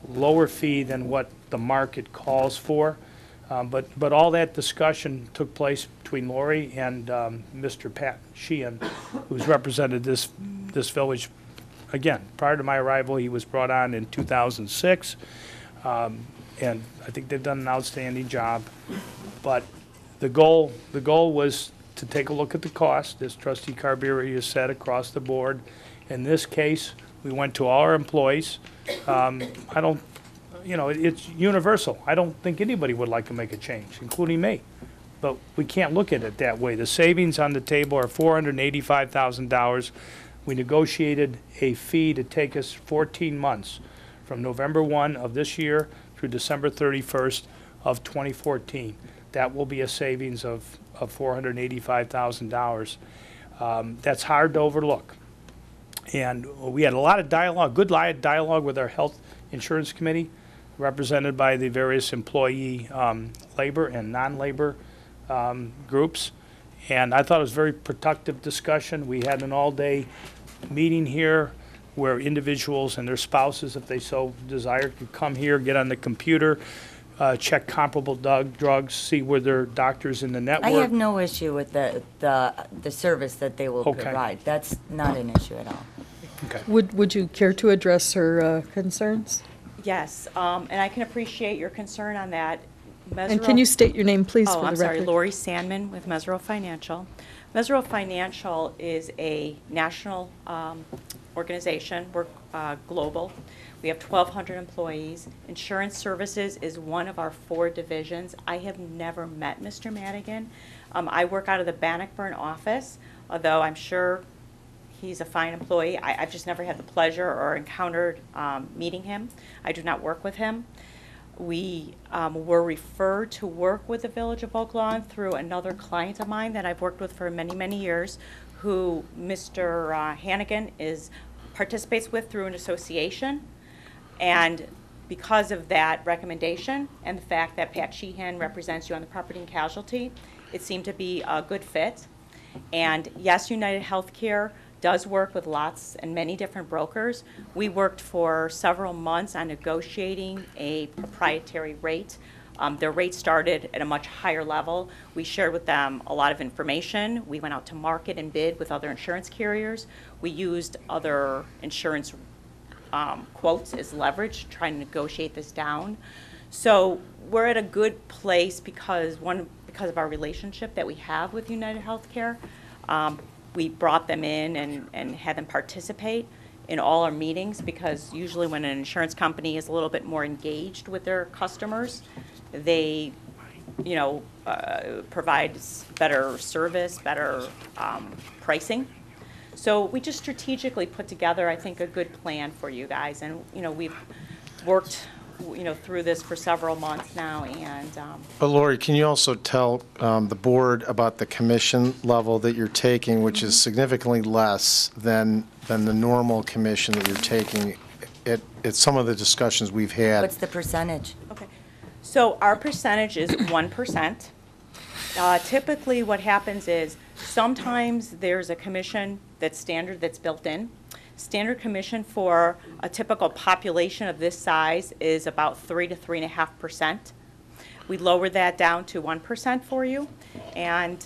lower fee than what the market calls for. But all that discussion took place between Lori and Mr. Pat Sheehan, who's represented this village. Again, prior to my arrival, he was brought on in 2006, and I think they've done an outstanding job. But the goal was to take a look at the cost, as Trustee Carberry has said, across the board. In this case, we went to all our employees. It's universal. I don't think anybody would like to make a change, including me. But we can't look at it that way. The savings on the table are $485,000. We negotiated a fee to take us 14 months, from November 1 of this year through December 31st of 2014. That will be a savings of $485,000. That's hard to overlook. And we had a lot of dialogue, good dialogue with our Health Insurance Committee, represented by the various employee labor and non-labor groups. And I thought it was a very productive discussion. We had an all-day meeting here where individuals and their spouses, if they so desired, could come here, get on the computer, check comparable drugs, see where their doctors in the network. I have no issue with the service that they will provide. That's not an issue at all. Okay. Would you care to address her concerns? Yes, and I can appreciate your concern on that. And can you state your name, please, for the record? I'm sorry, Lori Sandman with Mesero Financial. Mesero Financial is a national organization. We're global. We have 1,200 employees. Insurance Services is one of our 4 divisions. I have never met Mr. Madigan. I work out of the Bannockburn office, although I'm sure he's a fine employee. I've just never had the pleasure or encountered meeting him. I do not work with him. We were referred to work with the Village of Oak Lawn through another client of mine that I've worked with for many, many years, who Mr. Hannigan participates with through an association. And because of that recommendation and the fact that Pat Sheehan represents you on the property and casualty, it seemed to be a good fit. And yes, United Healthcare does work with lots and many different brokers. We worked for several months on negotiating a proprietary rate. Their rate started at a much higher level. We shared with them a lot of information. We went out to market and bid with other insurance carriers. We used other insurance quotes as leverage to try and negotiate this down. So we're at a good place because of our relationship that we have with United Healthcare. We brought them in and had them participate in all our meetings, because usually when an insurance company is a little bit more engaged with their customers, they, provide better service, better pricing. So we just strategically put together, I think, a good plan for you guys, and we've worked through this for several months now. And But Lori, can you also tell the board about the commission level that you're taking, which is significantly less than the normal commission that you're taking at some of the discussions we've had? What's the percentage? Okay, so our percentage is 1%. Typically what happens is sometimes there's a commission that's standard, that's built in. Standard commission for a typical population of this size is about 3 to 3.5%. We lowered that down to 1% for you, and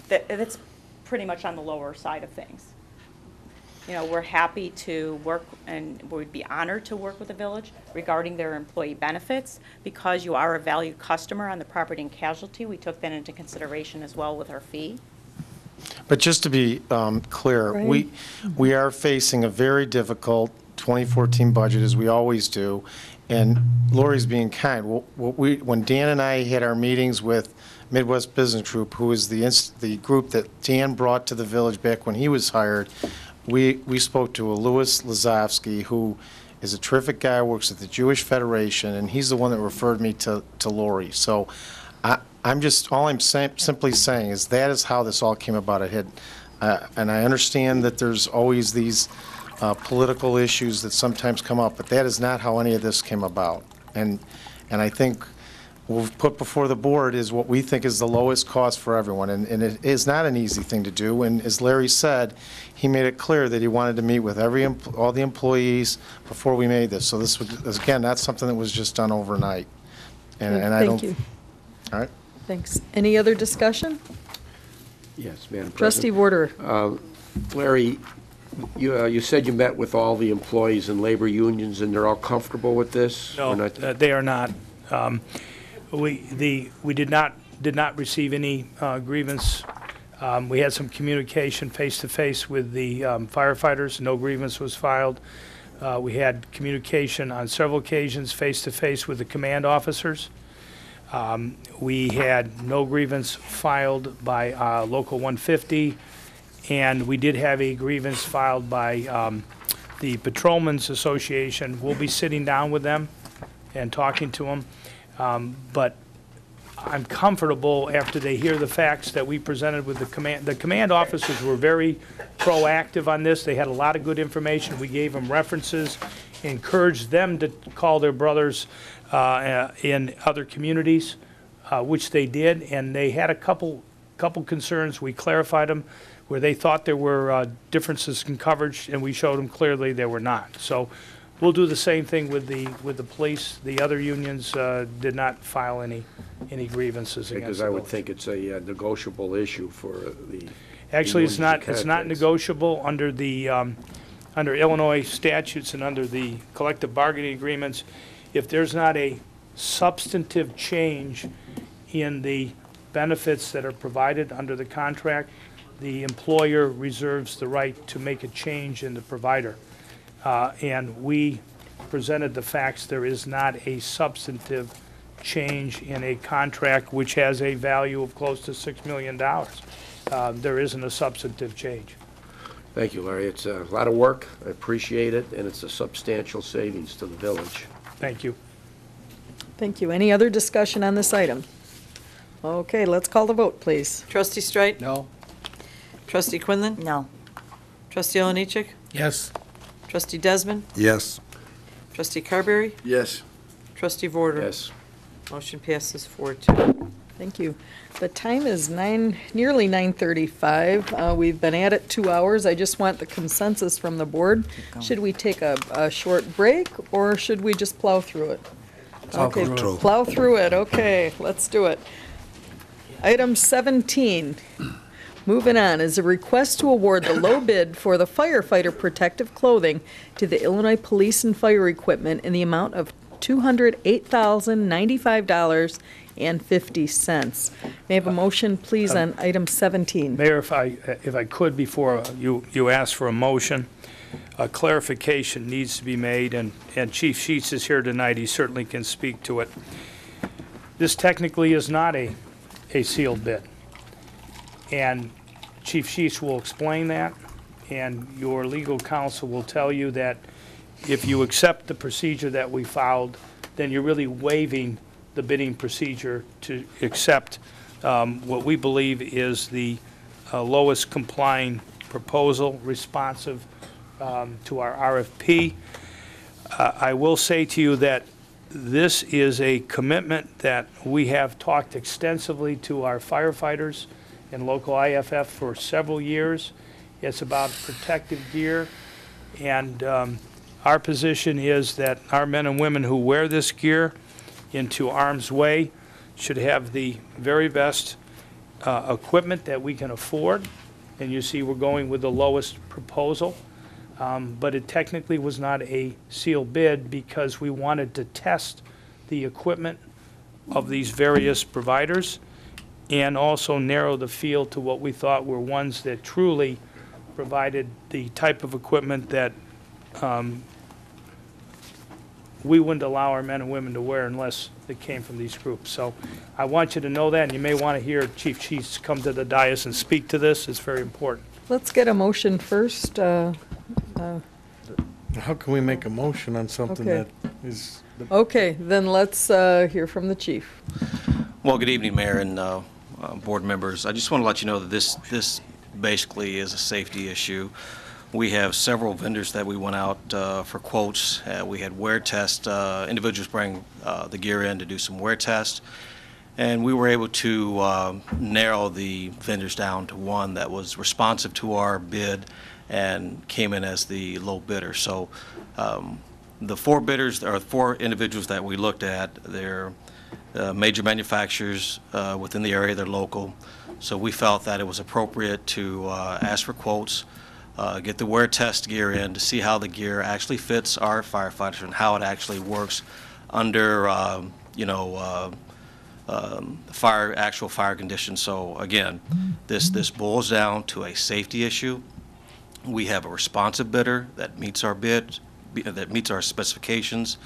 that's pretty much on the lower side of things. We're happy to work, and we'd be honored to work with the village regarding their employee benefits. Because you are a valued customer on the property and casualty, we took that into consideration as well with our fee. But just to be clear, Right. we are facing a very difficult 2014 budget, as we always do, and Lori's being kind. When Dan and I had our meetings with Midwest Business Group, who is the group that Dan brought to the village back when he was hired, we spoke to a Louis Lazowski, who is a terrific guy, works at the Jewish Federation, and he's the one that referred me to Lori. So all I'm simply saying is that is how this all came about. And I understand that there's always these political issues that sometimes come up, but that is not how any of this came about. And I think we'll put before the board is what we think is the lowest cost for everyone, and it is not an easy thing to do, and as Larry said, he made it clear that he wanted to meet with all the employees before we made this, so this was, again, that's something that was just done overnight, and I don't... Thank you. All right. Thanks. Any other discussion? Yes, Madam President. Trustee Warder. Larry, you said you met with all the employees and labor unions, and they're all comfortable with this? No, or not? they are not. We did not receive any grievance. We had some communication face-to-face with the firefighters. No grievance was filed. We had communication on several occasions face-to-face with the command officers. We had no grievance filed by Local 150, and we did have a grievance filed by the Patrolmen's Association. We'll be sitting down with them and talking to them, but I'm comfortable after they hear the facts that we presented with the command. The command officers were very proactive on this. They had a lot of good information. We gave them references, encouraged them to call their brothers in other communities, which they did, and they had a couple concerns. We clarified them where they thought there were differences in coverage, and we showed them clearly there were not. So we'll do the same thing with the police. The other unions did not file any grievances against Because I would think it's a negotiable issue for the... Actually, it's not contracts. negotiable under the, under Illinois statutes and under the collective bargaining agreements. If there's not a substantive change in the benefits that are provided under the contract, the employer reserves the right to make a change in the provider. And we presented the facts. There is not a substantive change in a contract which has a value of close to $6 million. There isn't a substantive change. Thank you, Larry. It's a lot of work. I appreciate it, and it's a substantial savings to the village. Thank you. Thank you. Any other discussion on this item? Okay, let's call the vote, please. Trustee Streit? No. Trustee Quinlan? No. Trustee Oliniechek? Yes. Trustee Desmond? Yes. Trustee Carberry? Yes. Trustee Vorder? Yes. Motion passes 4-2. Thank you. The time is nearly 9:35. We've been at it 2 hours. I just want the consensus from the board. Should we take a short break, or should we just plow through it? Okay, plow through it. Okay, let's do it. Item 17, moving on, is a request to award the low bid for the firefighter protective clothing to the Illinois Police and Fire Equipment in the amount of $208,095.50. May I have a motion, please, on item 17? Mayor, if I could, before you ask for a motion, a clarification needs to be made, and Chief Sheets is here tonight. He certainly can speak to it. This technically is not a sealed bid, and Chief Sheets will explain that, and your legal counsel will tell you that if you accept the procedure that we followed, then you're really waiving the bidding procedure to accept what we believe is the lowest complying proposal responsive to our RFP. I will say to you that this is a commitment that we have talked extensively to our firefighters and local IFF for several years. It's about protective gear, and our position is that our men and women who wear this gear into harm's way should have the very best equipment that we can afford. And you see we're going with the lowest proposal. But it technically was not a sealed bid because we wanted to test the equipment of these various providers and also narrow the field to what we thought were ones that truly provided the type of equipment that we wouldn't allow our men and women to wear unless it came from these groups. So I want you to know that, and you may want to hear Chief Sheets come to the dais and speak to this. It's very important. Let's get a motion first. How can we make a motion on something Okay. that is... Okay, then let's hear from the chief. Well, good evening, Mayor and board members. I just want to let you know that this basically is a safety issue We have several vendors that we went out for quotes. We had wear test, individuals bring the gear in to do some wear tests. And we were able to narrow the vendors down to one that was responsive to our bid and came in as the low bidder. So the four bidders, or four individuals that we looked at, they're major manufacturers within the area, they're local. So we felt that it was appropriate to ask for quotes, get the wear test gear in to see how the gear actually fits our firefighters and how it actually works under, actual fire conditions. So again, this boils down to a safety issue. We have a responsive bidder that meets our bid, that meets our specifications,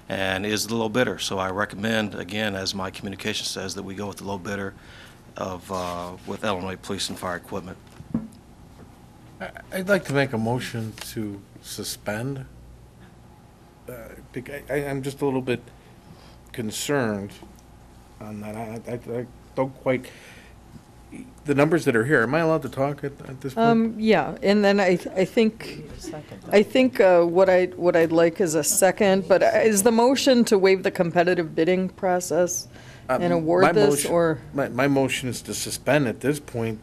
and is the low bidder. So I recommend, again, as my communication says, that we go with the low bidder with Illinois Police and Fire Equipment. I'd like to make a motion to suspend. I'm just a little bit concerned on that. I don't quite, the numbers that are here, am I allowed to talk at this point? Yeah, and then I think what I'd like is a second, but is the motion to waive the competitive bidding process and award this, or? My motion is to suspend at this point,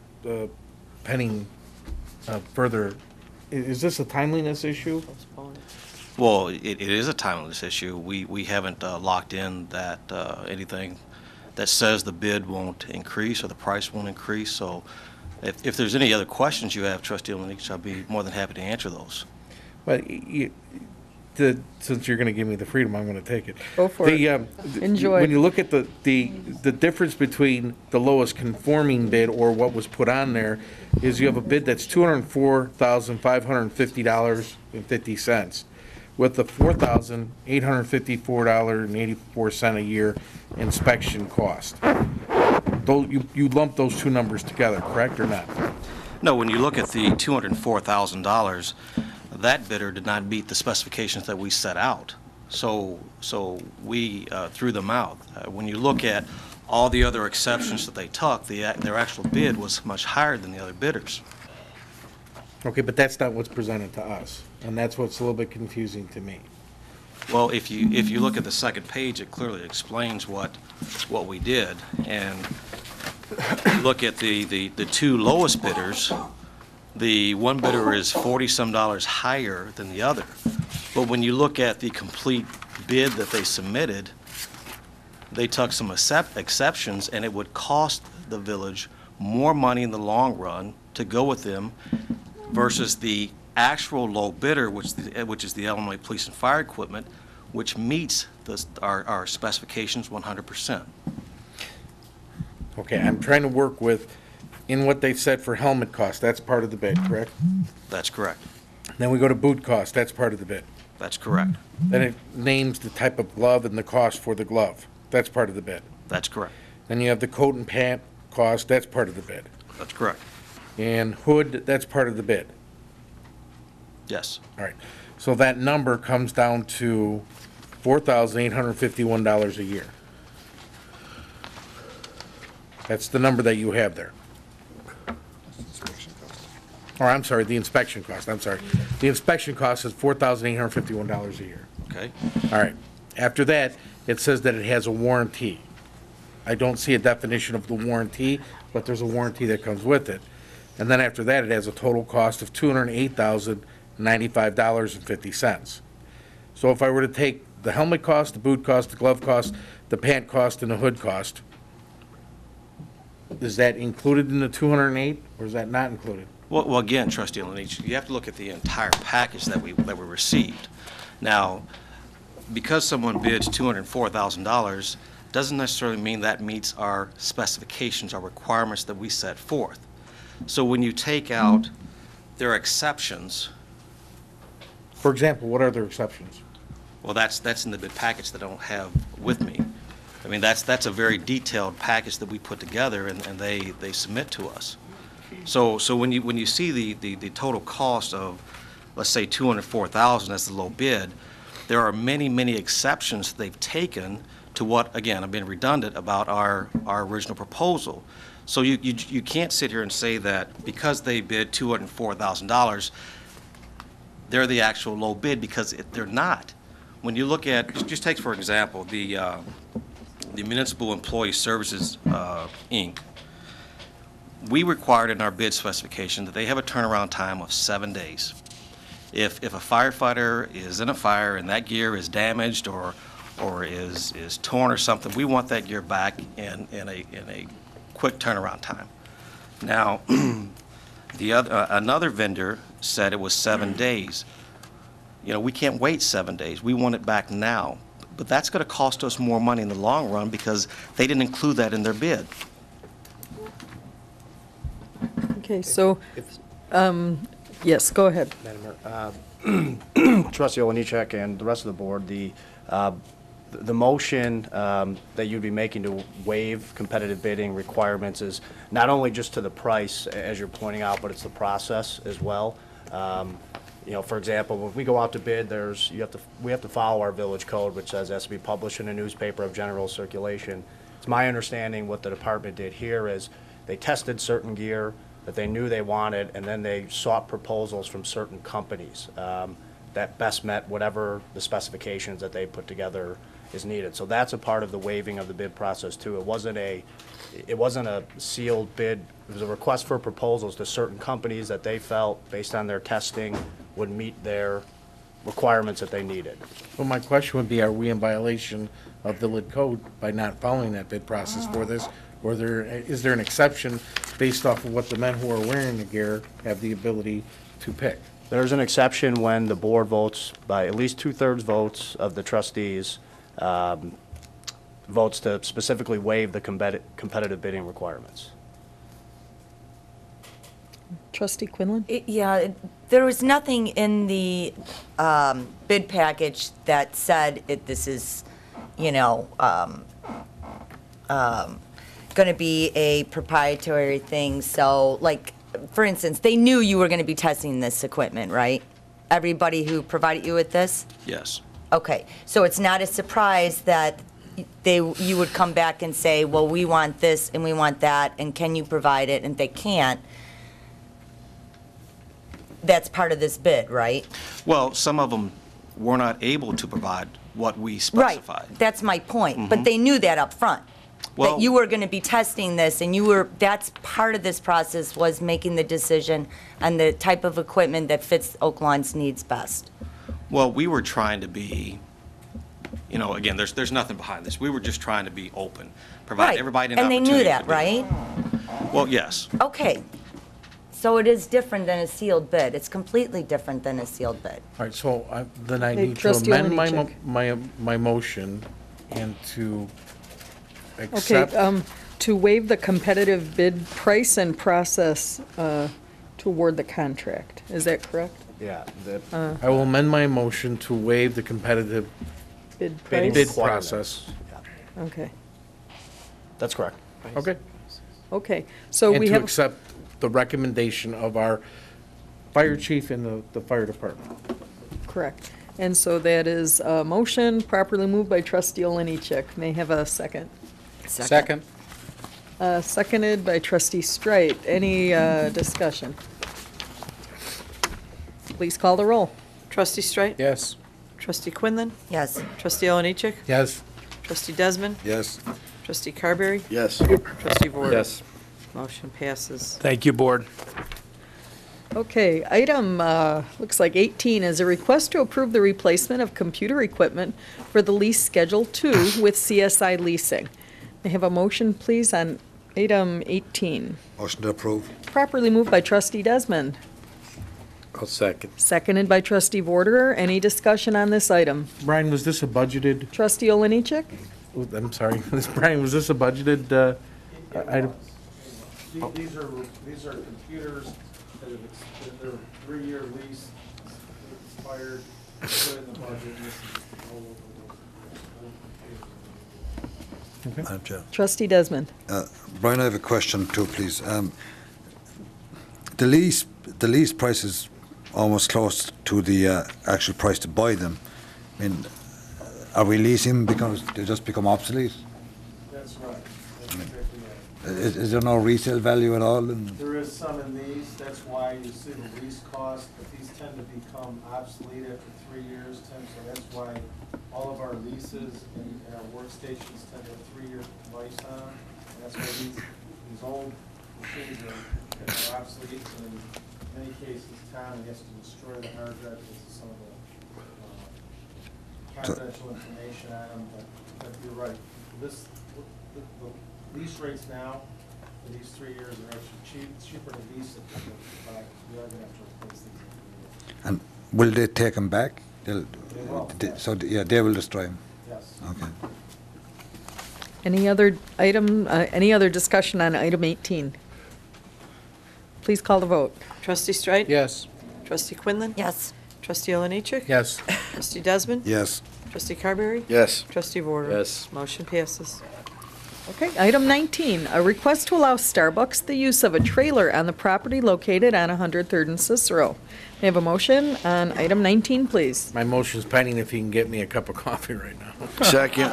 pending further. Is this a timeliness issue? Well, it is a timeliness issue. We haven't locked in that anything that says the bid won't increase or the price won't increase. So if there's any other questions you have, Trustee Lenich, I'll be more than happy to answer those. Well, since you're going to give me the freedom, I'm going to take it. Go for it. Enjoy. When you look at the difference between the lowest conforming bid or what was put on there, is you have a bid that's $204,550.50 with the $4,854.84 a year inspection cost. You lump those two numbers together, correct or not? No, when you look at the $204,000, that bidder did not meet the specifications that we set out. So we threw them out. When you look at all the other exceptions that they took, their actual bid was much higher than the other bidders. Okay, but that's not what's presented to us, and that's what's a little bit confusing to me. Well, if you look at the second page, it clearly explains what we did. And look at the two lowest bidders. The one bidder is $40-some higher than the other. But when you look at the complete bid that they submitted, they took some exceptions, and it would cost the village more money in the long run to go with them versus the actual low bidder, which is the Illinois Police and Fire Equipment, which meets our specifications 100%. Okay, I'm trying to work with, in what they've said for helmet cost, that's part of the bid, correct? That's correct. Then we go to boot cost, that's part of the bid. That's correct. Then it names the type of glove and the cost for the glove. That's part of the bid. That's correct. Then you have the coat and pant cost, that's part of the bid. That's correct. And hood, that's part of the bid. Yes. All right. So that number comes down to $4,851 a year. That's the number that you have there. Or, I'm sorry, the inspection cost, I'm sorry. The inspection cost is $4,851 a year. Okay. All right. After that, it says that it has a warranty. I don't see a definition of the warranty, but there's a warranty that comes with it. And then after that, it has a total cost of $208,095.50. So if I were to take the helmet cost, the boot cost, the glove cost, the pant cost, and the hood cost, is that included in the 208, or is that not included? Well, again, Trustee Lenich, you have to look at the entire package that we received. Now, because someone bids $204,000, doesn't necessarily mean that meets our specifications, our requirements that we set forth. So when you take out their exceptions. For example, what are their exceptions? Well, that's in the bid package that I don't have with me. I mean, that's a very detailed package that we put together and they submit to us. So when you see the total cost of, let's say, $204,000 as the low bid, there are many exceptions they've taken to what, again, I'm being redundant about our original proposal. So you can't sit here and say that because they bid $204,000, they're the actual low bid, because they're not. When you look at, just take for example, the Municipal Employee Services, Inc., we required in our bid specification that they have a turnaround time of 7 days. If a firefighter is in a fire and that gear is damaged or is torn or something, we want that gear back in a quick turnaround time. Now, another vendor said it was 7 days. You know, we can't wait 7 days. We want it back now. But that's going to cost us more money in the long run because they didn't include that in their bid. Okay, so, yes, go ahead. Madam Mayor, Trustee Oliniechek and the rest of the board, the motion that you'd be making to waive competitive bidding requirements is not only just to the price, as you're pointing out, but it's the process as well. You know, for example, when we go out to bid, we have to follow our village code, which says it has to be published in a newspaper of general circulation. It's my understanding what the department did here is they tested certain gear that they knew they wanted, and then they sought proposals from certain companies that best met whatever the specifications that they put together is needed. So that's a part of the waiving of the bid process too. It wasn't a sealed bid. It was a request for proposals to certain companies that they felt, based on their testing, would meet their requirements that they needed. Well, my question would be, are we in violation of the lit code by not following that bid process for this? Or is there an exception based off of what the men who are wearing the gear have the ability to pick? There's an exception when the board votes by at least 2/3 votes of the trustees, votes to specifically waive the competitive bidding requirements. Trustee Quinlan? Yeah, there was nothing in the bid package that said this is, you know, going to be a proprietary thing. So, like, for instance, they knew you were going to be testing this equipment, right? Everybody who provided you with this? Yes. Okay, so it's not a surprise that you would come back and say, well, we want this and we want that, and can you provide it? And if they can't, that's part of this bid, right? Well, some of them were not able to provide what we specified. Right, that's my point. But they knew that up front. Well, that you were going to be testing this, and that's part of this process, was making the decision on the type of equipment that fits Oak Lawn's needs best. Well, we were trying to be, you know, again, there's nothing behind this. We were just trying to be open, provide Right, everybody an and they opportunity. knew that, right? Well, yes. Okay, so it is different than a sealed bid. It's completely different than a sealed bid. All right, so then I Hey, need to Trustee amend Oliniechek. my motion and to Okay, accept. to waive the competitive bid price and process to award the contract. Is that correct? Yeah. I will amend my motion to waive the competitive Bid Bidding price? bid process. Okay, That's correct. Okay. okay. So And we to have, accept the recommendation of our fire chief and the fire department. correct. And so that is a motion properly moved by trustee Oliniechek. May I have a second? Second. Seconded by trustee Streit. Any discussion? Please call the roll. Trustee Streit? Yes. Trustee Quinlan? Yes. Trustee Oliniechek? Yes. Trustee Desmond? Yes. Trustee Carberry? Yes. Trustee Vorder? Yes. Motion passes. Thank you, Board. Okay, item, looks like 18 is a request to approve the replacement of computer equipment for the lease Schedule 2 with CSI Leasing. May I have a motion, please, on item 18? Motion to approve. Properly moved by trustee Desmond, I'll second. seconded by trustee Vorderer. Any discussion on this item? Brian, was this a budgeted, Trustee Oliniechek? oh, I'm sorry, Brian, was this a budgeted item? These are computers that have, they're 3-year lease, expired, put in the budget. Madam Chair. Trustee Desmond. Brian, I have a question too, please. The lease price is almost close to the actual price to buy them. I mean, are we leasing because they just become obsolete? That's right. Is there no resale value at all? There is some in these, that's why you see the lease cost, but these tend to become obsolete after 3 years, Tim, so that's why all of our leases and our workstations tend to have 3-year life on them. And that's why these old machines are obsolete, and in many cases, town has to destroy the hard drive because of some of the confidential information on them, but you're right. The lease rates now for these 3 years are actually cheaper to lease it than to buy. We are going to have to replace these. And will they take them back? They will. So, yeah, they will destroy them? Yes. Okay. Any other item, any other discussion on item 18? Please call the vote. Trustee Streit? Yes. Trustee Quinlan? Yes. Trustee Oliniechek? Yes. Trustee Desmond? Yes. Trustee Carberry? Yes. Trustee Vorter? Yes. Motion passes. Okay, item 19, a request to allow Starbucks the use of a trailer on the property located on 103rd and Cicero. May I have a motion on item 19, please? My motion's pending if you can get me a cup of coffee right now. Second.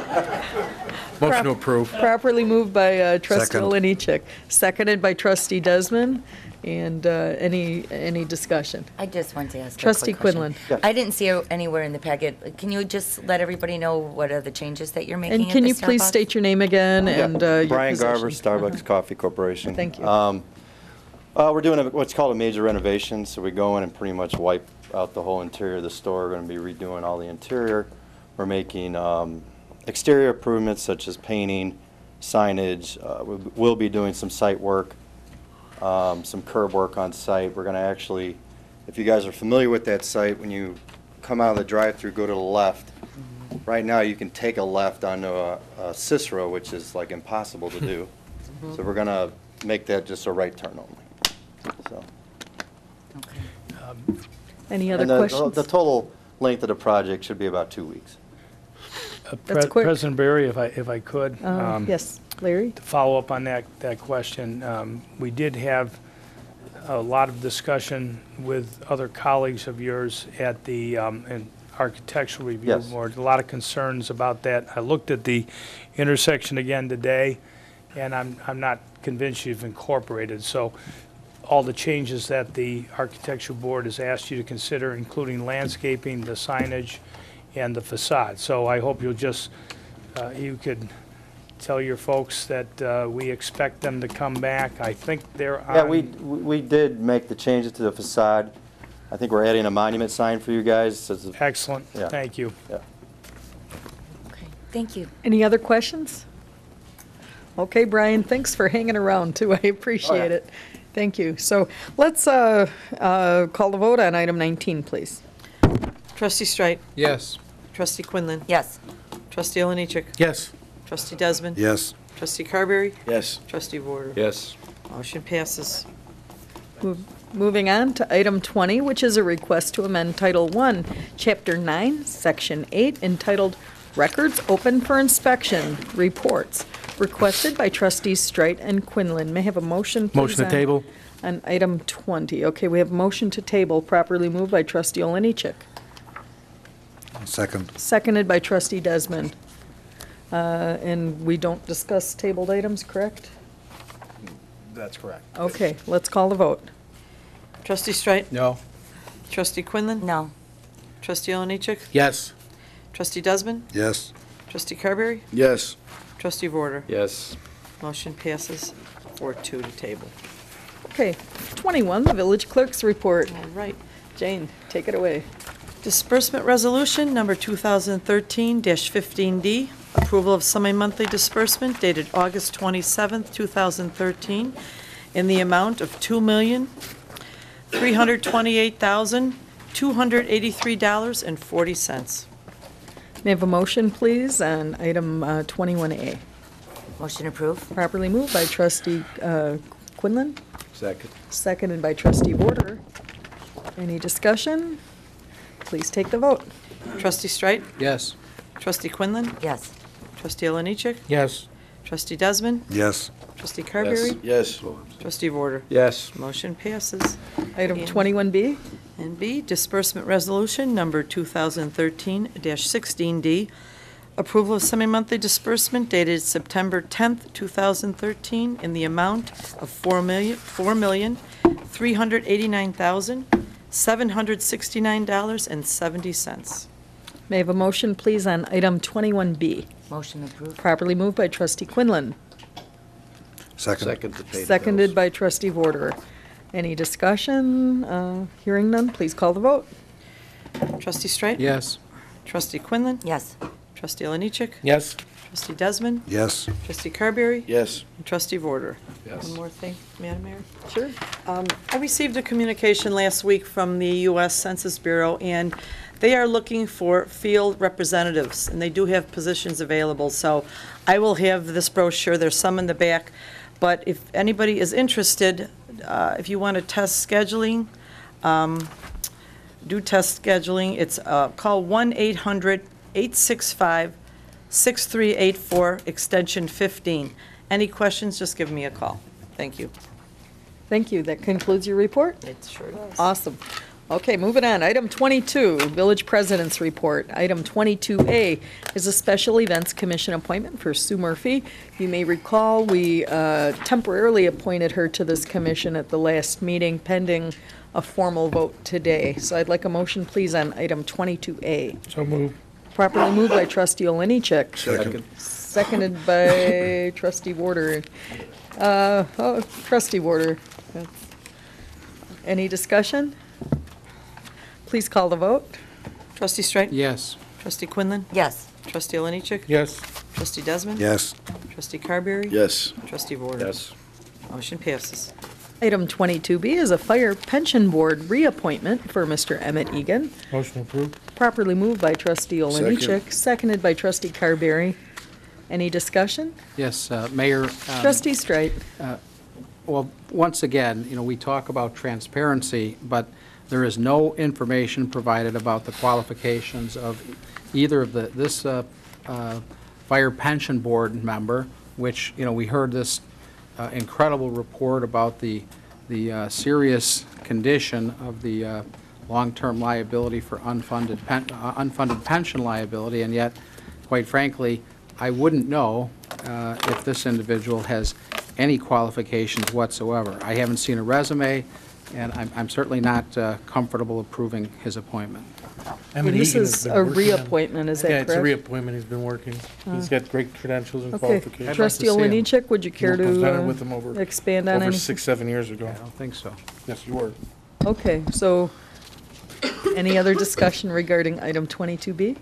Motion to approve. Properly moved by trustee Second. Oliniechek, seconded by trustee Desmond. And any discussion? I just want to ask Trustee a quick Quinlan. question. I didn't see it anywhere in the packet. Can you just let everybody know what are the changes that you're making And at can the you please Starbucks? state your name again and your Brian Garver, position? Starbucks Coffee Corporation. Thank you. We're doing what's called a major renovation, so we go in and pretty much wipe out the whole interior of the store. We're going to be redoing all the interior. We're making exterior improvements such as painting, signage. We'll be doing some site work, some curb work on site. We're going to actually, if you guys are familiar with that site, when you come out of the drive-through, go to the left. Right now, you can take a left onto a Cicero, which is like impossible to do. So we're going to make that just a right turn only. So. Any other And the questions? total length of the project should be about 2 weeks. That's quick. President Barry, if I could. Yes, Larry? To follow up on that question, we did have a lot of discussion with other colleagues of yours at the Architectural Review Yes. Board. A lot of concerns about that. I looked at the intersection again today, and I'm not convinced you've incorporated. So all the changes that the Architectural Board has asked you to consider, including landscaping, the signage, and the facade. So I hope you'll just, you could tell your folks that we expect them to come back. I think they're on. Yeah, we did make the changes to the facade. I think we're adding a monument sign for you guys. Excellent. Yeah. Thank you. Yeah. Thank you. Any other questions? Okay, Brian, thanks for hanging around, too. I appreciate it. Thank you. So let's call the vote on item 19, please. Trustee Streit? Yes. Trustee Quinlan? Yes. Trustee Oliniechek? Yes. Trustee Desmond? Yes. Trustee Carberry? Yes. Trustee Vorter? Yes. Motion passes. Moving on to item 20, which is a request to amend Title I, Chapter 9, Section 8, entitled Records Open for Inspection, Reports, requested by trustees Streit and Quinlan. May I have a motion, please? Motion to table. On item 20. Okay, we have a motion to table, properly moved by trustee Oliniechek, Second. seconded by trustee Desmond. And we don't discuss tabled items, correct? That's correct. Okay, let's call the vote. Trustee Streit? No. Trustee Quinlan? No. Trustee Oliniechek? Yes. Trustee Desmond? Yes. Trustee Carberry? Yes. Trustee Vorter? Yes. Motion passes 4-2 to table. Okay, 21, the village clerk's report. All right. Jane, take it away. Disbursement Resolution Number 2013-15D, approval of semi-monthly disbursement dated August 27th, 2013, in the amount of $2,328,283.40. May I have a motion, please, on item 21A? Motion approved. Properly moved by trustee Quinlan, Second. seconded by trustee Vorter. Any discussion? Please take the vote. Trustee Streit? Yes. Trustee Quinlan? Yes. Trustee Oliniechek? Yes. Trustee Desmond? Yes. Trustee Carberry? Yes. Trustee Vorter? Yes. Motion passes. Item And- 21B? And B, disbursement resolution number 2013-16D, Approval of semi-monthly disbursement dated September 10th, 2013, in the amount of $4,389,769.70. May I have a motion, please, on item 21B? Motion approved. Properly moved by trustee Quinlan. Second. to pay the Seconded bills. by trustee Vorder. Any discussion? Hearing none, please call the vote. Trustee Streit? Yes. Trustee Quinlan? Yes. Trustee Oliniechek? Yes. Trustee Desmond? Yes. Trustee Carberry? Yes. And Trustee Vorder. Yes. One more thing, Madam Mayor. Sure. I received a communication last week from the U.S. Census Bureau, and they are looking for field representatives, and they do have positions available. So I will have this brochure. There's some in the back. But if anybody is interested, if you want to test scheduling, do test scheduling. It's call 1-800-865-6384, extension 15. Any questions, just give me a call. Thank you. Thank you. That concludes your report? It sure does. Awesome. Okay, moving on. Item 22, Village President's Report. Item 22A is a Special Events Commission appointment for Sue Murphy. You may recall, we temporarily appointed her to this commission at the last meeting pending a formal vote today. So I'd like a motion, please, on item 22A. So moved. Properly moved by trustee Oliniechek. Second. Seconded by trustee Warder. Trustee Warder. Any discussion? Please call the vote. Trustee Streit? Yes. Trustee Quinlan? Yes. Trustee Oliniechek? Yes. Trustee Desmond? Yes. Trustee Carberry? Yes. Trustee Vorder? Yes. Motion passes. Item 22B is a Fire Pension Board reappointment for Mr. Emmett Egan. Motion approved. Properly moved by trustee Oliniechek, seconded by trustee Carberry. Any discussion? Yes, Mayor. Trustee Streit. Well, once again, we talk about transparency, but there is no information provided about the qualifications of either of this Fire Pension Board member, which, we heard this incredible report about the serious condition of the long-term liability for unfunded pension liability, and yet, quite frankly, I wouldn't know if this individual has any qualifications whatsoever. I haven't seen a resume, and I'm certainly not comfortable approving his appointment. This is a reappointment, is that correct? Yeah, it's a reappointment. He's been working. He's got great credentials and Okay. qualifications. Trustee Oliniechek, would you care Presented with him to over expand on anything? 6-7 years ago. I don't think so. Yes, you were. Okay, so any other discussion regarding item 22B?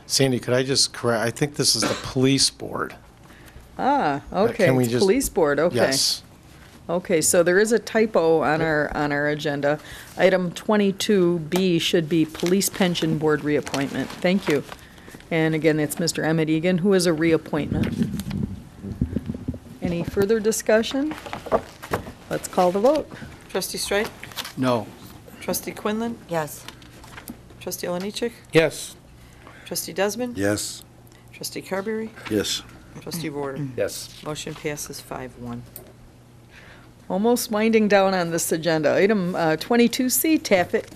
Sandy, could I just correct, I think this is the police board. Okay, Can we it's just- police board, okay. Yes. Okay, so there is a typo on our agenda. Item 22B should be Police Pension Board reappointment. Thank you. And again, it's Mr. Emmett Egan, who is a reappointment. Any further discussion? Let's call the vote. Trustee Streit? No. Trustee Quinlan? Yes. Trustee Oliniechek? Yes. Trustee Desmond? Yes. Trustee Carberry? Yes. Trustee Vorder? Yes. Motion passes 5-1. Almost winding down on this agenda. Item 22C,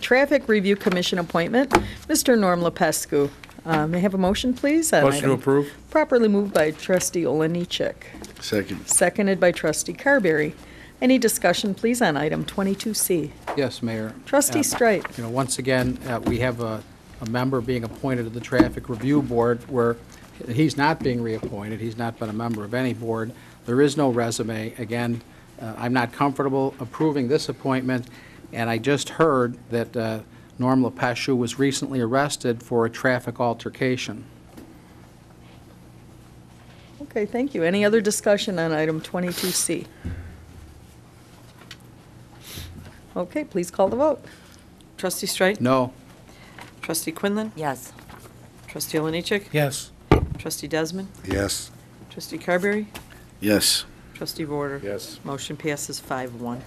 Traffic Review Commission appointment, Mr. Norm Lepescu. May I have a motion, please? on Motion to item- approve. Properly moved by trustee Oliniechek, Second. seconded by trustee Carberry. Any discussion, please, on item 22C? Yes, Mayor. Trustee Streit. Once again, we have a member being appointed to the Traffic Review Board where he's not being reappointed. He's not been a member of any board. There is no resume. Again, I'm not comfortable approving this appointment, and I just heard that Norm Lepescu was recently arrested for a traffic altercation. Okay, thank you. Any other discussion on item 22C? Okay, please call the vote. Trustee Streit? No. Trustee Quinlan? Yes. Trustee Oliniechek? Yes. Trustee Desmond? Yes. Trustee Carberry? Yes. Trustee Vorder? Yes. Motion passes 5-1.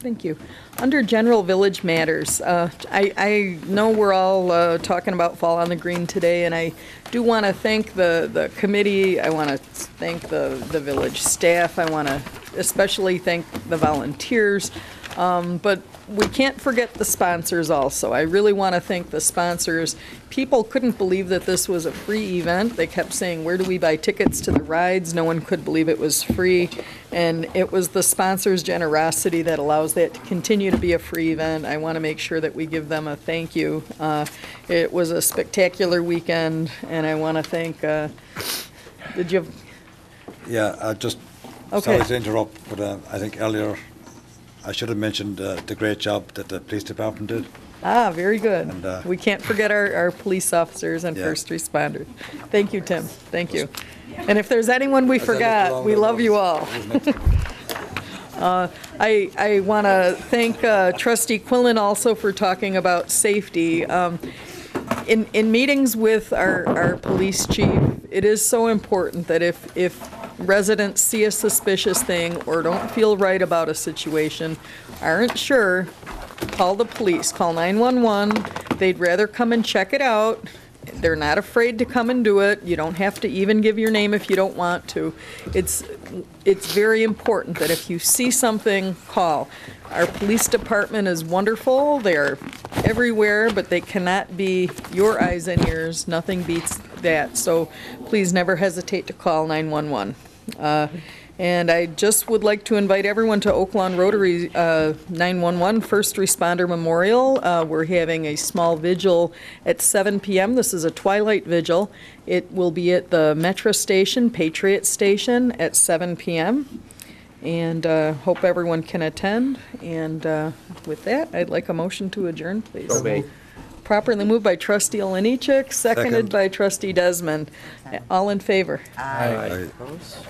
Thank you. Under general village matters, I know we're all talking about Fall on the Green today, and I do want to thank the committee. I want to thank the village staff. I want to especially thank the volunteers But we can't forget the sponsors also. I really want to thank the sponsors. People couldn't believe that this was a free event. They kept saying, where do we buy tickets to the rides? No one could believe it was free. And it was the sponsors' generosity that allows that to continue to be a free event. I want to make sure that we give them a thank you. It was a spectacular weekend, and I want to thank, did you? Yeah, Okay. sorry to interrupt, but I think earlier I should have mentioned the great job that the police department did. Very good. And, We can't forget our police officers and Yeah. first responders. Thank you, Tim. Thank you. And if there's anyone we forgot, we love you all. I want to thank Trustee Quinlan also for talking about safety. In meetings with our police chief, it is so important that if residents see a suspicious thing or don't feel right about a situation, aren't sure, call the police, call 911. They'd rather come and check it out. They're not afraid to come and do it. You don't have to even give your name if you don't want to. It's very important that if you see something, call. Our police department is wonderful. They're everywhere, but they cannot be your eyes and ears. Nothing beats that. So please never hesitate to call 911. And I just would like to invite everyone to Oak Lawn Rotary 911 First Responder Memorial. We're having a small vigil at 7 p.m. This is a twilight vigil. It will be at the Metro Station, Patriot Station, at 7 p.m. And hope everyone can attend. And with that, I'd like a motion to adjourn, please. So made. Properly moved by Trustee Oliniechek, seconded Second. by Trustee Desmond. All in favor? Aye.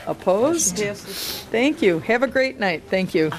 Opposed? Thank you. Have a great night. Thank you.